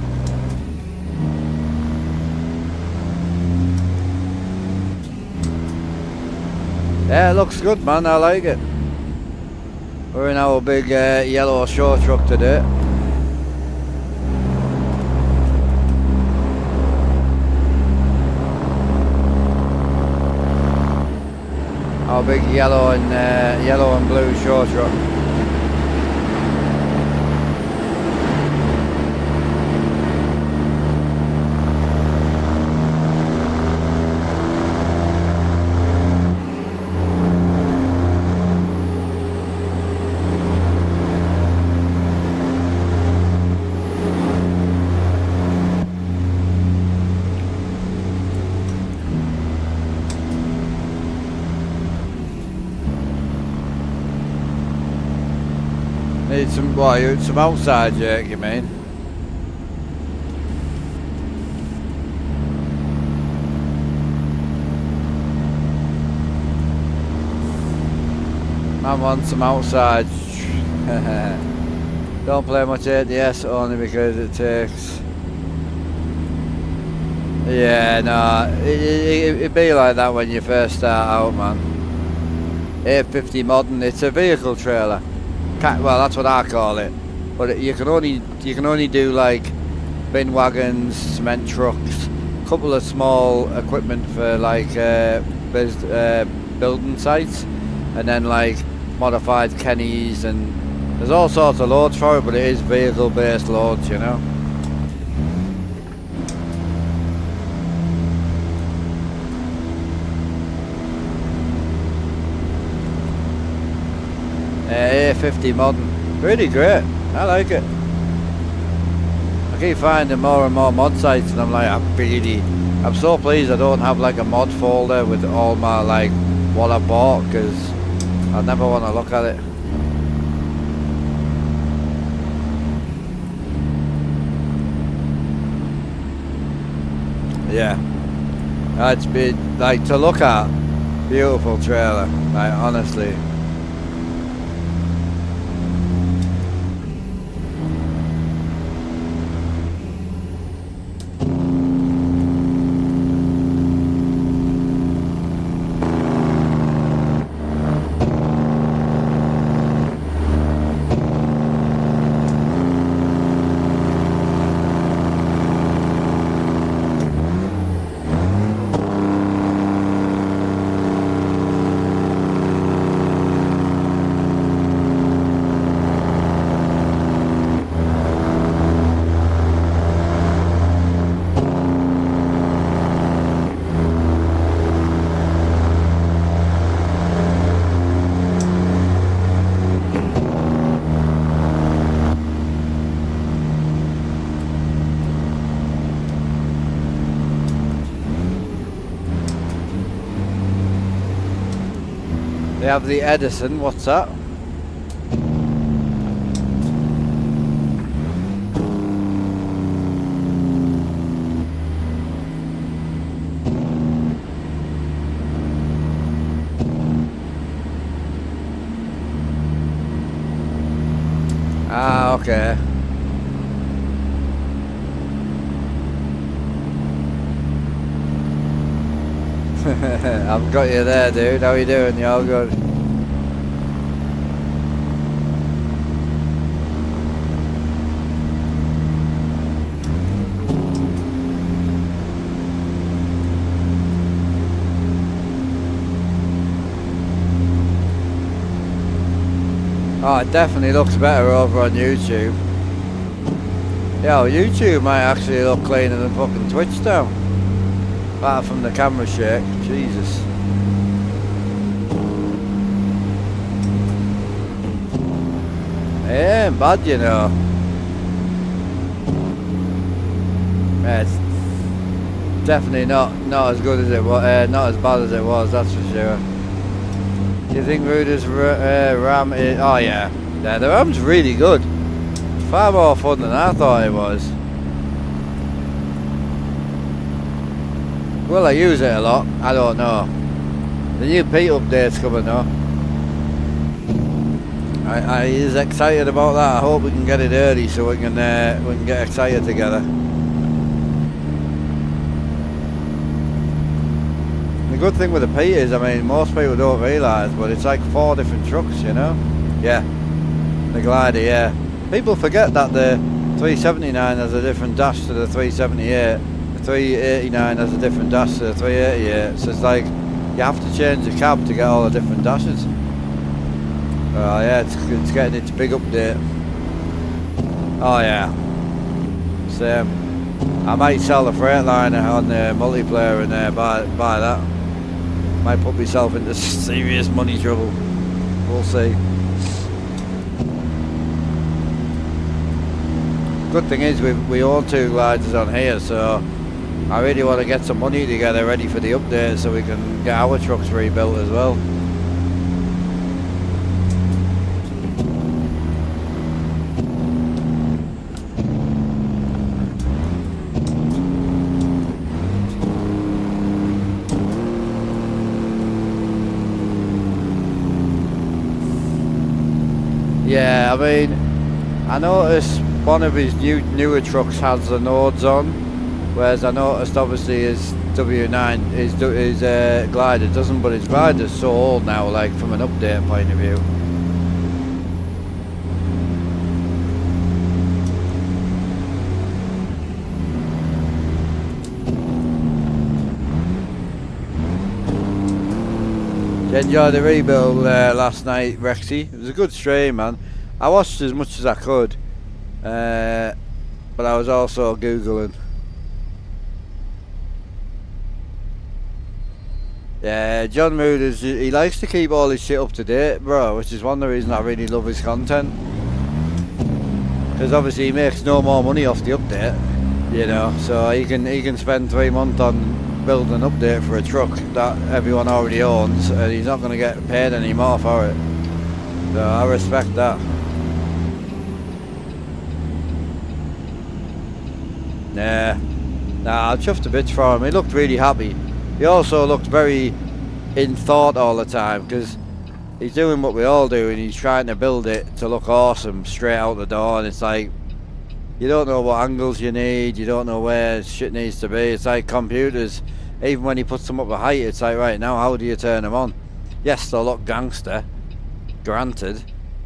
Yeah, it looks good, man. I like it. We're in our big yellow show truck today. Our big yellow and blue show truck. Need some, what, some outside jerk, you mean? I want some outside. Don't play much ATS only because it takes. Yeah, no, it'd be like that when you first start out, man. 850 modern, it's a vehicle trailer. Well, that's what I call it. But you can only do like bin wagons, cement trucks, a couple of small equipment for like building sites, and then like modified Kennys, and there's all sorts of loads for it, but it is vehicle based loads, you know. 50 modern, really great. I like it. I keep finding more and more mod sites, and I'm like, I'm so pleased I don't have like a mod folder with all my like what I bought, because I never want to look at it. Yeah, it's been like to look at. Beautiful trailer, like honestly. They have the Edison, what's that? Ah, okay. I've got you there, dude. How you doing? You all good? Oh, it definitely looks better over on YouTube. Yeah, well, YouTube might actually look cleaner than fucking Twitch now. Apart from the camera shake, Jesus. It ain't bad, you know. Yeah, it's definitely not as good as it was, not as bad as it was, that's for sure. Do you think Ruder's RAM is... Oh yeah, the RAM's really good. Far more fun than I thought it was. Will I use it a lot? I don't know. The new Pete update's coming though. I is excited about that. I hope we can get it early so we can get excited together. The good thing with the Pete is, I mean, most people don't realise, but it's like 4 different trucks, you know? Yeah, the glider, yeah. People forget that the 379 has a different dash to the 378. The 389 has a different dash to the 388. So it's like, you have to change the cab to get all the different dashes. Oh yeah, it's getting its big update. Oh yeah. Same. I might sell the Freightliner on the multiplayer and buy that. Might put myself into serious money trouble. We'll see. Good thing is we own 2 gliders on here, so I really want to get some money together ready for the update so we can get our trucks rebuilt as well. Yeah, I mean, I noticed one of his newer trucks has the nodes on, whereas I noticed obviously his W9, his glider doesn't, but his glider's so old now, like from an update point of view. Enjoyed the rebuild last night, Rexy. It was a good stream, man. I watched as much as I could, but I was also Googling. Yeah, John Mood he likes to keep all his shit up to date, bro, which is one of the reasons I really love his content. Because obviously he makes no more money off the update, you know, so he can spend 3 months on build an update for a truck that everyone already owns, and he's not going to get paid any more for it. So I respect that. Nah, I chuffed a bit for him. He looked really happy. He also looked very in thought all the time, because he's doing what we all do, and he's trying to build it to look awesome straight out the door, and it's like, you don't know what angles you need, you don't know where shit needs to be. It's like computers. Even when he puts them up the height, it's like, right, now how do you turn them on? Yes, they'll look gangster, granted,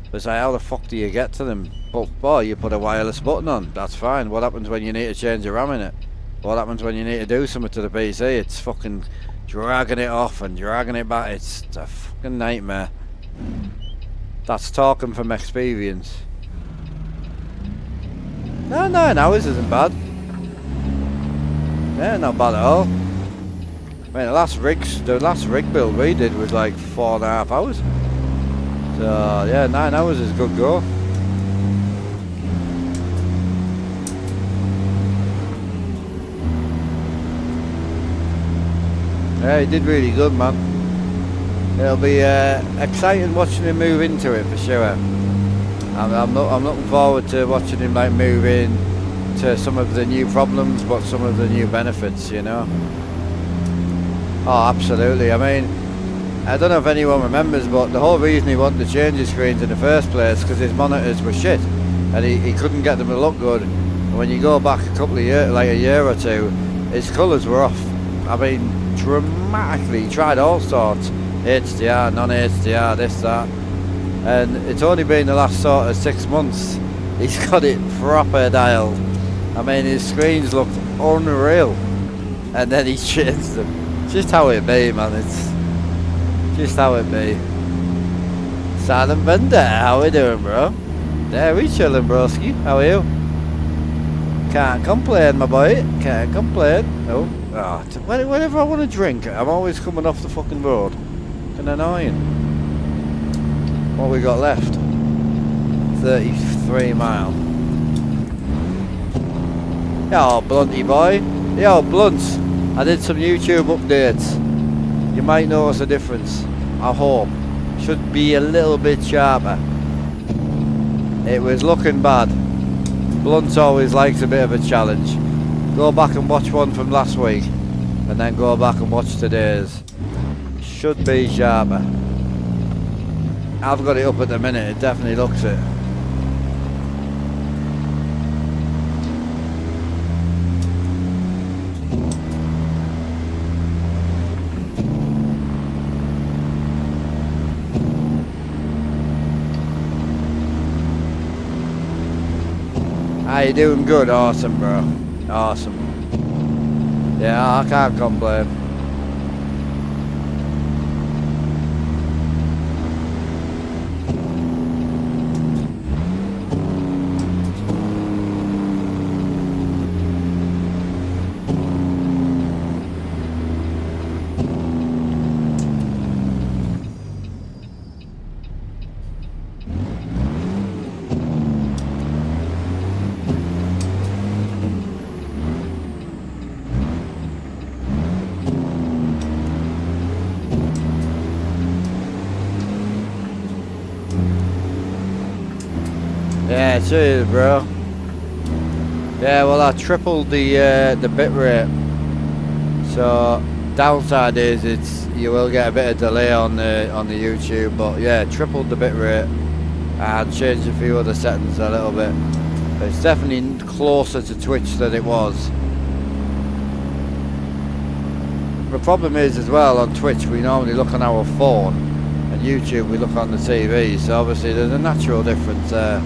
but it's like, how the fuck do you get to them? But boy, you put a wireless button on, that's fine. What happens when you need to change the RAM in it? What happens when you need to do something to the PC? It's fucking dragging it off and dragging it back. It's a fucking nightmare. That's talking from experience. No, 9 hours isn't bad. Yeah, not bad at all. I mean, the last rig build we did was like 4.5 hours. So yeah, 9 hours is a good go. Yeah, he did really good, man. It'll be exciting watching him move into it for sure. I'm looking forward to watching him like move in to some of the new problems, but some of the new benefits, you know. Oh, absolutely. I mean, I don't know if anyone remembers, but the whole reason he wanted to change his screens in the first place because his monitors were shit, and he couldn't get them to look good. And when you go back a couple of years, like a year or two, his colours were off. I mean, dramatically. He tried all sorts, HDR, non-HDR, this, that, and it's only been the last sort of 6 months he's got it proper dialed. I mean, his screens looked unreal, and then he changed them. Just how it be, man. It's just how it be. Silent Bender, how we doing, bro? Yeah, we chilling, broski. How are you? Can't complain, my boy. Can't complain. Oh, whenever I want to drink, I'm always coming off the fucking road. Fucking annoying. What we got left? 33 mile. Yo, Blunty boy. Yo, Blunts. I did some YouTube updates. You might notice a difference. I hope. Should be a little bit sharper. It was looking bad. Blunt always likes a bit of a challenge. Go back and watch one from last week, and then go back and watch today's. Should be sharper. I've got it up at the minute. It definitely looks it. How you doing? Good, awesome, bro. Awesome. Yeah, I can't complain. Yeah, cheers, bro. Yeah, well, I tripled the bit rate. So downside is you will get a bit of delay on the YouTube, but yeah, tripled the bit rate, and changed a few other settings a little bit. But it's definitely closer to Twitch than it was. The problem is as well, on Twitch we normally look on our phone, and YouTube we look on the TV, so obviously there's a natural difference there.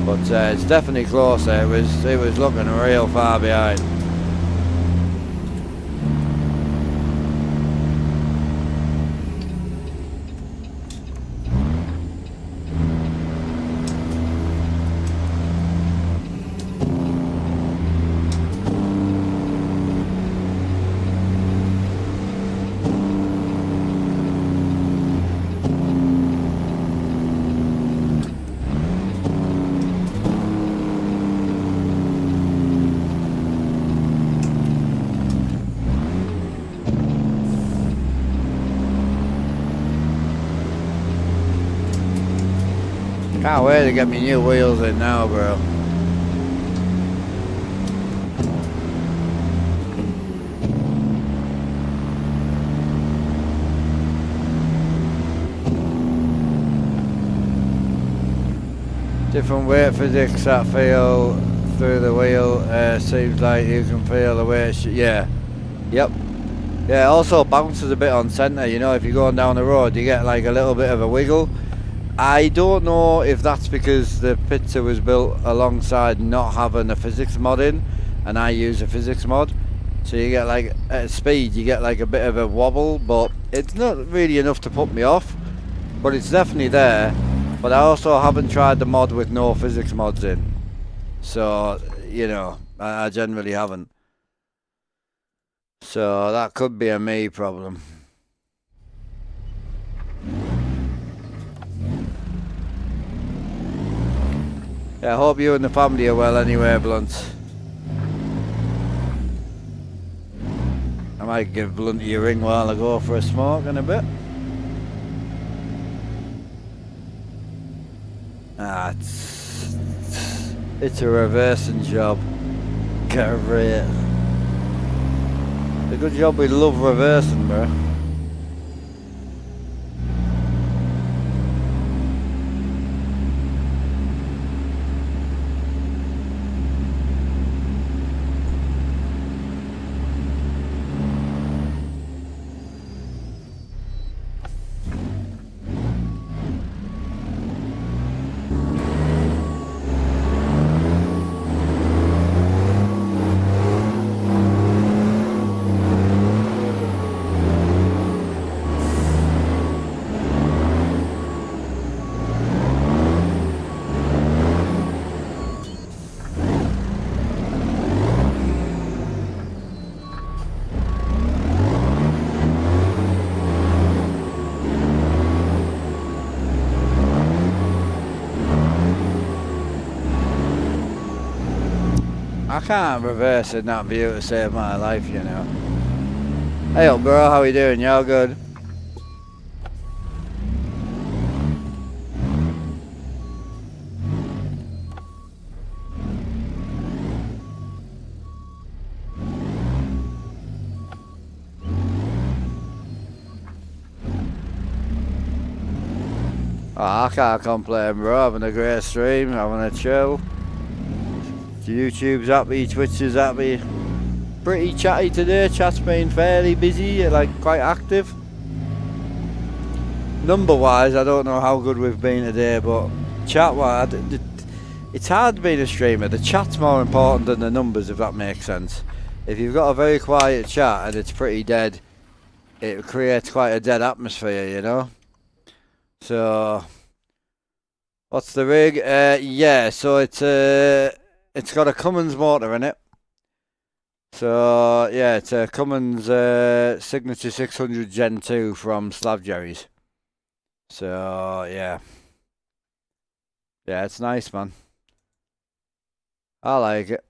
But it's definitely closer. It was looking real far behind. Can't wait to get me new wheels in now, bro. Different weight physics that feel through the wheel. Seems like you can feel the weight. Yeah. Yep. Yeah, it also bounces a bit on centre. You know, if you're going down the road, you get like a little bit of a wiggle. I don't know if that's because the pizza was built alongside not having a physics mod in, and I use a physics mod, so you get like at speed you get like a bit of a wobble, but it's not really enough to put me off, but it's definitely there. But I also haven't tried the mod with no physics mods in, so you know, I generally haven't, so that could be a me problem. Yeah, I hope you and the family are well anyway, Blunt. I might give Blunty a ring while I go for a smoke in a bit. Ah, it's a reversing job. Get over it. It's a good job we love reversing, bro. I can't reverse in that view to save my life, you know. Hey up, bro, how you doing? You all good? Oh, I can't complain, bro. Having a great stream, having a chill. YouTube's happy, Twitch is happy. Pretty chatty today. Chat's been fairly busy, like quite active. Number wise, I don't know how good we've been today, but chat wise, it's hard being a streamer. The chat's more important than the numbers, if that makes sense. If you've got a very quiet chat and it's pretty dead, it creates quite a dead atmosphere, you know. So, what's the rig? Yeah, so it's got a Cummins motor in it. So, yeah, it's a Cummins Signature 600 Gen 2 from Slav Jerry's. So, yeah. Yeah, it's nice, man. I like it.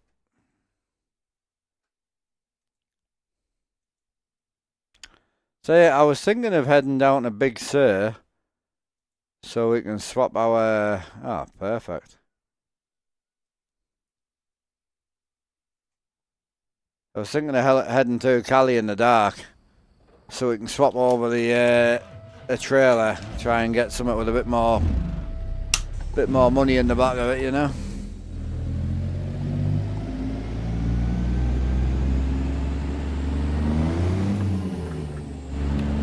So, yeah, I was thinking of heading down to Big Sur so we can swap our... Oh, perfect. I was thinking of heading to Cali in the dark so we can swap over the trailer, try and get something with a bit more Bit more money in the back of it, you know.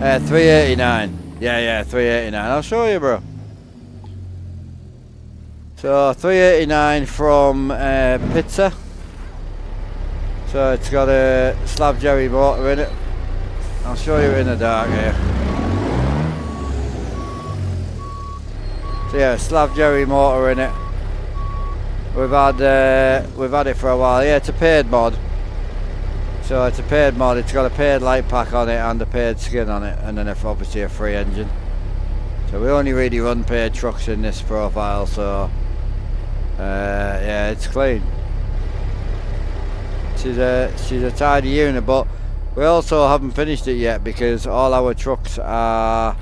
$389. Yeah, $389. I'll show you, bro. So $389 from Pizza. So it's got a slab jerry motor in it. I'll show you in the dark here. So yeah, slab jerry motor in it. We've had it for a while. Yeah, it's a paid mod. So it's a paid mod. It's got a paid light pack on it and a paid skin on it, and then obviously a free engine. So we only really run paid trucks in this profile. So yeah, it's clean. She's a tidy unit, but we also haven't finished it yet because all our trucks are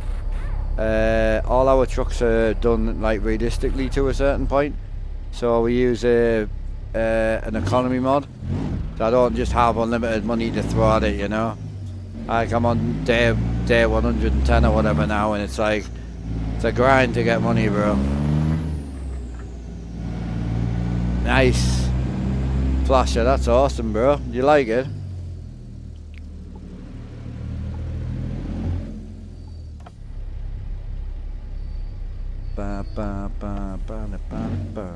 done like realistically to a certain point. So we use an economy mod. So I don't just have unlimited money to throw at it, you know. Like I'm on day 110 or whatever now, and it's like it's a grind to get money, bro. Nice. Flasher, that's awesome, bro. You like it? Ba ba ba ba ba ba.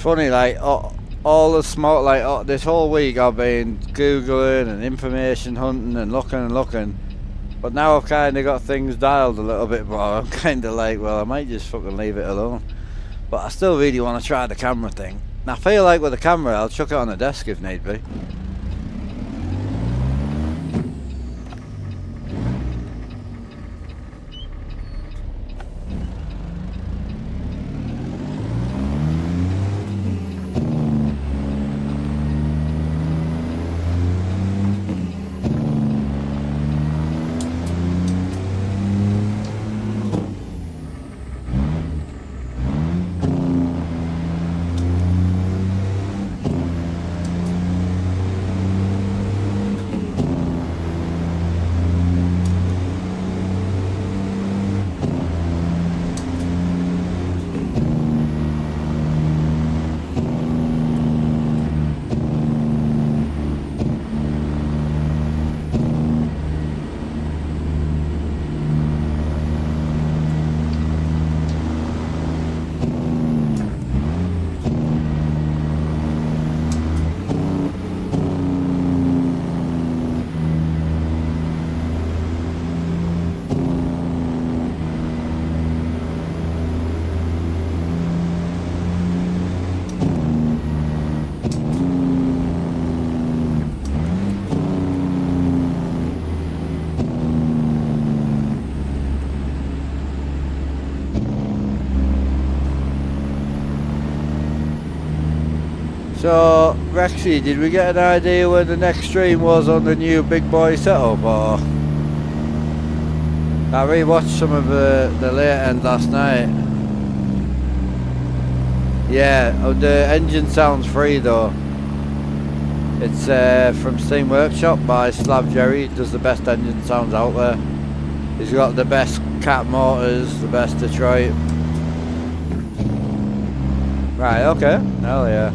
Funny, like all the small, like this whole week I've been googling and information hunting and looking, but now I've kind of got things dialed a little bit more. I'm kind of like, well, I might just fucking leave it alone, but I still really want to try the camera thing. And I feel like with the camera I'll chuck it on the desk if need be. So, Rexy, did we get an idea when the next stream was on the new big boy setup, or? I rewatched some of the late end last night. Yeah, the engine sounds free though. It's from Steam Workshop by Slab Jerry. He does the best engine sounds out there. He's got the best cat motors, the best Detroit. Right, okay. Hell yeah.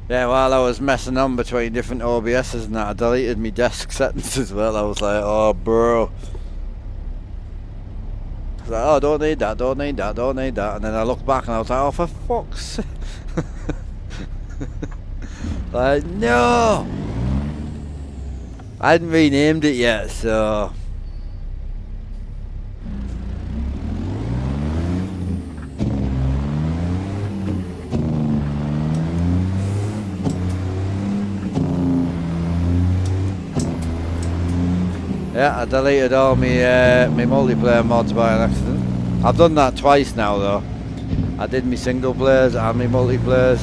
Yeah, while I was messing on between different OBSs and that, I deleted my desk settings as well. I was like, oh, bro. I was like, oh, don't need that, don't need that, don't need that. And then I looked back and I was like, oh, for fuck's sake. Like, no! I hadn't renamed it yet, so... Yeah, I deleted all my multiplayer mods by an accident. I've done that twice now though. I did my single players and my multiplayers.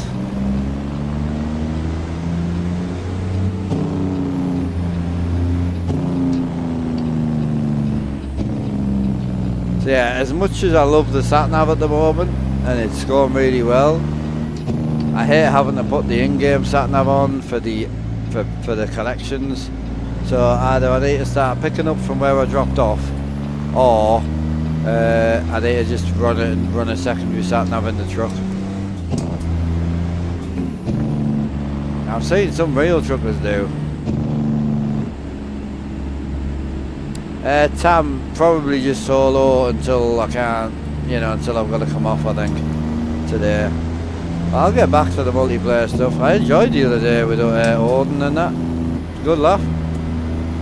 So yeah, as much as I love the Satnav at the moment, and it's going really well, I hate having to put the in-game Satnav on for the collections. So either I need to start picking up from where I dropped off, or I need to just run a secondary Satnav in the truck. I've seen some real truckers do. Tam, probably just solo until I can't, until I've got to come off, I think, today. I'll get back to the multiplayer stuff. I enjoyed the other day with Odin and that. Good laugh.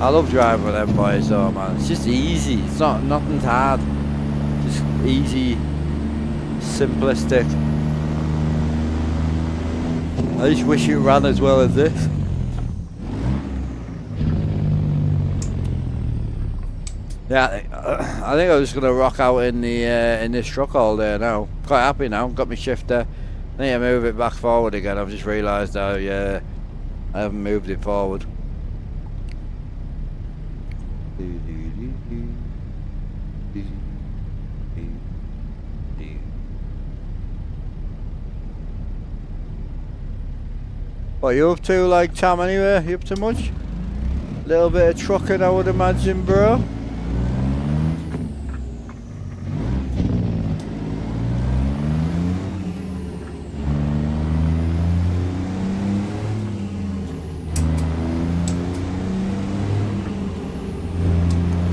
I love driving with them boys though, man. It's just easy. It's nothing's hard. Just easy, simplistic. I just wish it ran as well as this. Yeah, I think I'm just gonna rock out in the in this truck all day now. Quite happy now. Got my shifter. I need to move it back forward again. I've just realised I haven't moved it forward. What are you up to, like, Tam, anyway? You up to much? Little bit of trucking, I would imagine, bro.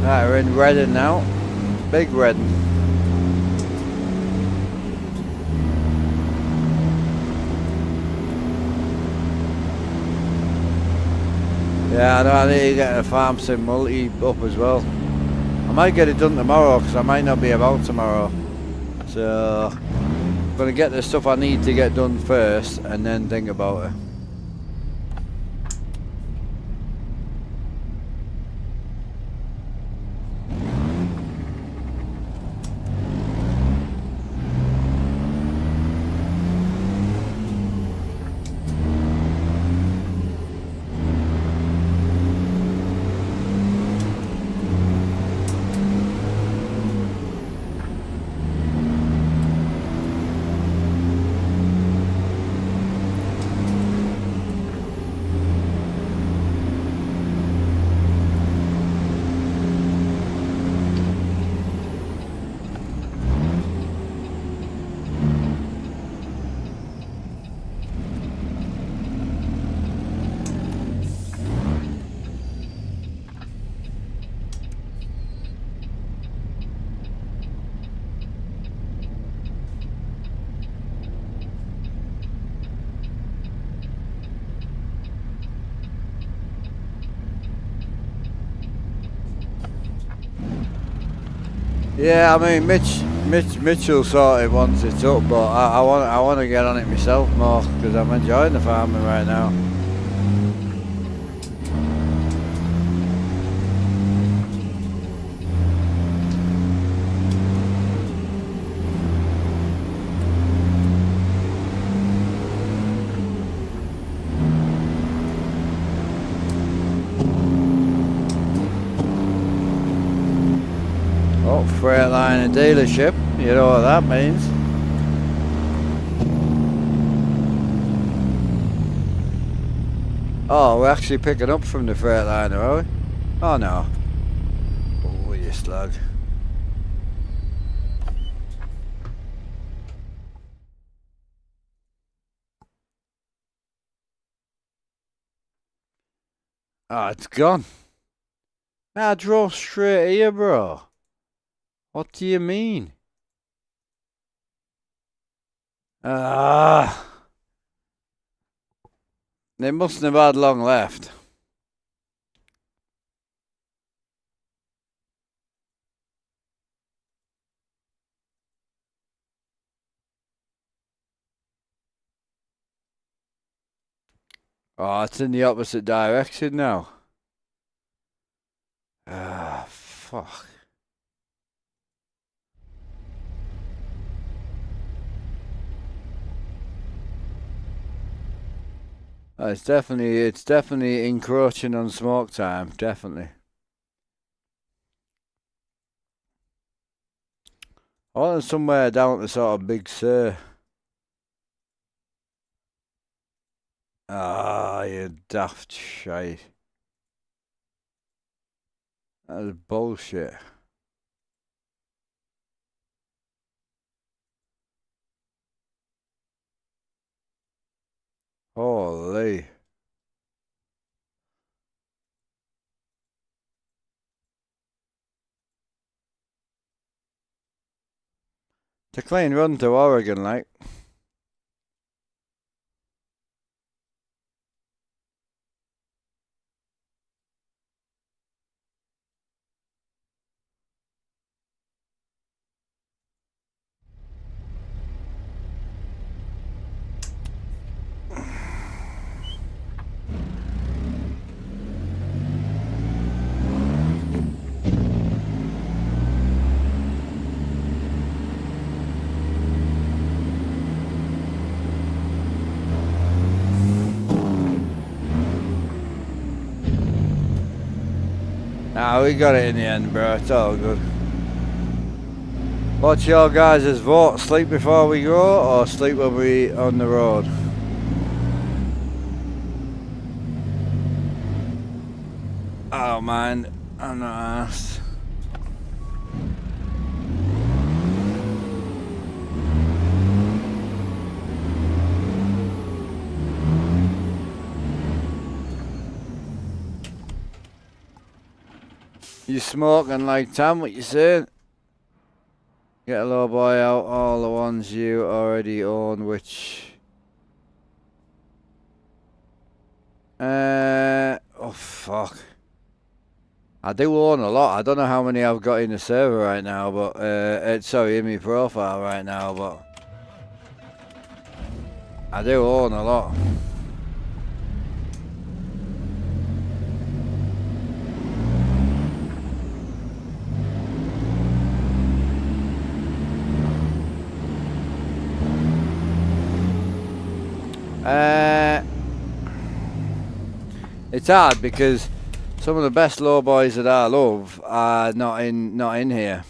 Right, we're in Reading now. Big Reading. Yeah, I know I need to get a farm sim multi up as well. I might get it done tomorrow because I might not be about tomorrow. So I'm going to get the stuff I need to get done first and then think about it. Yeah, I mean Mitchell sorted wants it up, but I want to get on it myself more because I'm enjoying the farming right now. Oh, Freightliner dealership, you know what that means. Oh, we're actually picking up from the Freightliner, are we? Oh no. Oh, you slug. Ah, it's gone. Man, I drove straight here, bro. What do you mean? Ah, they mustn't have had long left. Oh, it's in the opposite direction now. Ah, fuck. Oh, it's definitely encroaching on smoke time. Definitely. I want somewhere down to sort of Big Sur. Ah, you daft shite. That is bullshit. Holy. It's a clean run to Oregon, like. Nah, we got it in the end, bro. It's all good. What's your guys' vote? Sleep before we go or sleep when we on the road? Oh man, I'm not asked. You smoking like Tam, what you saying? Get a low boy out, all the ones you already own, which... oh fuck. I do own a lot. I don't know how many I've got in the server right now, but, sorry, in my profile right now, but... I do own a lot. It's hard because some of the best low boys that I love are not in here,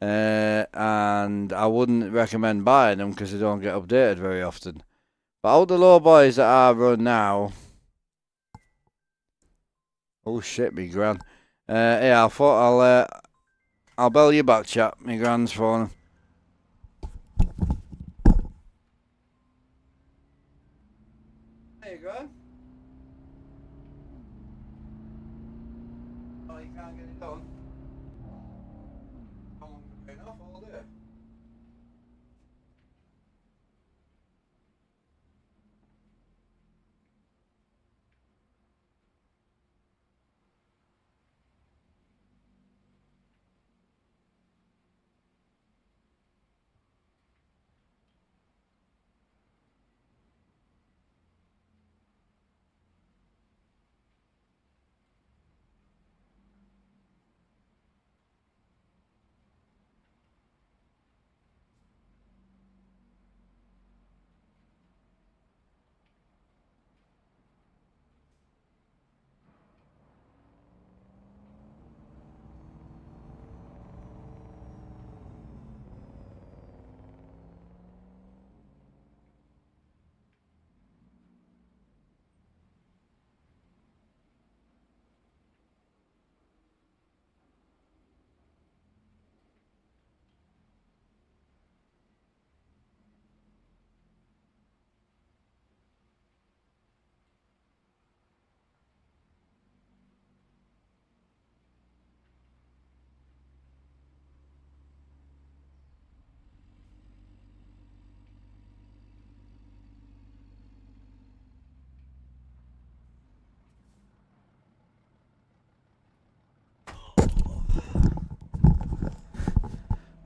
and I wouldn't recommend buying them because they don't get updated very often. But all the low boys that I run now, oh shit, me gran. Yeah, I thought I'll bell you back, chap. Me gran's phone. Hey, gran. Oh, you can't get it done. How long have you been off all day?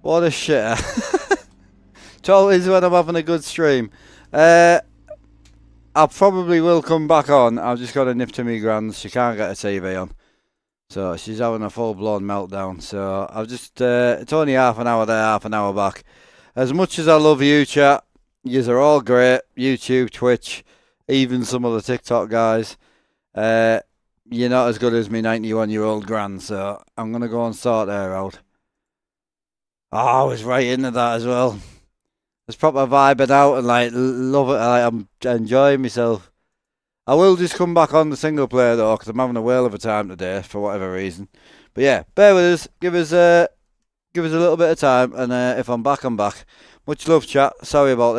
What a shitter. It's always when I'm having a good stream. I probably will come back on. I've just got to nip to me gran's. She can't get a TV on. So she's having a full-blown meltdown. So I've just, it's only half an hour there, half an hour back. As much as I love you, chat, yous are all great. YouTube, Twitch, even some of the TikTok guys. You're not as good as me 91-year-old gran, so I'm going to go and sort her out. Oh, I was right into that as well. It's proper vibing out and like love it. Like, I'm enjoying myself. I will just come back on the single player though, because I'm having a whale of a time today for whatever reason. But yeah, bear with us. Give us a little bit of time, and if I'm back, I'm back. Much love, chat. Sorry about this.